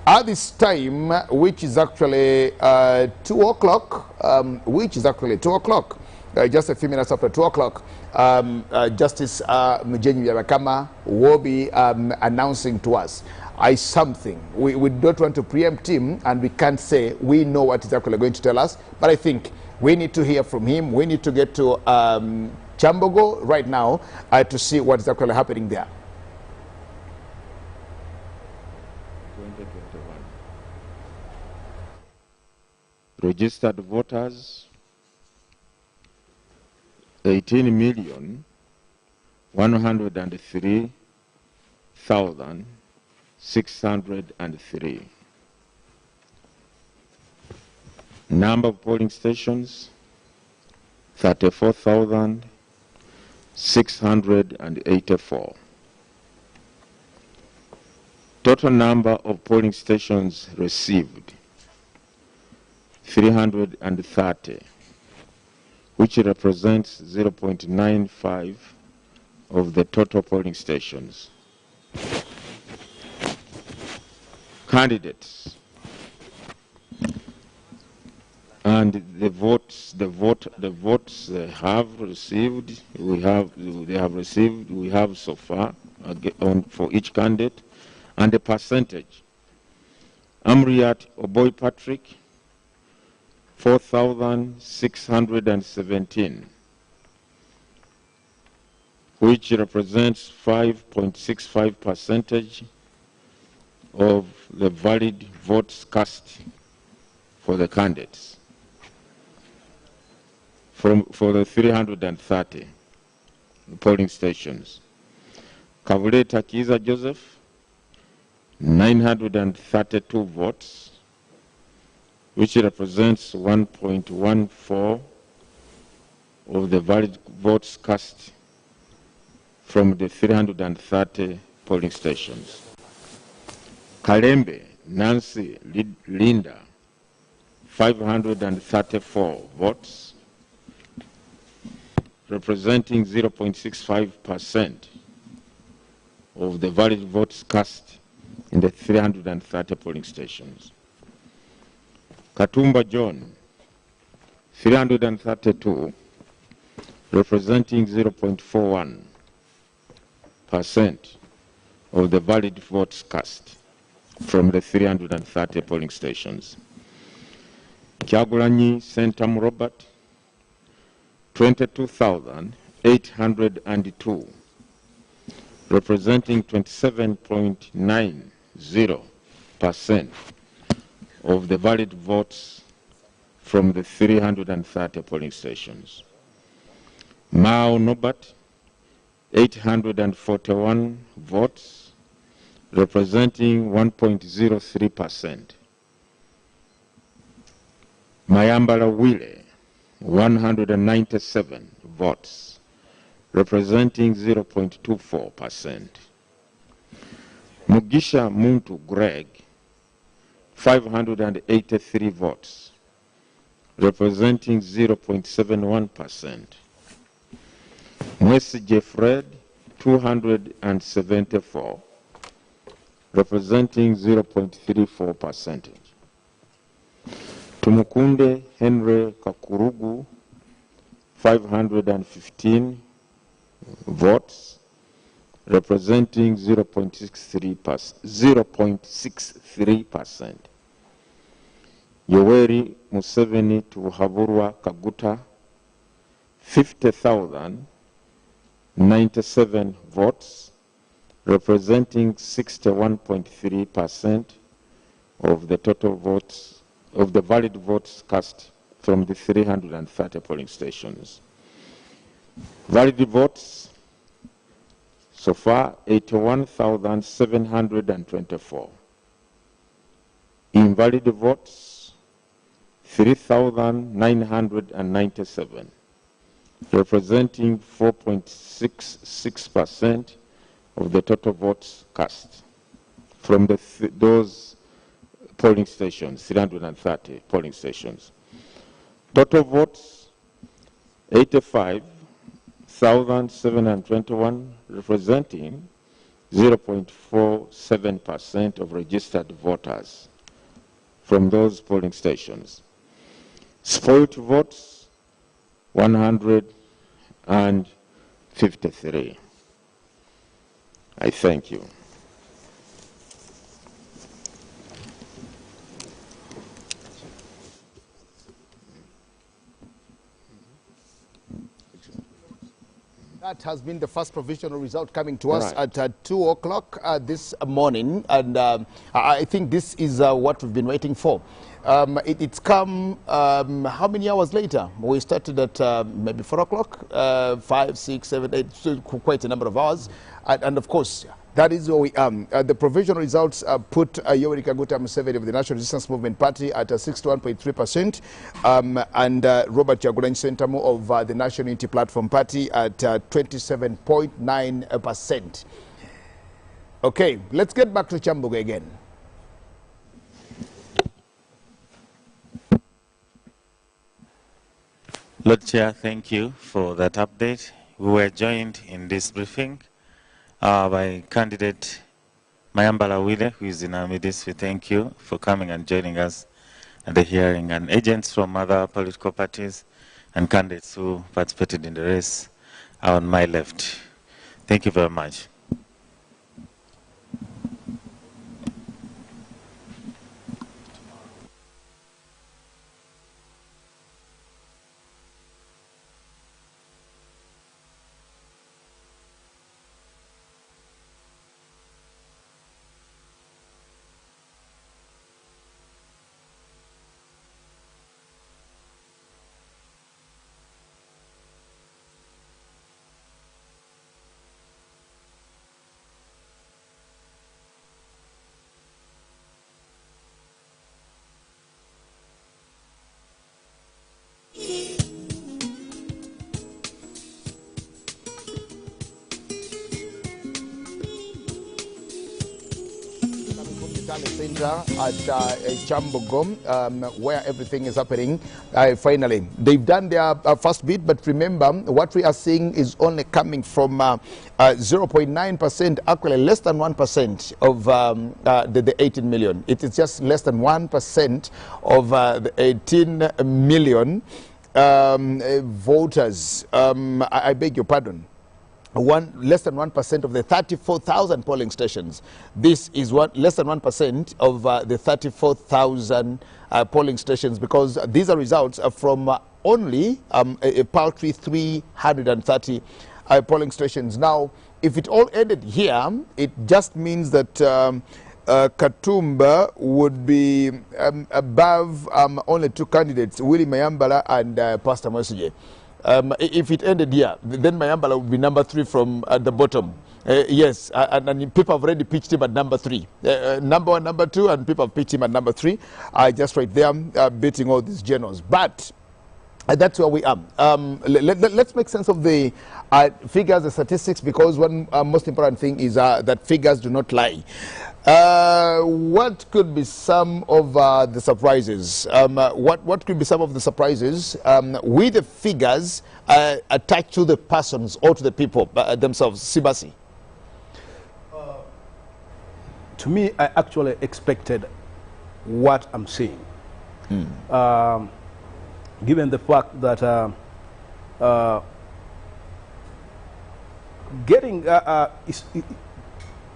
at this time, which is actually 2 o'clock, just a few minutes after 2 o'clock, Justice Mujenyi Yarakama will be announcing to us something. We don't want to preempt him, and we can't say we know what he's actually going to tell us, but I think we need to hear from him. We need to get to Chambogo right now to see what is actually happening there. 2021. Registered voters 18,103,603. Number of polling stations 34,684. Total number of polling stations received 330. Which represents 0.95 of the total polling stations. Candidates and the votes they have received, we have so far for each candidate, and the percentage. Amriat Oboy Patrick 4,617, which represents 5.65% of the valid votes cast for the candidates for the 330 polling stations. Kavuleta Kizza Joseph 932 votes, which represents 1.14 of the valid votes cast from the 330 polling stations. Kalembe Nancy Linda 534 votes, representing 0.65% of the valid votes cast in the 330 polling stations. Katumba John, 332, representing 0.41% of the valid votes cast from the 330 polling stations. Kyagulanyi Sentam Robert, 22,802, representing 27.90% of the valid votes from the 330 polling stations. Mao Nobat, 841 votes, representing 1.03%. Mayambala Wile, 197 votes, representing 0.24%. Mugisha Muntu Greg, 583 votes, representing 0.71%. Mwesi Jeffred, 274, representing 0.34%. Tumukunde Henry Kakurugu, 515 votes, representing 0.63%. Yoweri Museveni to Haburwa Kaguta, 50,097 votes, representing 61.3% of the total votes, of the valid votes cast from the 330 polling stations. Valid votes so far 81,724. Invalid votes 3,997, representing 4.66% of the total votes cast from those polling stations, 330 polling stations. Total votes 85,721, representing 0.47% of registered voters from those polling stations. Spoiled votes 153. I thank you. That has been the first provisional result coming to us at 2 o'clock this morning, and I think this is what we've been waiting for. It's come how many hours later? We started at maybe 4 o'clock, 5, 6, 7, 8, so quite a number of hours, and of course, that is where we are. The provisional results put Yoweri Kaguta Museveni of the National Resistance Movement Party at 61.3%, and Robert Kyagulanyi Ssentamu of the National Unity Platform Party at 27.9%. Okay, let's get back to Kyambogo again. Lord Chair, thank you for that update. We were joined in this briefing by candidate Mayambala Wile, who is in our midst. We thank you for coming and joining us at the hearing, and agents from other political parties and candidates who participated in the race are on my left. Thank you very much. Center at Kyambogo, where everything is happening. Finally, they've done their first bit, but remember, what we are seeing is only coming from 0.9%, actually less than 1% of the 18 million. It is just less than 1% of the 18 million voters. I beg your pardon. Less than 1% of the 34,000 polling stations. This is less than 1% of the 34,000 polling stations, because these are results from only a paltry 330 polling stations. Now, if it all ended here, it just means that Katumba would be above only two candidates, Willie Mayambala and Pastor Mwesige. If it ended here, then Mayambala would be number 3 from the bottom. Yes, and people have already pitched him at number 3. Number 1, number 2, and people have pitched him at number 3. Just right there, beating all these generals. But that's where we are. Let's make sense of the figures, the statistics, because one most important thing is that figures do not lie. What could be some of the surprises? What could be some of the surprises with the figures attached to the persons or to the people themselves? Sibasi. To me, I actually expected what I'm seeing. Given the fact that getting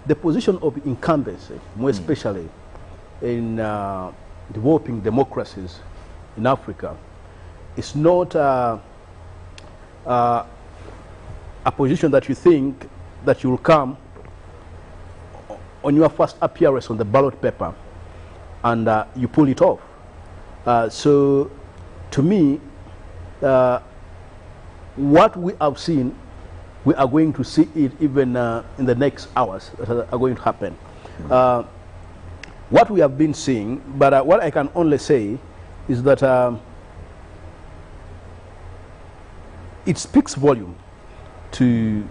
the position of incumbency, more especially in developing democracies in Africa, it's not a position that you think that you will come on your first appearance on the ballot paper and you pull it off. So to me, what we have seen, we are going to see it even in the next hours that are going to happen. What we have been seeing, but what I can only say is that it speaks volume to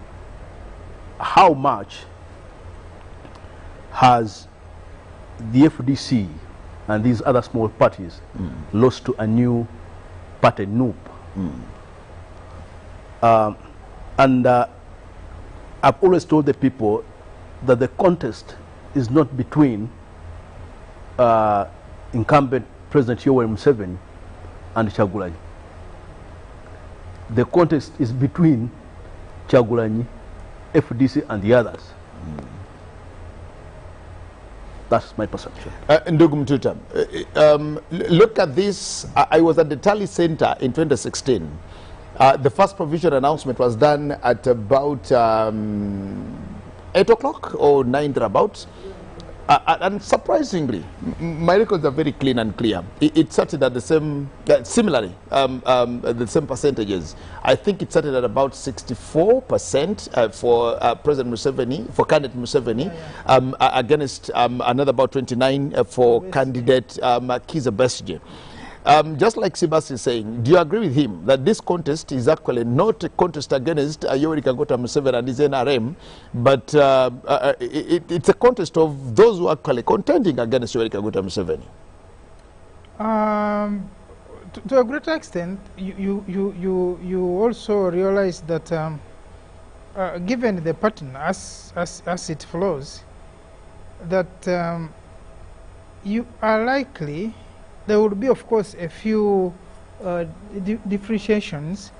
how much has the FDC and these other small parties lost to a new party, NUP. And I've always told the people that the contest is not between incumbent President Yoweri Museveni and Kyagulanyi. The contest is between Kyagulanyi, FDC, and the others. That's my perception. Ndugu Mtuta, look at this. I was at the Tally Center in 2016. The first provision announcement was done at about 8 o'clock or 9 thereabouts. And surprisingly, my records are very clean and clear. It started at the same, similarly, the same percentages. I think it started at about 64% for President Museveni, for candidate Museveni, against another about 29 for candidate Kizza Besigye. Just like Sibas is saying, do you agree with him that this contest is actually not a contest against Yoweri Kaguta Museveni and his NRM, but it's a contest of those who are actually contending against Yoweri Kaguta Museveni? To a greater extent, you also realize that given the pattern as it flows, that you are likely. There will be, of course, a few differentiations,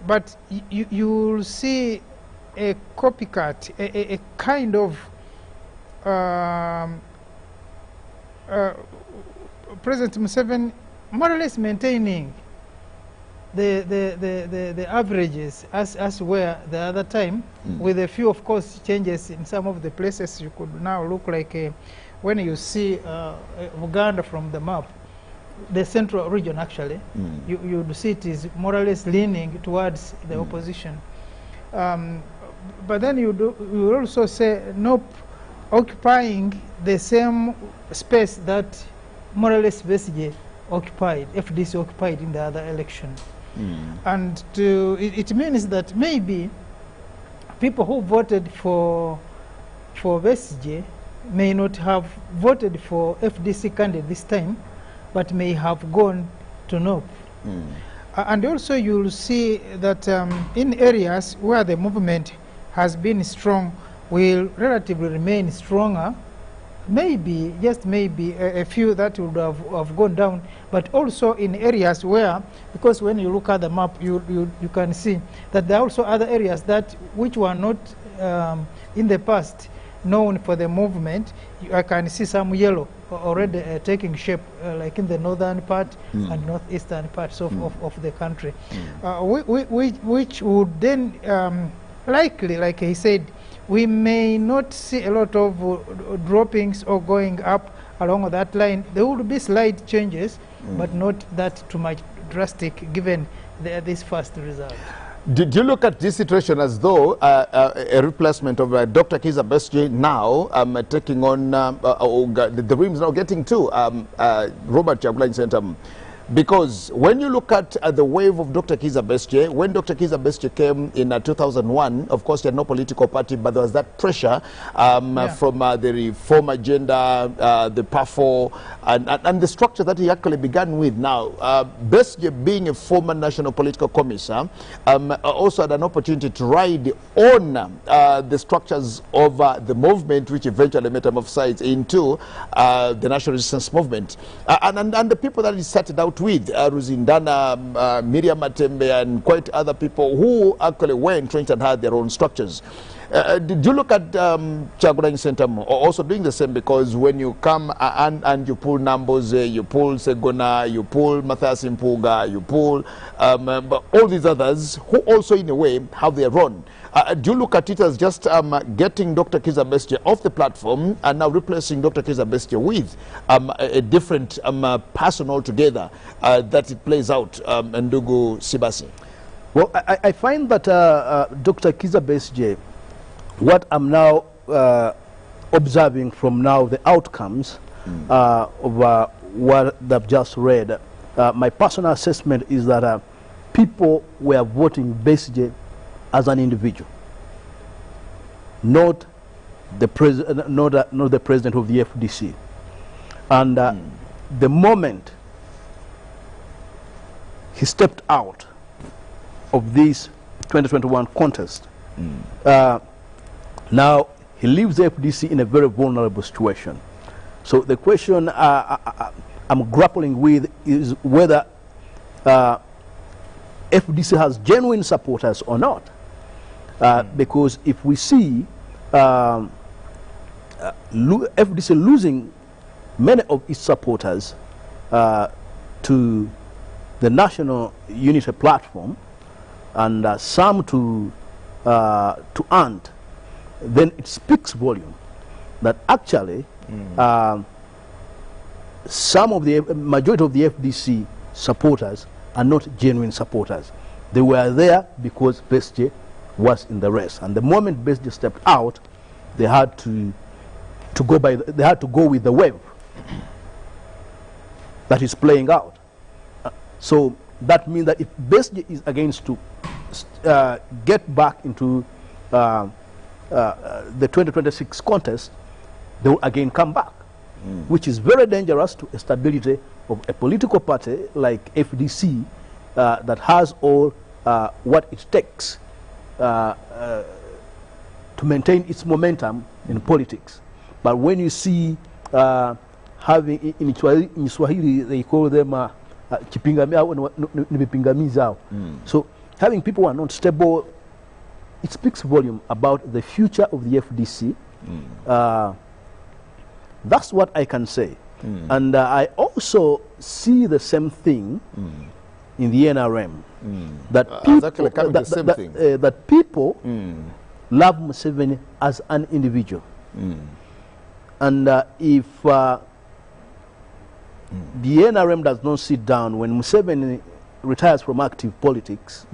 but you will see a copycat, a kind of President Museveni more or less maintaining the averages as were the other time, with a few, of course, changes in some of the places. You could now look like when you see Uganda from the map, the central region actually, you see it is more or less leaning towards the opposition. But then you also say NOP occupying the same space that more or less Besigye occupied, FDC occupied in the other election. And it means that maybe people who voted for Besigye may not have voted for FDC candidate this time, but may have gone to NOP. And also you'll see that in areas where the movement has been strong, will relatively remain stronger. Maybe, just maybe, a few that would have gone down, but also in areas where, because when you look at the map, you can see that there are also other areas that which were not in the past known for the movement. I can see some yellow already taking shape, like in the northern part and northeastern parts of the country, which would then likely, like he said, we may not see a lot of droppings or going up along that line. There will be slight changes, but not that too much drastic given this first result. Did you look at this situation as though a replacement of Dr. Kizza Besigye now taking on the rims now getting to Robert Kyagulanyi Center? Because when you look at the wave of Dr. Kizza Besigye, when Dr. Kizza Besigye came in 2001, of course, he had no political party, but there was that pressure from the reform agenda, the PAFO, and the structure that he actually began with. Now, Besigye, being a former national political commissar, also had an opportunity to ride on the structures of the movement, which eventually metamorphosized into the national resistance movement. And the people that he started out with, Ruzindana, Miriam Matembe, and quite other people who actually were entrenched and had their own structures. Did you look at Chagulanyi Center also doing the same? Because when you come and you pull Namboze, you pull Segona, you pull Matthias Mpuga, you pull but all these others who also in a way have their run. Do you look at it as just getting Dr. Kizza Besigye off the platform and now replacing Dr. Kizza Besigye with a different person altogether that it plays out, Ndugu Sibasi? Well, I find that Dr. Kizza Besigye, what I'm now observing from now the outcomes of what they've just read, my personal assessment is that people were voting Besigye as an individual, not the president, not the president of the FDC. And the moment he stepped out of this 2021 contest, now he leaves the FDC in a very vulnerable situation. So the question I'm grappling with is whether FDC has genuine supporters or not. Because if we see FDC losing many of its supporters to the National Unity Platform and some to ANT, then it speaks volume that actually some of the majority of the FDC supporters are not genuine supporters. They were there because Besigye was in the race, and the moment Besigye stepped out, they had to go with the wave that is playing out. So that means that if Besigye is against to get back into the 2026 contest, they will again come back, which is very dangerous to the stability of a political party like FDC that has all what it takes to maintain its momentum in politics. But when you see having in Swahili they call them so having people who are not stable, it speaks volume about the future of the FDC. That's what I can say. And I also see the same thing in the NRM. That people, love Museveni as an individual. And if the NRM does not sit down when Museveni retires from active politics,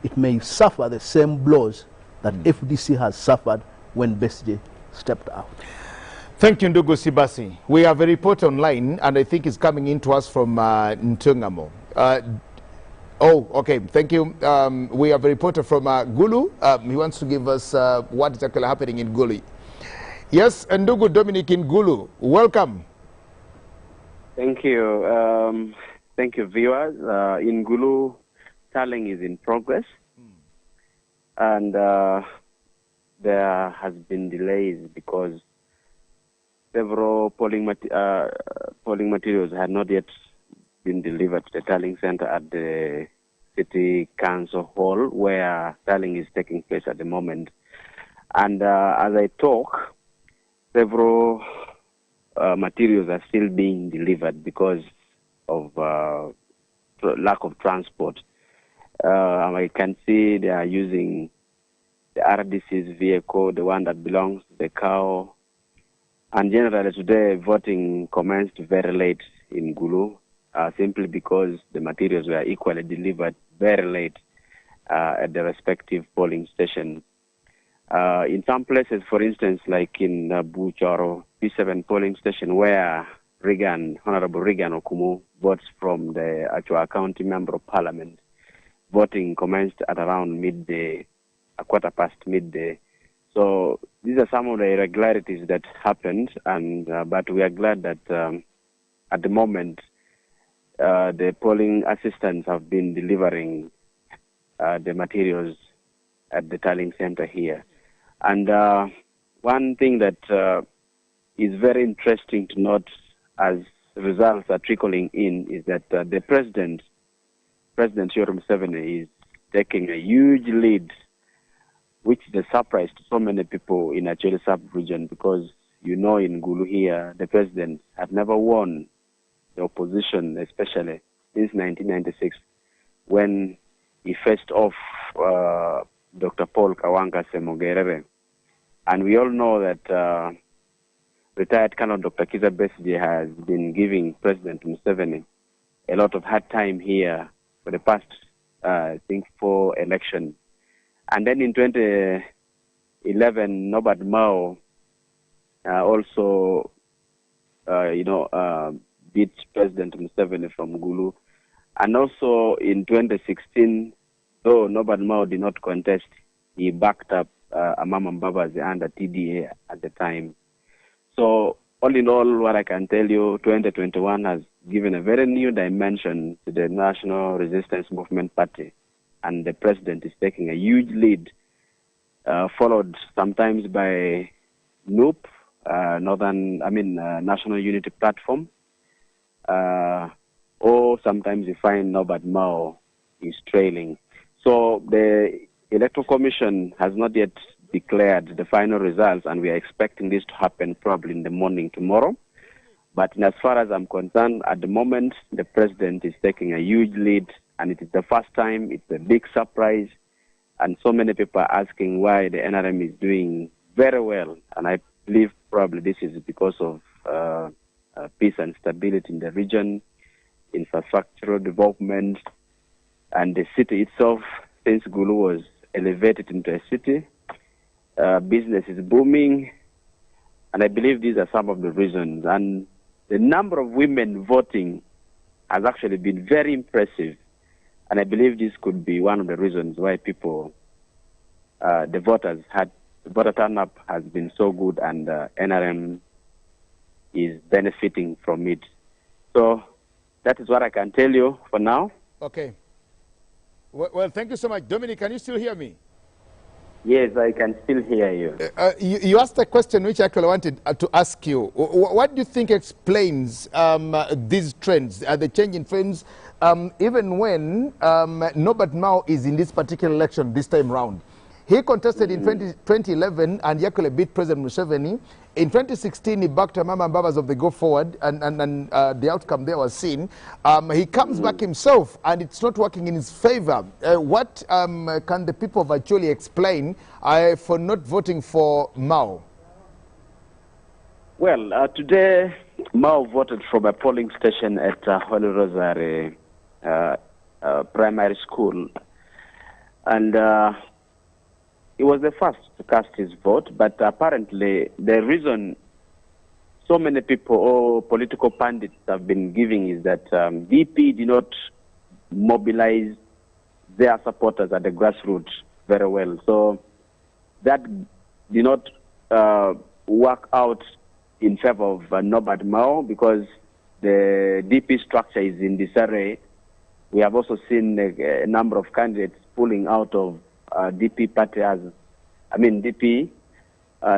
it may suffer the same blows that FDC has suffered when Besigye stepped out. Thank you, Ndugu Sibasi. We have a report online, and I think it's coming in to us from Ntungamo. Okay, thank you. We have a reporter from Gulu. He wants to give us what is actually happening in Gulu. Yes, Ndugu Dominic in Gulu, welcome. Thank you. Thank you, viewers. In Gulu, tallying is in progress. And there has been delays because several polling materials had not yet been delivered to the tallying center at the City Council Hall, where tallying is taking place at the moment. And as I talk, several materials are still being delivered because of lack of transport. I can see they are using the RDC's vehicle, the one that belongs to the cow. And generally today, voting commenced very late in Gulu, simply because the materials were equally delivered very late at the respective polling station. In some places, for instance, like in Buchoro P7 polling station, where Honorable Regan Okumu votes from the actual county member of parliament, voting commenced at around midday, a quarter past midday. So these are some of the irregularities that happened, and but we are glad that at the moment the polling assistants have been delivering the materials at the tallying center here. And one thing that is very interesting to note as results are trickling in is that the President Yoweri Museveni, is taking a huge lead which is a surprise to so many people in Acholi sub-region, because you know in Gulu here, the president had never won the opposition, especially since 1996, when he faced off Dr. Paul Kawanga Semogerere. And we all know that retired Colonel Dr. Kiza Besigye has been giving President Museveni a lot of hard time here for the past, I think, 4 elections. And then in 2011, Norbert Mao also, beat President Museveni from Gulu. And also in 2016, though Norbert Mao did not contest, he backed up Amama Mbabazi under TDA at the time. So all in all, what I can tell you, 2021 has given a very new dimension to the National Resistance Movement Party, and the president is taking a huge lead, followed sometimes by NUP, National Unity Platform, or sometimes you find Norbert Mao is trailing. So the Electoral Commission has not yet declared the final results, and we are expecting this to happen probably in the morning tomorrow. But as far as I'm concerned, at the moment, the president is taking a huge lead, and it is the first time. It's a big surprise, and so many people are asking why the NRM is doing very well. And I believe probably this is because of peace and stability in the region, infrastructural development, and the city itself, since Gulu was elevated into a city. Business is booming, and I believe these are some of the reasons. And the number of women voting has actually been very impressive, and I believe this could be one of the reasons why people, the voter turn-up has been so good, and NRM is benefiting from it. So that is what I can tell you for now. Okay. Well, thank you so much. Dominic, can you still hear me? Yes, I can still hear you. You asked a question which I actually wanted to ask you. What do you think explains these trends, the change in trends, even when Norbert Mao is in this particular election this time round? He contested in 2011 and Yakule beat President Museveni. In 2016, he backed Amama Mbabazi of the Go Forward, and the outcome there was seen. He comes back himself, and it's not working in his favor. What can the people of Acholi explain for not voting for Mao? Well, today, Mao voted from a polling station at Holy Rosary Primary School. And he was the first to cast his vote, but apparently the reason so many people or political pundits have been giving is that DP did not mobilize their supporters at the grassroots very well. So that did not work out in favor of Norbert Mao, because the DP structure is in disarray. We have also seen a number of candidates pulling out of DP party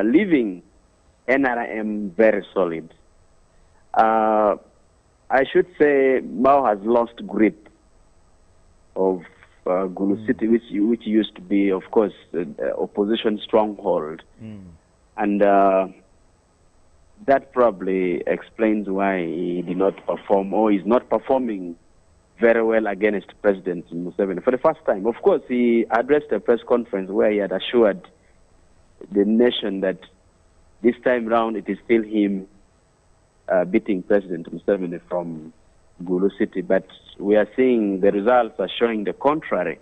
leaving NRM very solid. I should say Mao has lost grip of Gulu City, which used to be, of course, opposition stronghold. And that probably explains why he did not perform, or is not performing very well against President Museveni for the first time. Of course, he addressed a press conference where he had assured the nation that this time round it is still him beating President Museveni from Gulu City. But we are seeing the results are showing the contrary.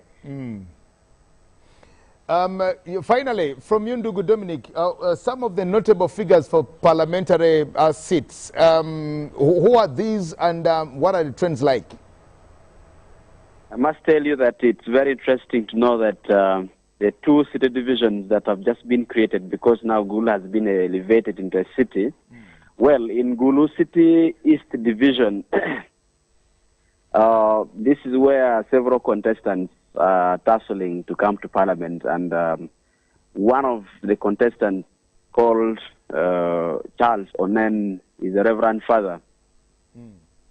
Finally, from you, Ndugu Dominic, some of the notable figures for parliamentary seats, who are these, and what are the trends like? I must tell you that it's very interesting to know that the 2 city divisions that have just been created, because now Gulu has been elevated into a city. Well, in Gulu City East Division, this is where several contestants are tussling to come to Parliament, and one of the contestants, called Charles Onen, is a Reverend Father.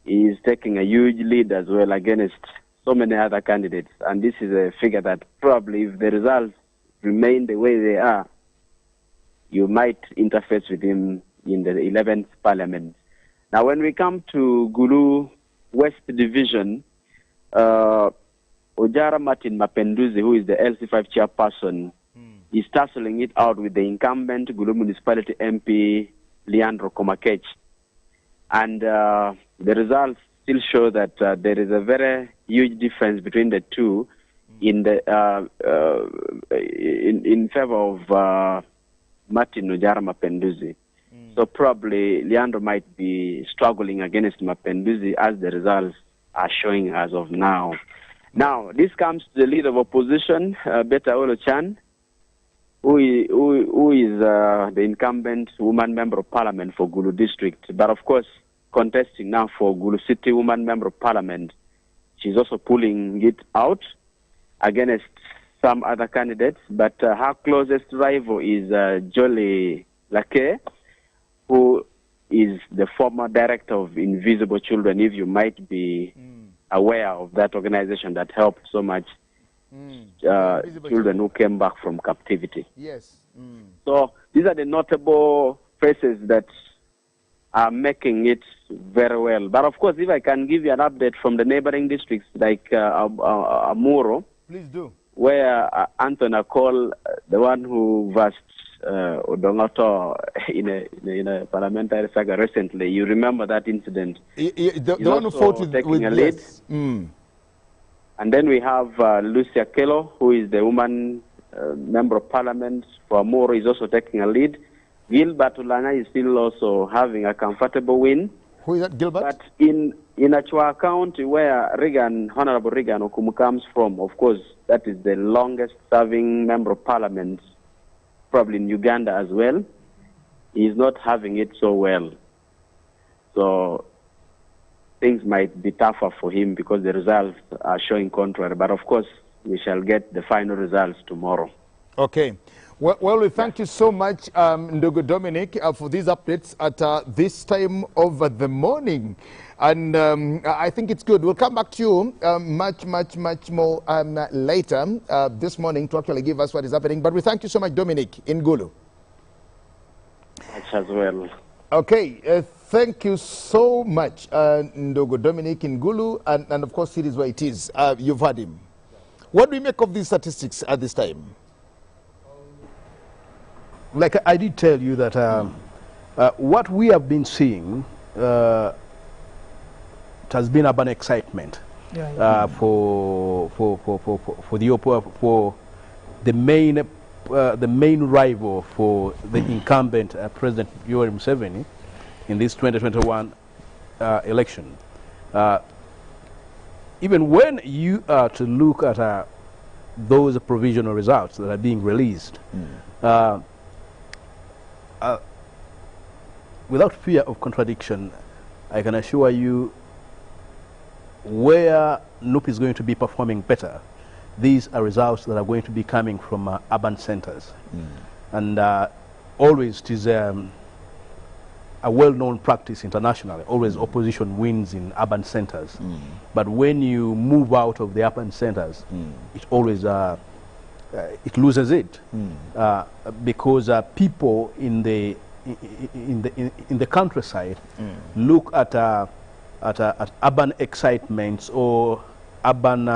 He is taking a huge lead as well against so many other candidates, and this is a figure that probably, if the results remain the way they are, you might interface with him in the 11th Parliament. Now, when we come to Gulu West Division, Ojara Martin Mapenduzi, who is the LC5 chairperson, is tussling it out with the incumbent Gulu Municipality MP, Leandro Komakech. And the results still show that there is a very huge difference between the two in favor of Martin Ojara Mapenduzi. So probably Leandro might be struggling against Mapenduzi as the results are showing as of now. Now, this comes to the leader of opposition, Beta Olo-chan, who is the incumbent woman member of parliament for Gulu district, but of course contesting now for Gulu city woman member of parliament. She's also pulling it out against some other candidates, but her closest rival is Jolie Lake, who is the former director of Invisible Children, if you might be aware of that organization that helped so much children who came back from captivity. Yes. So these are the notable faces that are making it very well. But of course, if I can give you an update from the neighboring districts like Amuro, please do. Where Anton Akol, the one who versed Odongoto in a parliamentary saga recently, you remember that incident? The one who fought with a lead. Yes. And then we have Lucia Kello, who is the woman member of parliament for Amuro, is also taking a lead. Gilbert Ulanga is still also having a comfortable win. Who is that, Gilbert? But in Achua County, where Honorable Regan Okumu comes from, of course, that is the longest serving member of parliament, probably in Uganda as well. He is not having it so well. So things might be tougher for him because the results are showing contrary. But of course, we shall get the final results tomorrow. Okay. Well, we thank you so much, Ndugu Dominic, for these updates at this time of the morning. And I think it's good. We'll come back to you much more later this morning to actually give us what is happening. But we thank you so much, Dominic, in Gulu. As well. Okay. Thank you so much, Ndugu Dominic in Gulu. And of course, it is what it is. You've heard him. What do we make of these statistics at this time? Like I did tell you that what we have been seeing it has been urban excitement for the main rival for the incumbent President Yoweri Museveni in this 2021 election. Even when you are to look at those provisional results that are being released, without fear of contradiction, I can assure you where NUP is going to be performing better, these are results that are going to be coming from urban centers. And always it is a well-known practice internationally, always opposition wins in urban centers. But when you move out of the urban centers, it always it loses it because people in the countryside look at urban excitements or urban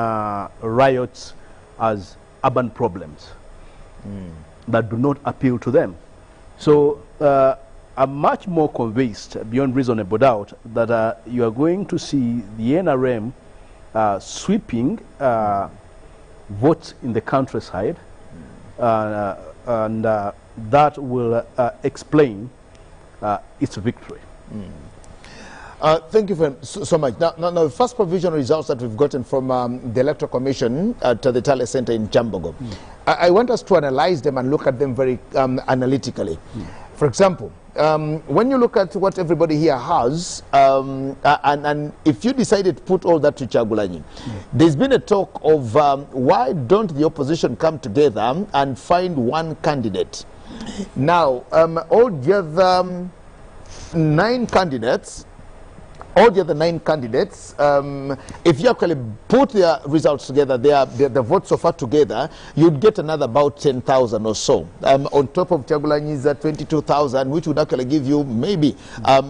riots as urban problems that do not appeal to them. So I'm much more convinced, beyond reasonable doubt, that you are going to see the NRM sweeping votes in the countryside, and that will explain its victory. Thank you so much. Now, the first provisional results that we've gotten from the Electoral Commission at the Tally Center in Chambogo, I want us to analyze them and look at them very analytically. For example, when you look at what everybody here has, and if you decided to put all that to Chagulanyi, there's been a talk of why don't the opposition come together and find one candidate? Now, all the other 9 candidates all the other 9 candidates, if you actually put their results together, the votes so far together, you'd get another about 10,000 or so. On top of Chagulanyi's 22,000, which would actually give you maybe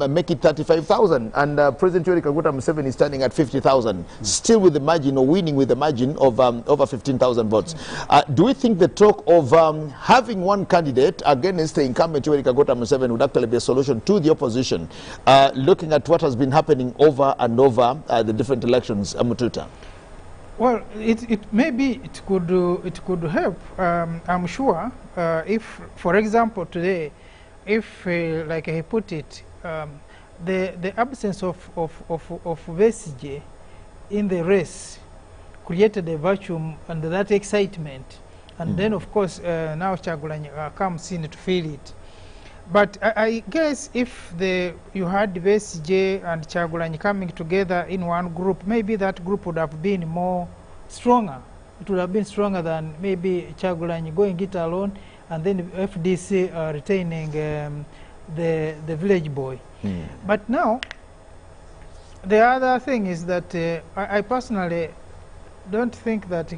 make it 35,000. And President Yoweri Kaguta Museveni is standing at 50,000, still with the margin or winning with the margin of over 15,000 votes. Do we think the talk of having one candidate against the incumbent Yoweri Kaguta Museveni would actually be a solution to the opposition, looking at what has been happening over and over the different elections, Mututa? Well, maybe it could help. I'm sure if, for example, today, if like he put it, the absence of VSJ in the race created a vacuum and that excitement, and then of course now Chagulanyi comes in to fill it. But I guess if you had VSJ and Chagulanyi coming together in one group, maybe that group would have been more stronger. It would have been stronger than maybe Chagulanyi going it alone and then FDC retaining the village boy. But now, the other thing is that I personally don't think that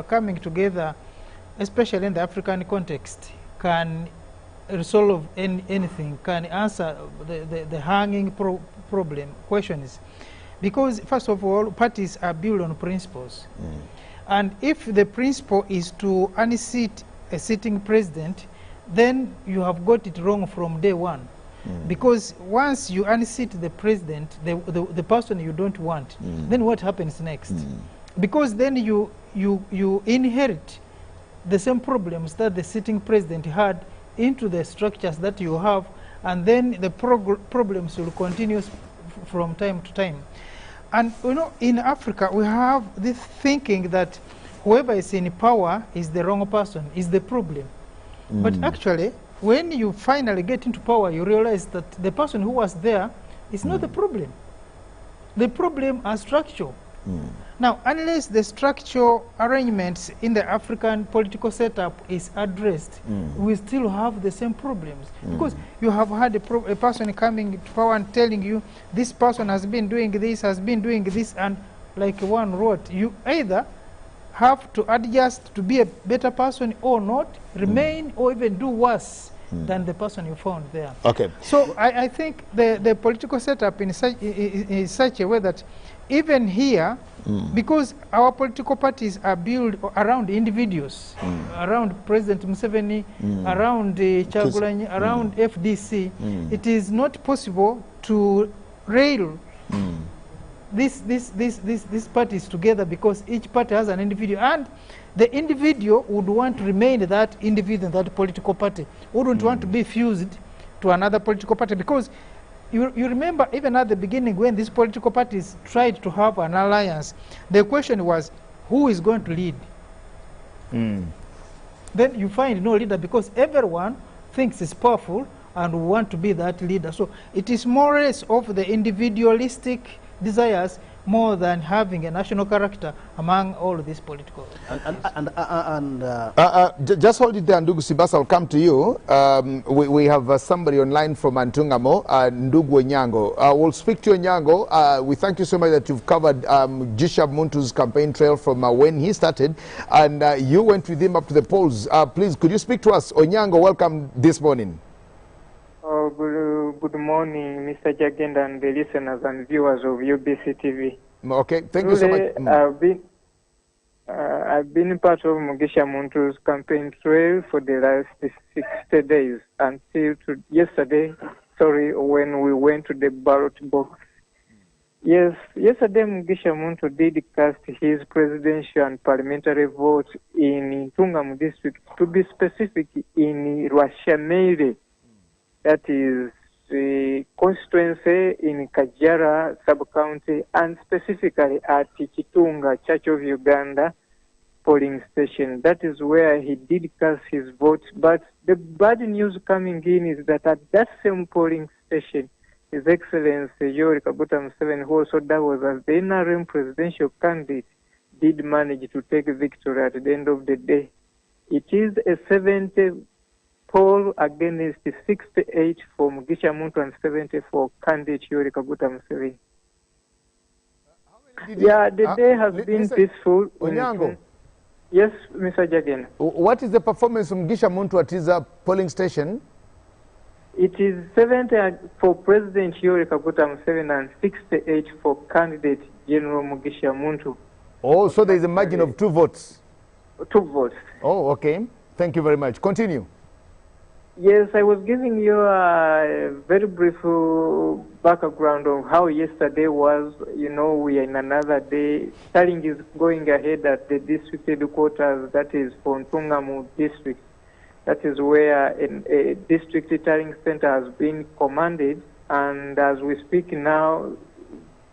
coming together, especially in the African context, can resolve anything, can answer the hanging questions. Because first of all, parties are built on principles. And if the principle is to unseat a sitting president, then you have got it wrong from day one. Because once you unseat the president, the person you don't want, then what happens next? Because then you inherit the same problems that the sitting president had into the structures that you have, and then the problems will continue from time to time. And you know, in Africa, we have this thinking that whoever is in power is the wrong person, is the problem. But actually, when you finally get into power, you realize that the person who was there is not the problem. The problem are structural. Now, unless the structural arrangements in the African political setup is addressed, we still have the same problems. Because you have had a person coming to power and telling you, this person has been doing this, and like one wrote, you either have to adjust to be a better person or not, remain or even do worse than the person you found there. Okay. So I think the political setup is such a way that even here, because our political parties are built around individuals, around President Museveni, around Chagulanyi, around FDC, it is not possible to rail these parties together, because each party has an individual, and the individual would want to remain that individual in that political party, wouldn't want to be fused to another political party. Because you remember, even at the beginning, when these political parties tried to have an alliance, the question was, who is going to lead? Then you find no leader, because everyone thinks it's powerful and want to be that leader. So it is more or less of the individualistic desires more than having a national character among all of these political. Just hold it there, Ndugu Sibasa, I'll come to you. We have somebody online from Antungamo, Ndugu Onyango. We'll speak to Onyango. We thank you so much that you've covered Jishab Muntu's campaign trail from when he started, and you went with him up to the polls. Please, could you speak to us? Onyango, welcome this morning. Good morning, Mr. Jagenda and the listeners and viewers of UBC TV. Okay, thank you so much. I've been part of Mugisha Muntu's campaign trail for the last 60 days until yesterday, when we went to the ballot box. Yes, yesterday Mugisha Muntu did cast his presidential and parliamentary votes in Ntungamo district, to be specific, in Rwashamere. That is the constituency in Kajara sub-county, and specifically at Kitunga, Church of Uganda polling station. That is where he did cast his vote. But the bad news coming in is that at that same polling station, His Excellency Yoweri Kaguta Museveni, who also that was as the NRM presidential candidate, did manage to take victory at the end of the day. It is a 70 poll against 68 for Mugisha Muntu and 70 for candidate Yoweri Kaguta Museveni. Yeah, the day has been peaceful. Onyango. Yes, Mr. Jagan. What is the performance from Mugisha Muntu at his polling station? It is 70 for President Yoweri Kaguta Museveni and 68 for candidate General Mugisha Muntu. Oh, so there is a margin of 2 votes. 2 votes. Oh, okay. Thank you very much. Continue. Yes, I was giving you a very brief background of how yesterday was. You know, we are in another day. Tallying is going ahead at the district headquarters, that is for Ntungamu district. That is where a district tallying center has been commanded. And as we speak now,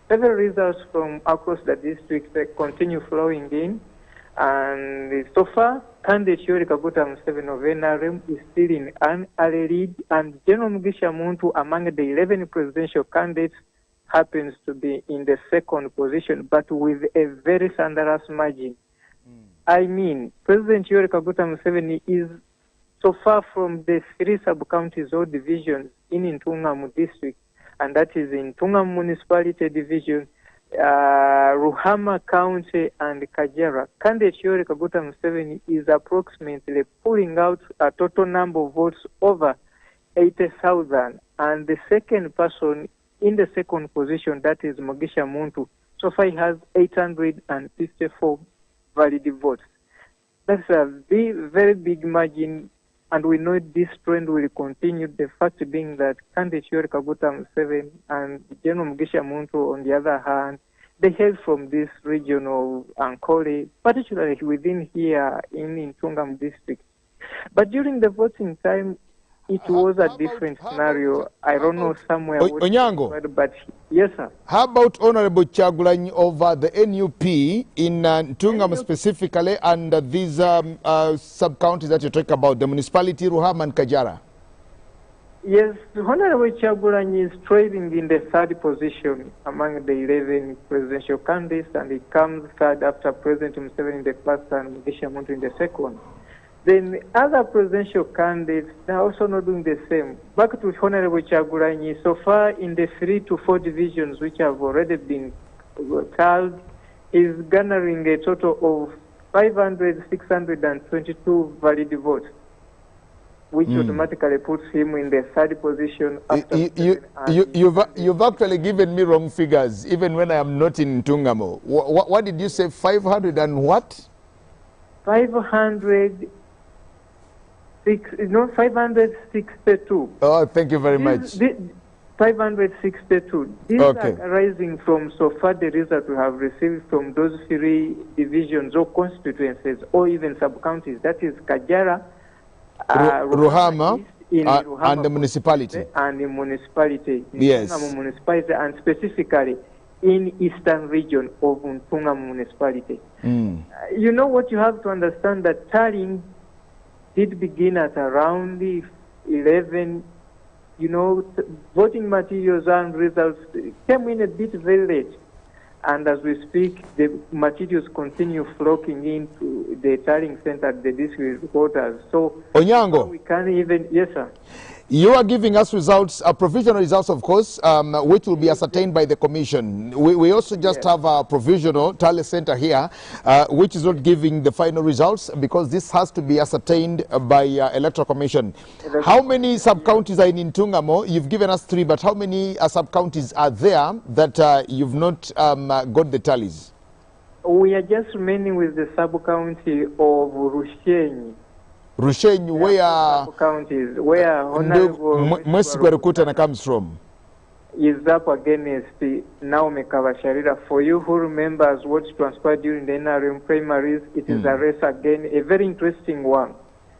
several results from across the district continue flowing in. And so far, candidate Yoweri Kaguta Museveni of NRM is still in an early lead, and General Mugisha Muntu, among the 11 presidential candidates, happens to be in the second position, but with a very thunderous margin. I mean, President Yoweri Kaguta Museveni is so far from the 3 sub-counties or divisions in Ntungamu district, and that is in Ntungamu municipality division, Ruhama County and Kajara. Candidate Yoweri Kaguta Museveni is approximately pulling out a total number of votes over 80,000, and the second person in the second position, that is Mugisha Muntu, so far he has 854 valid votes. That's a very big margin, and we know this trend will continue. The fact being that candidate Yoweri Kaguta Museveni and General Mugisha Muntu, on the other hand, they hail from this region of Ankole, particularly within here in Ntungamu district. But during the voting time, it was a different scenario. I don't know somewhere. Onyango. But yes, sir. How about Honorable Chagulanyi over the NUP in Ntungamu specifically, and these sub-counties that you talk about, the municipality, Ruhama and Kajara? Yes, Honorable Chagulanyi is trading in the 3rd position among the 11 presidential candidates, and he comes 3rd after President Museveni in the 1st and Mugisha Muntu in the 2nd. Then other presidential candidates, they are also not doing the same. Back to Honorable Chagulanyi, so far in the 3 to 4 divisions which have already been talled, is garnering a total of 622 valid votes, which automatically puts him in the 3rd position. You've actually given me wrong figures, even when I am not in Ntungamu. What did you say, 500 and what? 562. Oh, thank you very much. 562. These are arising from so far the results we have received from those 3 divisions or constituencies or even sub-counties. That is Kajara, Ruhama, and the municipality. And the municipality. Yes. Municipality, and specifically in eastern region of Ntungamu municipality. You know what you have to understand, that tallying did begin at around 11. You know, voting materials and results came in a bit very late. And as we speak, the materials continue flocking into the tallying center at the district headquarters. So, Onyango, we can't even, yes, sir. You are giving us results, provisional results, of course, which will be ascertained by the commission. We also just have a provisional tally center here, which is not giving the final results because this has to be ascertained by electoral commission. How many sub-counties are in Ntungamu? You've given us 3, but how many sub-counties are there that you've not got the tallies? We are just remaining with the sub-county of Rushenyi. Rushenyi, where Honorable comes from, is up against Naomi Kabasharira. For you who remembers what transpired during the NRM primaries, it is a race again, a very interesting one.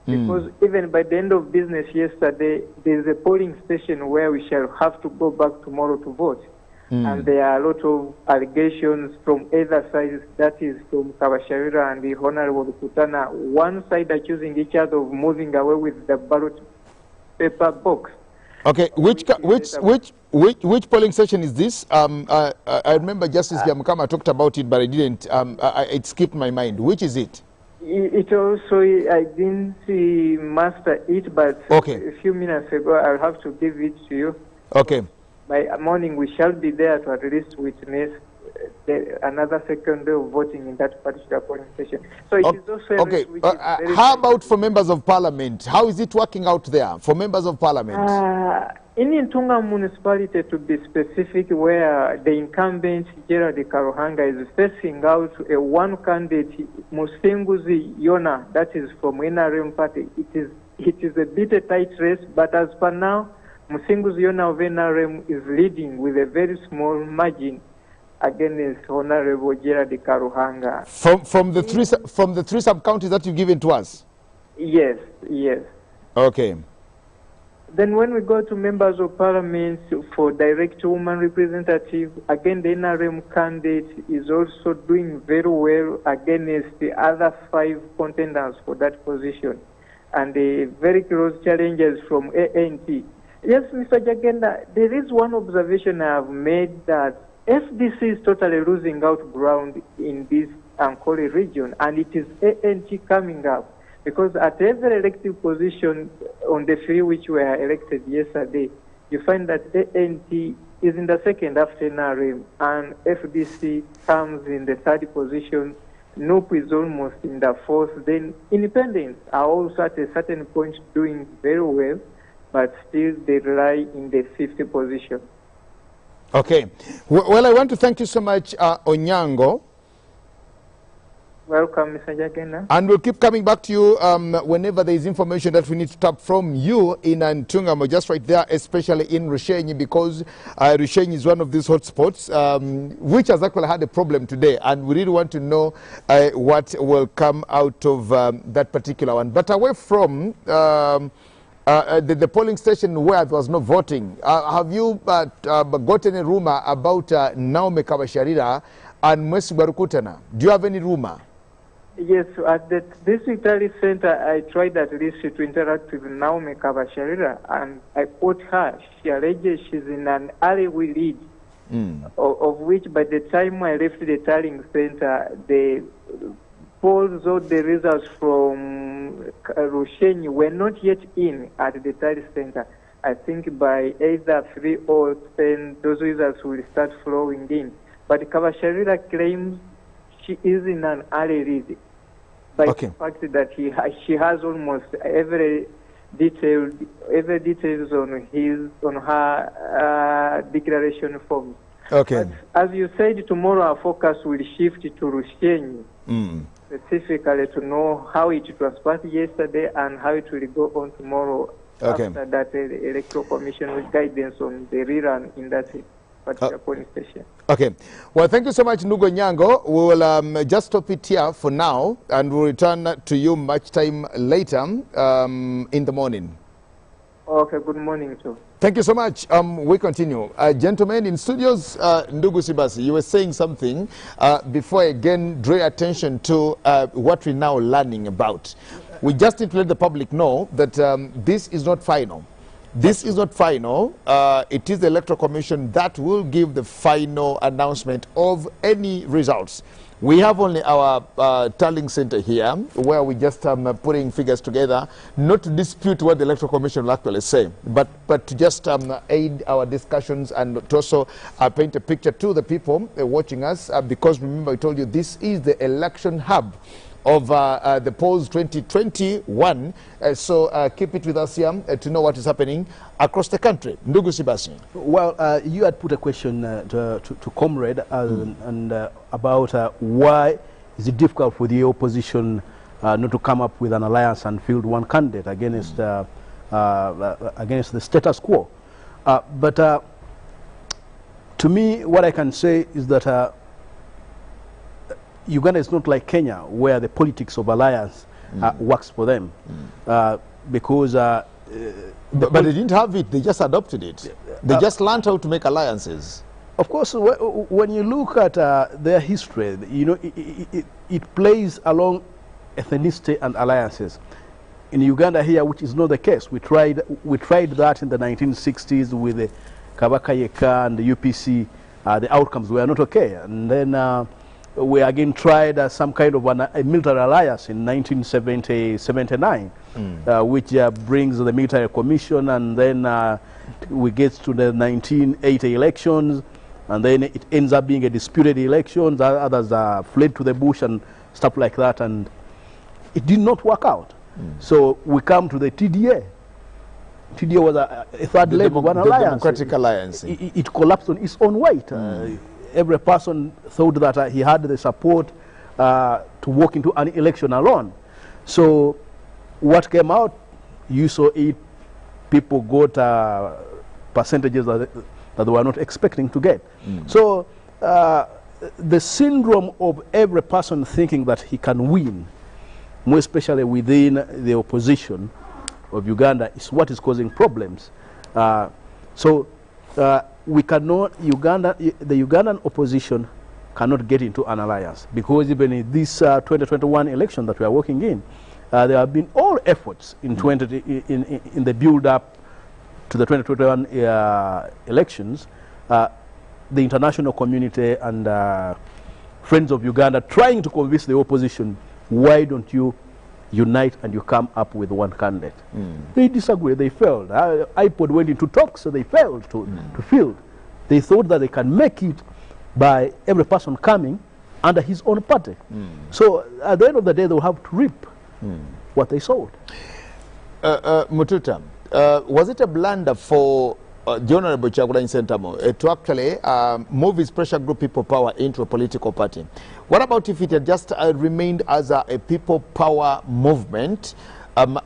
Because even by the end of business yesterday, there is a polling station where we shall have to go back tomorrow to vote. And there are a lot of allegations from either side, that is from Kabasharira and the Honorable Kutana. One side accusing each other of moving away with the ballot paper box. Okay, which polling station is this? I remember Justice Yamukama talked about it, but I didn't. It skipped my mind. Which is it? It also, I didn't master it, but a few minutes ago, I'll have to give it to you. Okay. By morning, we shall be there to at least witness another second day of voting in that particular polling station. So it is also a okay. race which is very How about for members of parliament? How is it working out there for members of parliament? In Ntunga municipality, to be specific, where the incumbent Gerald Karuhanga is facing out a one candidate, Musinguzi Yona, that is from NRM party. It is a bit a tight race, but as per now, Musinguzi Yona of NRM is leading with a very small margin against Honorable Gerald Karuhanga. From the three sub-counties that you've given to us? Yes. Okay. Then when we go to members of parliament for direct woman representative, again the NRM candidate is also doing very well against the other 5 contenders for that position. And the very close challenges from ANT. Yes, Mr. Jagenda, there is one observation I have made that FDC is totally losing out ground in this Ankole region, and it is ANT coming up. Because at every elective position on the 3 which were elected yesterday, you find that ANT is in the second after NRM, and FDC comes in the 3rd position. NUP is almost in the 4th. Then independents are also at a certain point doing very well, but still they lie in the 5th position. Okay. Well, I want to thank you so much, Onyango. Welcome, Mr. Jagena. And we'll keep coming back to you whenever there is information that we need to tap from you in Ntungamo, just right there, especially in Rushenyi, because Rushenyi is one of these hotspots, which has actually had a problem today. And we really want to know what will come out of that particular one. But away from the polling station where there was no voting, have you gotten a rumor about Naomi Kabasharira and Mwesi Barukutana? Do you have any rumor? Yes, at the District Tallies Center, I tried at least to interact with Naomi Kabasharira, and I quote her. She alleges she's in an alley we lead, of which by the time I left the tallying center, the polls or the results from Rushenyi were not yet in at the tallying center. I think by either 3 or 10, those results will start flowing in. But Kabasharira claims she is in an early lead by the fact that she has almost every details on her declaration form. Okay. But as you said, tomorrow our focus will shift to Rushenyi, specifically to know how it transpired yesterday and how it will go on tomorrow. After that, the Electoral Commission with guidance on the rerun in that particular polling station. Okay. Well, thank you so much, Nugo Nyango. We will just stop it here for now, and we'll return to you much time later in the morning. Okay, good morning, too. Thank you so much. We continue. Gentlemen in studios, Ndugu Sibasi, you were saying something before I again draw attention to what we're now learning about. We just need to let the public know that this is not final. This is not final. It is the Electoral Commission that will give the final announcement of any results. We have only our tallying center here, where we just putting figures together, not to dispute what the Electoral Commission will actually say, but to just aid our discussions and to also paint a picture to the people watching us, because remember I told you this is the election hub of the polls 2021. So keep it with us here to know what is happening across the country. Ndugu Sibasi. Well, you had put a question to Comrade and about why is it difficult for the opposition not to come up with an alliance and field one candidate against against the status quo. But to me, what I can say is that Uganda is not like Kenya, where the politics of alliance works for them, because but they didn't have it, they just adopted it. They just learned how to make alliances. Of course, when you look at their history, you know, it plays along ethnicity and alliances. In Uganda here, which is not the case, we tried that in the 1960s with the Kabaka Yeka and the UPC. The outcomes were not okay, and then we again tried some kind of a military alliance in 1979, which brings the military commission, and then we get to the 1980 elections. and then it ends up being a disputed election. Others fled to the bush and stuff like that, and it did not work out. So we come to the TDA. TDA was a third leg of an alliance. Democratic Alliance. It collapsed on its own weight. Every person thought that he had the support to walk into an election alone. So what came out, you saw it, people got percentages that they were not expecting to get. So the syndrome of every person thinking that he can win, more especially within the opposition of Uganda, is what is causing problems. We cannot, the Ugandan opposition cannot get into an alliance, because even in this 2021 election that we are working in, there have been all efforts in the build-up to the 2021 elections, the international community and Friends of Uganda trying to convince the opposition, why don't you unite and you come up with one candidate? They disagree, they failed. IPOD went into talks, so they failed to field. They thought that they can make it by every person coming under his own party. So at the end of the day, they'll have to reap what they sowed. Mututa, was it a blunder for the Honorable Kyagulanyi Ssentamu to actually move his pressure group People Power into a political party? What about if it had just remained as a people power movement,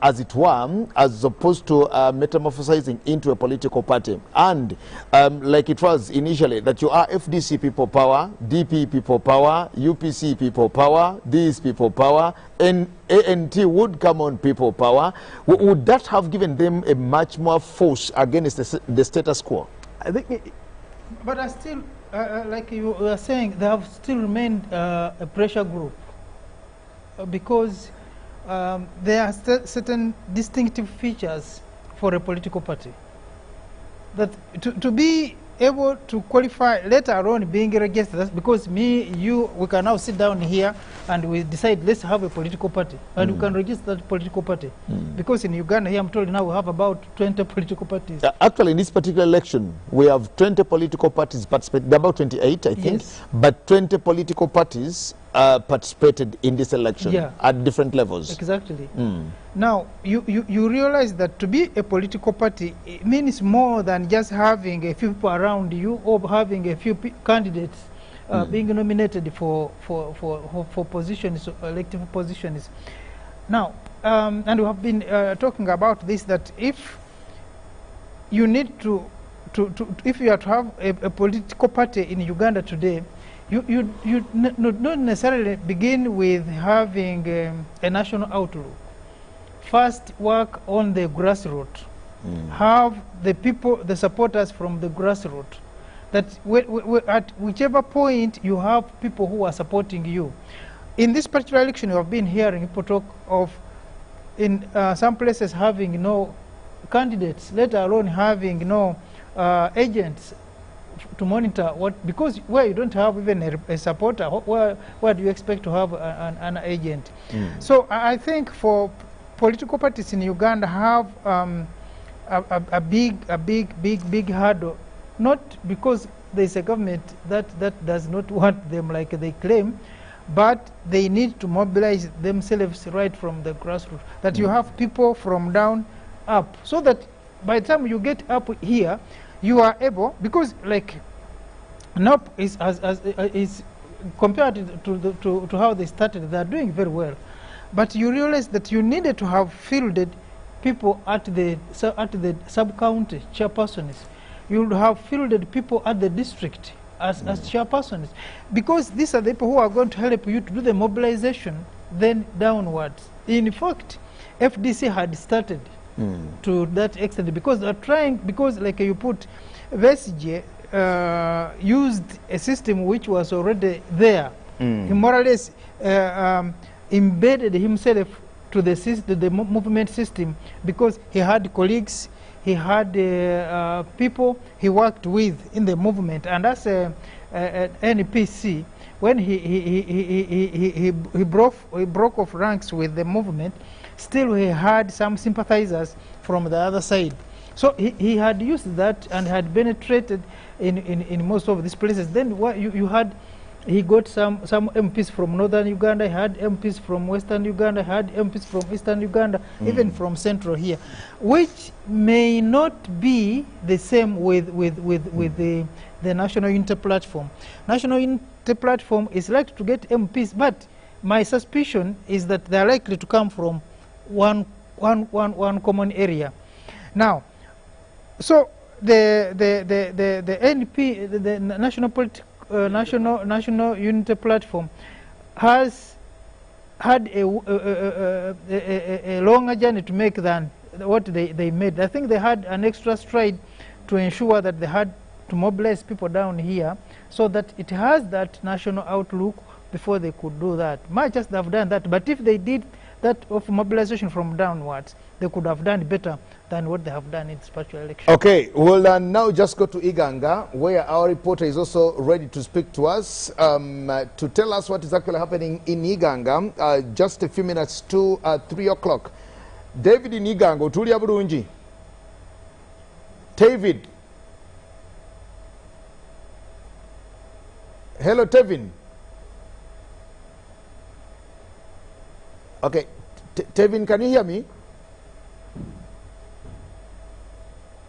as it were, as opposed to metamorphosizing into a political party? And like it was initially, that you are FDC People Power, DP People Power, UPC People Power, these People Power, and ANT would come on People Power. Would that have given them a much more force against the status quo? I think but I still, like you were saying, they have still remained a pressure group, because there are certain distinctive features for a political party that to be able to qualify, let alone being registered. That's because me, you, we can now sit down here and we decide, let's have a political party, and we can register that political party. Because in Uganda here, I'm told now we have about 20 political parties. Actually, in this particular election, we have 20 political parties participating, about 28, I think, but 20 political parties participated in this election at different levels. Exactly. Now, you realize that to be a political party, it means more than just having a few people around you or having a few candidates being nominated for positions, elective positions. Now, and we have been talking about this, that if you need if you have to have a political party in Uganda today, you not necessarily begin with having a national outlook. First, work on the grassroots. Have the people, the supporters from the grassroots. That at whichever point you have people who are supporting you. In this particular election, you have been hearing people talk of, in some places, having no candidates, let alone having no agents to monitor what, because where you don't have even a supporter, where do you expect to have an agent? So I think for political parties in Uganda have a big hurdle, not because there's a government that does not want them like they claim, but they need to mobilize themselves right from the grassroots, that you have people from down up, so that by the time you get up here, you are able, because like NOP is compared to how they started, they are doing very well, but you realize that you needed to have fielded people at the sub-county chairpersons. You would have fielded people at the district as chairpersons, because these are the people who are going to help you to do the mobilization then downwards. In fact, FDC had started to that extent, because they're trying, because like you put, Vesige used a system which was already there. He more or less embedded himself to the system, the movement system, because he had colleagues, he had people he worked with in the movement, and as a NPC, when he broke off ranks with the movement, still he had some sympathizers from the other side. So he had used that and had penetrated in most of these places. Then what you had, he got some MPs from northern Uganda, he had MPs from western Uganda, he had MPs from eastern Uganda, even from central here, which may not be the same with the National Unity Platform. National Unity Platform is likely to get MPs, but my suspicion is that they are likely to come from one common area. Now, so the NP, the National Unity Platform, has had a longer journey to make than what they made. I think they had an extra stride to ensure that they had to mobilize people down here, so that it has that national outlook before they could do that. Might just have done that, but if they did that of mobilization from downwards, they could have done better than what they have done in special election. Okay, we'll now just go to Iganga, where our reporter is also ready to speak to us to tell us what is actually happening in Iganga. Just a few minutes to 3 o'clock. David in Iganga, otulia bulungi. David. Hello, Tevin. Okay, Tevin, can you hear me?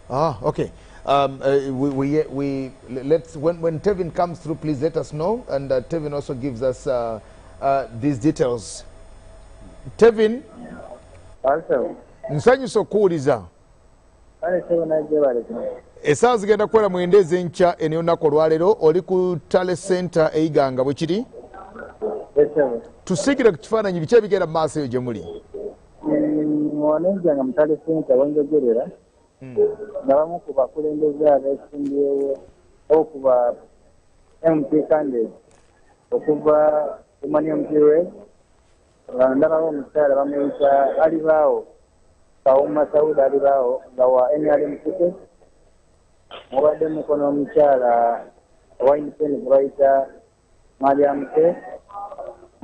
Ah, okay. Let's when Tevin comes through, please let us know, and Tevin also gives us these details. Tevin, nsanyusa okuwuliza. Essaawa zigenda kukola mwenda ez'enkya olunaku olwaleero oli ku Tale Center e Iganga bwe kiri? Tusigire ku kifaananyi biki ebigenda mu maaso eyo gye muli? Iganga mu Tale Center wenjogerera nga bamu ku bakulembeze abeesimbyewo okuba MP candidate okuva Emmanuel Mpirwe nga ndabawo omukyala bamuyita Alibaawo Kawuma Sauda Alibaawo nga wa NRM ticket mubadde mukono omukyala owa independent bayita Mariam K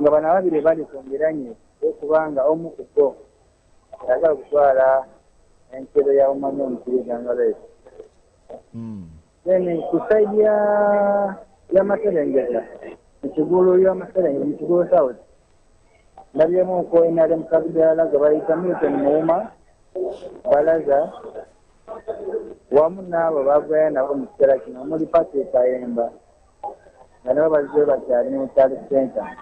nga bano ababiri bali kwongeranye okubanga omu ku bo ayagala kutwala enkero ya Emmanuel Mpirwe Iganga leero. Then ku side ya Maserengeta mu Kigulu y'Amaserengeta mu Kigulu South ndabyemu ko NRM kabidaala nga bayita Milton Muwuma Balaza wamu n'abo bavayo nabo mu kiseera kino omuli Patrick Kayemba nga nabo bazze bakyali mu Tale Center.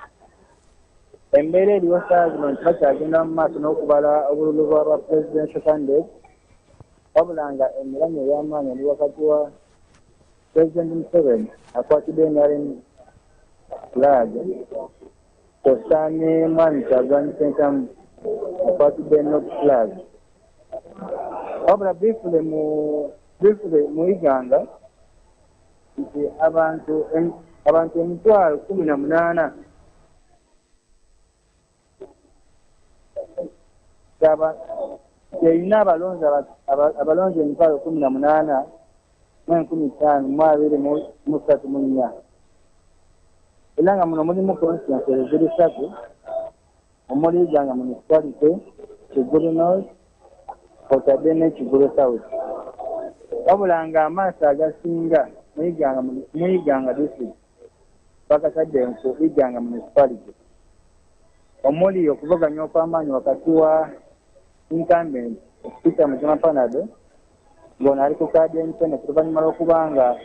Embeera eriwo saa zino nti bakyagenda mu maaso n'okubala obululu bw'aba presidential candidate wabula nga emiranyo ey'amaanyi eri wakati wa President Museveni akwatidde NRM flag kosa ne Mwami Kyagulanyi Ssentamu akwatidde North flag. Wabula briefly mu Iganga nti abantu 18,000 yalina abalonzi 18,000 mu15,234 era nga muno mulimu constituency eziri 3 omuli Iganga municipality, Kigulu North, kwotadde ne Kigulu South. Wabula nga amaaso agasinga mu Iganga district bakatadde ku Iganga municipality omuli okuvuganya okw'amaanyi wakati wa incumbent Peter Mujima Panado ng'ono ali ku kaadi y'independent oluvannyuma lw'okubanga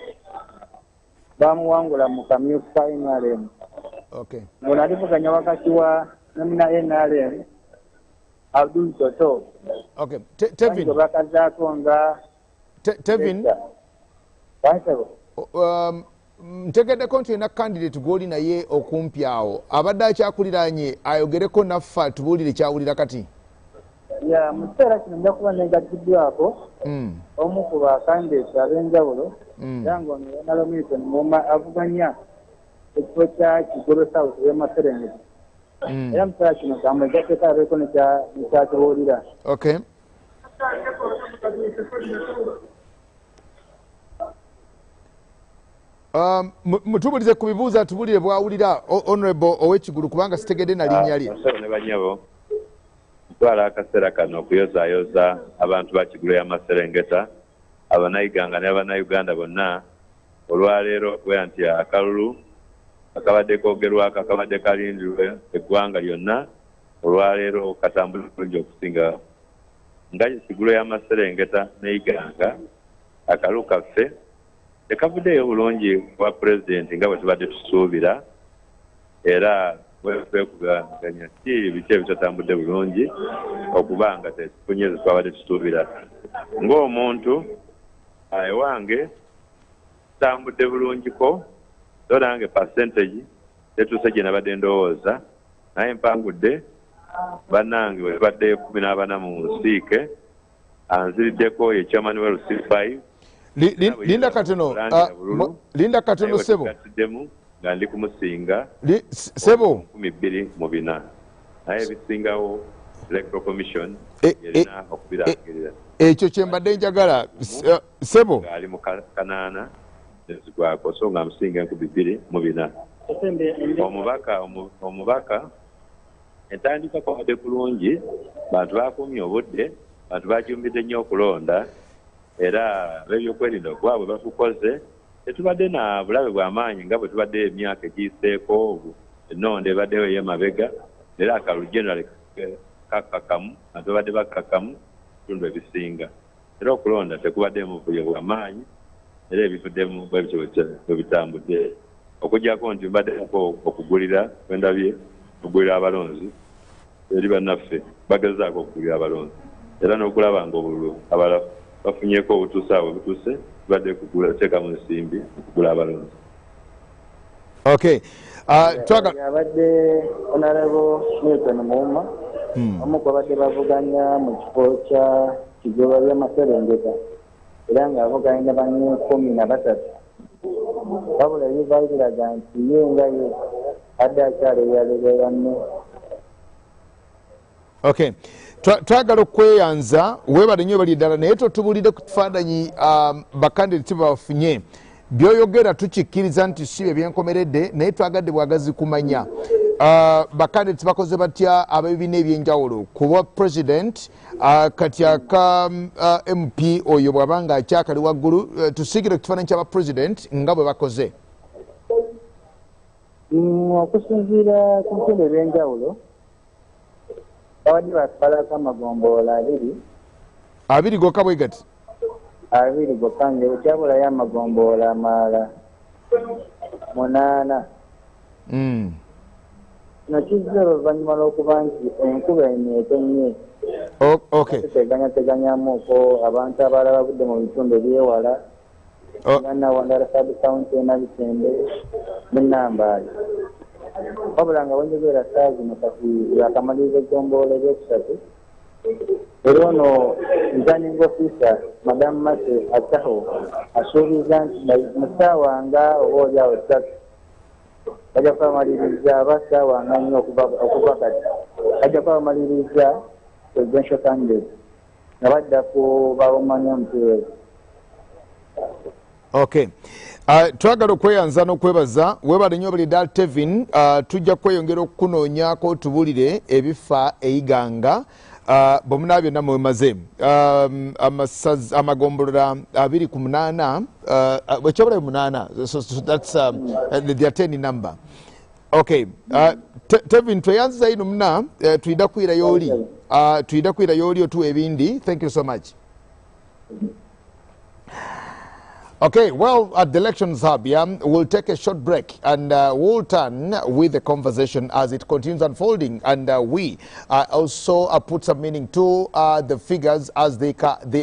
bamuwangula mu kamyufu ka NRM. Ng'ono alivuganya wakati wa nomina NRM Abdul Toto. Tevin. Bakazaako nga Tevin. Ntegeddeko nti olina candidate gw'oli naye okumpi awo abadde akyakuliraanye ayogereko naffe tubuulire kyawulira kati. Ya mu kiseera kino nja kuba negatiddwako omu ku bakandidate ab'enjawulo era ng'ono Yanalo Milton Muwuma avuganya ekifo kya Kigulu South w'e Maserengeta era mu kiseera kino kamwegatteko abeeko nekyatubuulira. Mutubulize ku bibuuzo atubulire bwawulira Honorable ow'Ekigulu kubanga sitegedde na linnya lye. Ne banyabo ntwala akaseera kano okuyozaayoza abantu ba Kigulu y'Amaserengeta, Abanayiganga ne Abanayuganda bonna olwaleero kubera nti akalulu akabadde koogerwako akabadde kalindirwe eggwanga lyonna olwaleero katambula bulungi okusinga nga Sigulu y'Amaserengeta ne Iganga akalu kaffe tekavuddeyo bulungi bwa pulezidenti nga bwe tubadde tusuubira era bwekuganya biki ebitatambudde bulungi okuba nga tetufunye ze twabadde tusuubira ng'omuntu ewange tutambudde bulungiko so nange percentage tetuuse gye nabadde ndowooza naye mpangudde bannange bwe tubadde 14 mu nsiike anziriddeko ye chairman wa LC5 Linda katono sebo nga ndi kumusinga sebo 24 naye ebisingawo electoral commission yerina okubirangirira ekyo kyembadde njagala sebo ali mu kanaana nezigwako so nga musinga 24 omubaka entandika kwabadde kulungi bantu bakumye obudde bantu bajumbidde nnyo okulonda era b'ebyokwerinda gwabwe batukoze tetubadde na bulabe bw'amaanyi nga bwe tubadde emyaka egiyiseeko ennonda ebaddewo ey'emabega era akalulu general kakakamu bantu babadde bakakamu bitundu ebisinga era okulonda tekubadde mu buye bw'amaanyi era ebivuddemu bwebityo bwe bitambudde okugyako nti mbaddemuko okugulira wendabye okugulira abalonzi eri bannaffe bagezaako okugulira abalonzi era n'okulaba nga obululu abala bafunyeko obutuuse abo butuuse tubadde kugula teeka mu nsimbi okugula abalonzi. Okay. Abadde Honorable Milton Muuma omu ku babadde bavuganya mu kifo kya Kigoba by'Amaserengeta era ng'avuganya banne 13 wabula ebivayo biraga nti ye nga ye adde akyaleyalera banne. Okay. Twagala okweyanza webale nnyo bali ddala naye totubulidde ku kifaananyi bakandidati bafunye byoyogera tukikkiriza nti si bye byenkomeredde naye twagadde bwagazi kumanya bakandidati bakoze batya abebibiina ebyenjawulo kuba president kati aka mp oyo bw'abanga akyakali waggulu tusiigire ku kifaananyi ky'aba president nga bwe bakoze okusinziira ku nsimbi ebyenjawulo babadde batwalako amagombolola 2 gokka bwe gati 2 gokka ngekyabulayo amagombolola amalala 8 kino kizza oluvannyuma lw'okuba nti enkuba eneetonnye teganyateganyamuko abantu abalala bagudde mu bitundu ebyewala gana wandala sabcounty enabisembe nenambaali wabula nga wenjogera saa zino kati yakamaliriza egombolola ebyokusatu era ono returning officer madamu Mase Ataho asuubiza nti mu ssaawa nga obaolyawo 3 bajja kubamaliriza aba ssaawa nga nnyo okuva kati bajja kubamaliriza presidential candidate nga badda ku bawomanya omupiira. Okay. Twagala okweyanza n'okwebaza webale nnyo bali Tevin tujja kweyongera okukunoonyaako tubulire ebifa Iganga bw'omunaba byonna mwemaze amagombolola 28 bwekyobulayo 8 so that's the 10 number. Okay. Tevin tweyanziza ino muna tuyida kwira yoli otuwa ebindi. Thank you so much. Okay, well, at the Elections Hub, we'll take a short break and we'll turn with the conversation as it continues unfolding. And we also put some meaning to the figures as they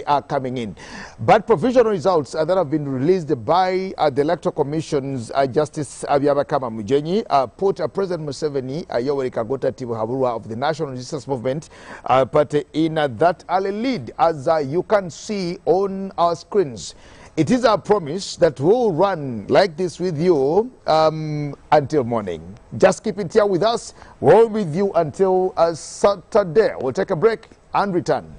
are coming in. But provisional results that have been released by the Electoral Commission's Justice Abyabakama Mujenyi put President Museveni, Yoweri Kaguta Tibuhaburwa of the National Resistance Movement Party in that early lead, as you can see on our screens. It is our promise that we'll run like this with you until morning. Just keep it here with us. We're with you until Saturday. We'll take a break and return.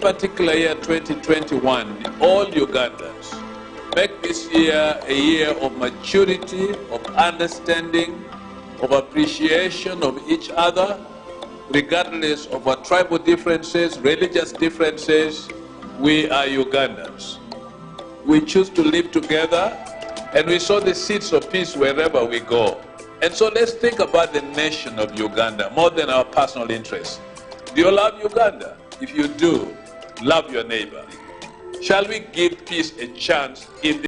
particular year 2021, all Ugandans, make this year a year of maturity, of understanding, of appreciation of each other, regardless of our tribal differences, religious differences. We are Ugandans. We choose to live together, and we sow the seeds of peace wherever we go. And so let's think about the nation of Uganda more than our personal interests. Do you love Uganda? If you do, love your neighbor. Shall we give peace a chance in